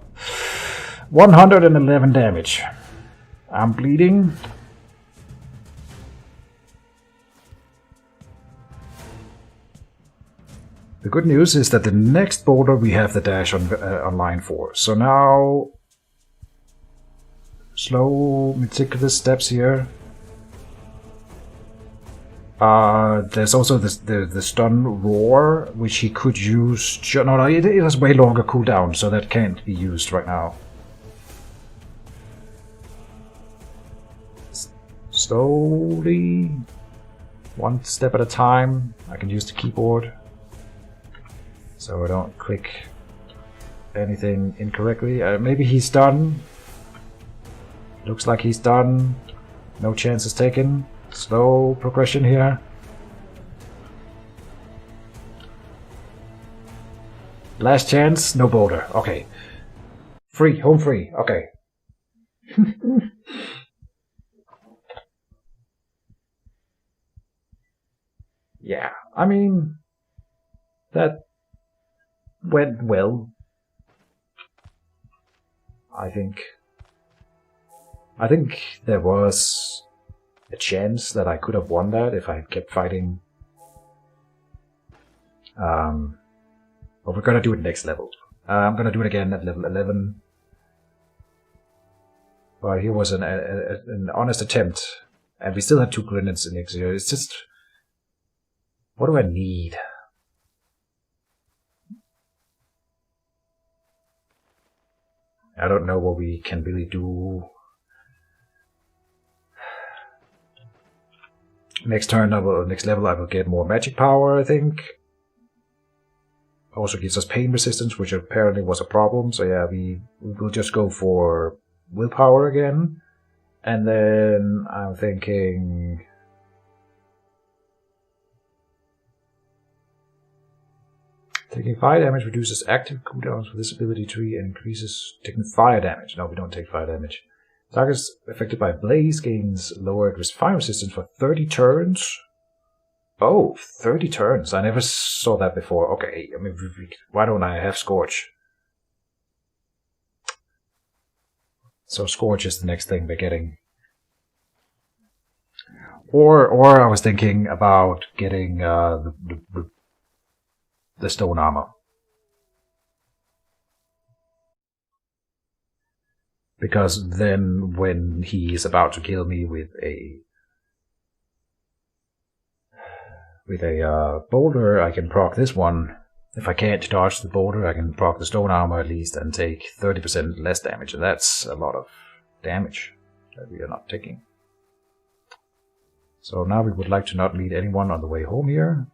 111 damage. I'm bleeding. The good news is that the next boulder we have the dash on line 4. So now, slow, meticulous steps here. There's also the stun roar, which he could use. No, it has way longer cooldown, so that can't be used right now. Slowly, one step at a time. I can use the keyboard, so I don't click anything incorrectly. Maybe he's done. Looks like he's done. No chances taken. Slow progression here. Last chance, no boulder. Okay. Free, home free. Okay. Yeah, I mean, that went well. I think there was a chance that I could have won that if I had kept fighting. But we're gonna do it next level. I'm gonna do it again at level 11. But here was an honest attempt, and we still have 2 grenades in here. It's just, what do I need? I don't know what we can really do. Next level I will get more magic power, I think. Also gives us pain resistance, which apparently was a problem. So yeah, we will just go for willpower again. And then I'm thinking, taking fire damage reduces active cooldowns for this ability tree and increases taking fire damage. No, we don't take fire damage. Targets affected by blaze gains lowered fire resistance for 30 turns. Oh, 30 turns. I never saw that before. Okay, I mean, why don't I have Scorch? So Scorch is the next thing we're getting. Or I was thinking about getting the stone armor. Because then when he is about to kill me with a boulder, I can proc this one. If I can't dodge the boulder, I can proc the stone armor at least and take 30% less damage. And that's a lot of damage that we are not taking. So now we would like to not meet anyone on the way home here.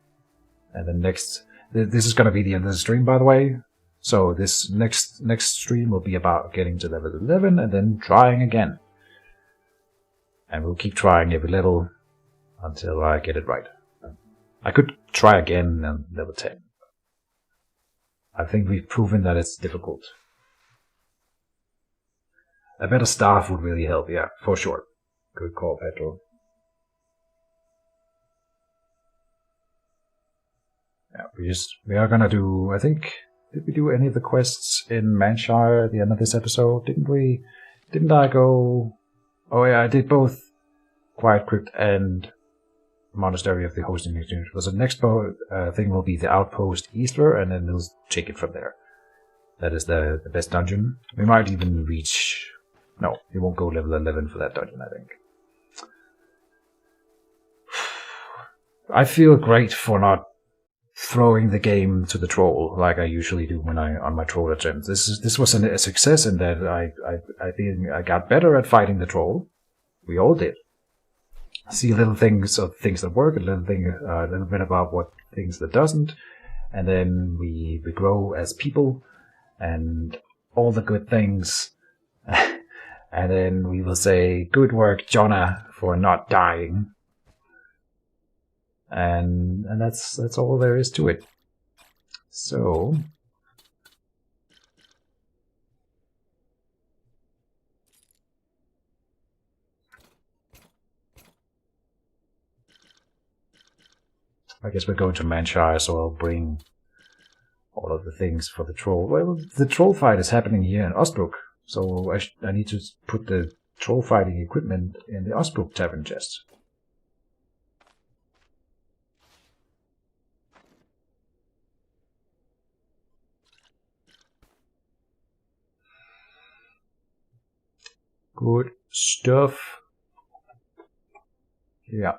And then next, this is going to be the end of the stream, by the way. So this next stream will be about getting to level 11 and then trying again. And we'll keep trying every level until I get it right. I could try again on level 10. I think we've proven that it's difficult. A better staff would really help, yeah, for sure. Good call, Pedro. Yeah, we are gonna do, I think, did we do any of the quests in Manshire at the end of this episode? Didn't we? Didn't I go? Oh yeah, I did both Quiet Crypt and Monastery of the Hosting Exchange. So the next thing will be the Outpost Eastler, and then we'll take it from there. That is the best dungeon. We might even reach... No, we won't go level 11 for that dungeon, I think. I feel great for not throwing the game to the troll like I usually do when on my troll attempts. This was a success in that I think I got better at fighting the troll. We all did. See little things of things that work, a little bit about what things that doesn't, and then we grow as people and all the good things. And then we will say, good work, Jonna, for not dying. And that's all there is to it. So I guess we're going to Manshire, so I'll bring all of the things for the troll. Well, the troll fight is happening here in Osbrook, so I need to put the troll fighting equipment in the Osbrook tavern chest. Good stuff. Yeah.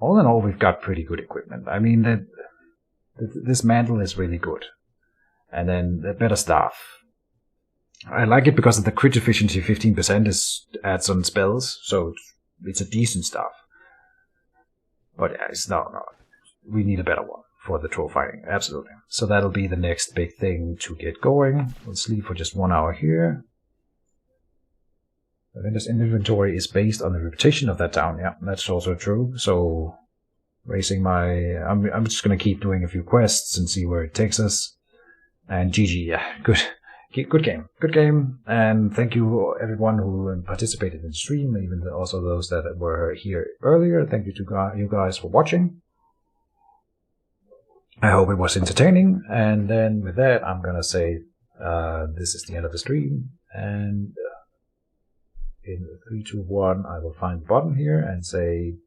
All in all, we've got pretty good equipment. I mean, this mantle is really good. And then the better staff. I like it because of the crit efficiency 15% adds on spells, so it's a decent staff. But yeah, it's not. We need a better one for the troll fighting, absolutely. So that'll be the next big thing to get going. We'll sleep for just 1 hour here. The vendor's inventory is based on the reputation of that town. Yeah, that's also true. So, raising my... I'm just going to keep doing a few quests and see where it takes us. And GG, yeah, good. Good game. Good game. And thank you everyone who participated in the stream, even also those that were here earlier. Thank you to you guys for watching. I hope it was entertaining. And then with that, I'm going to say this is the end of the stream. And... in 3, 2, 1, I will find the button here and say bye.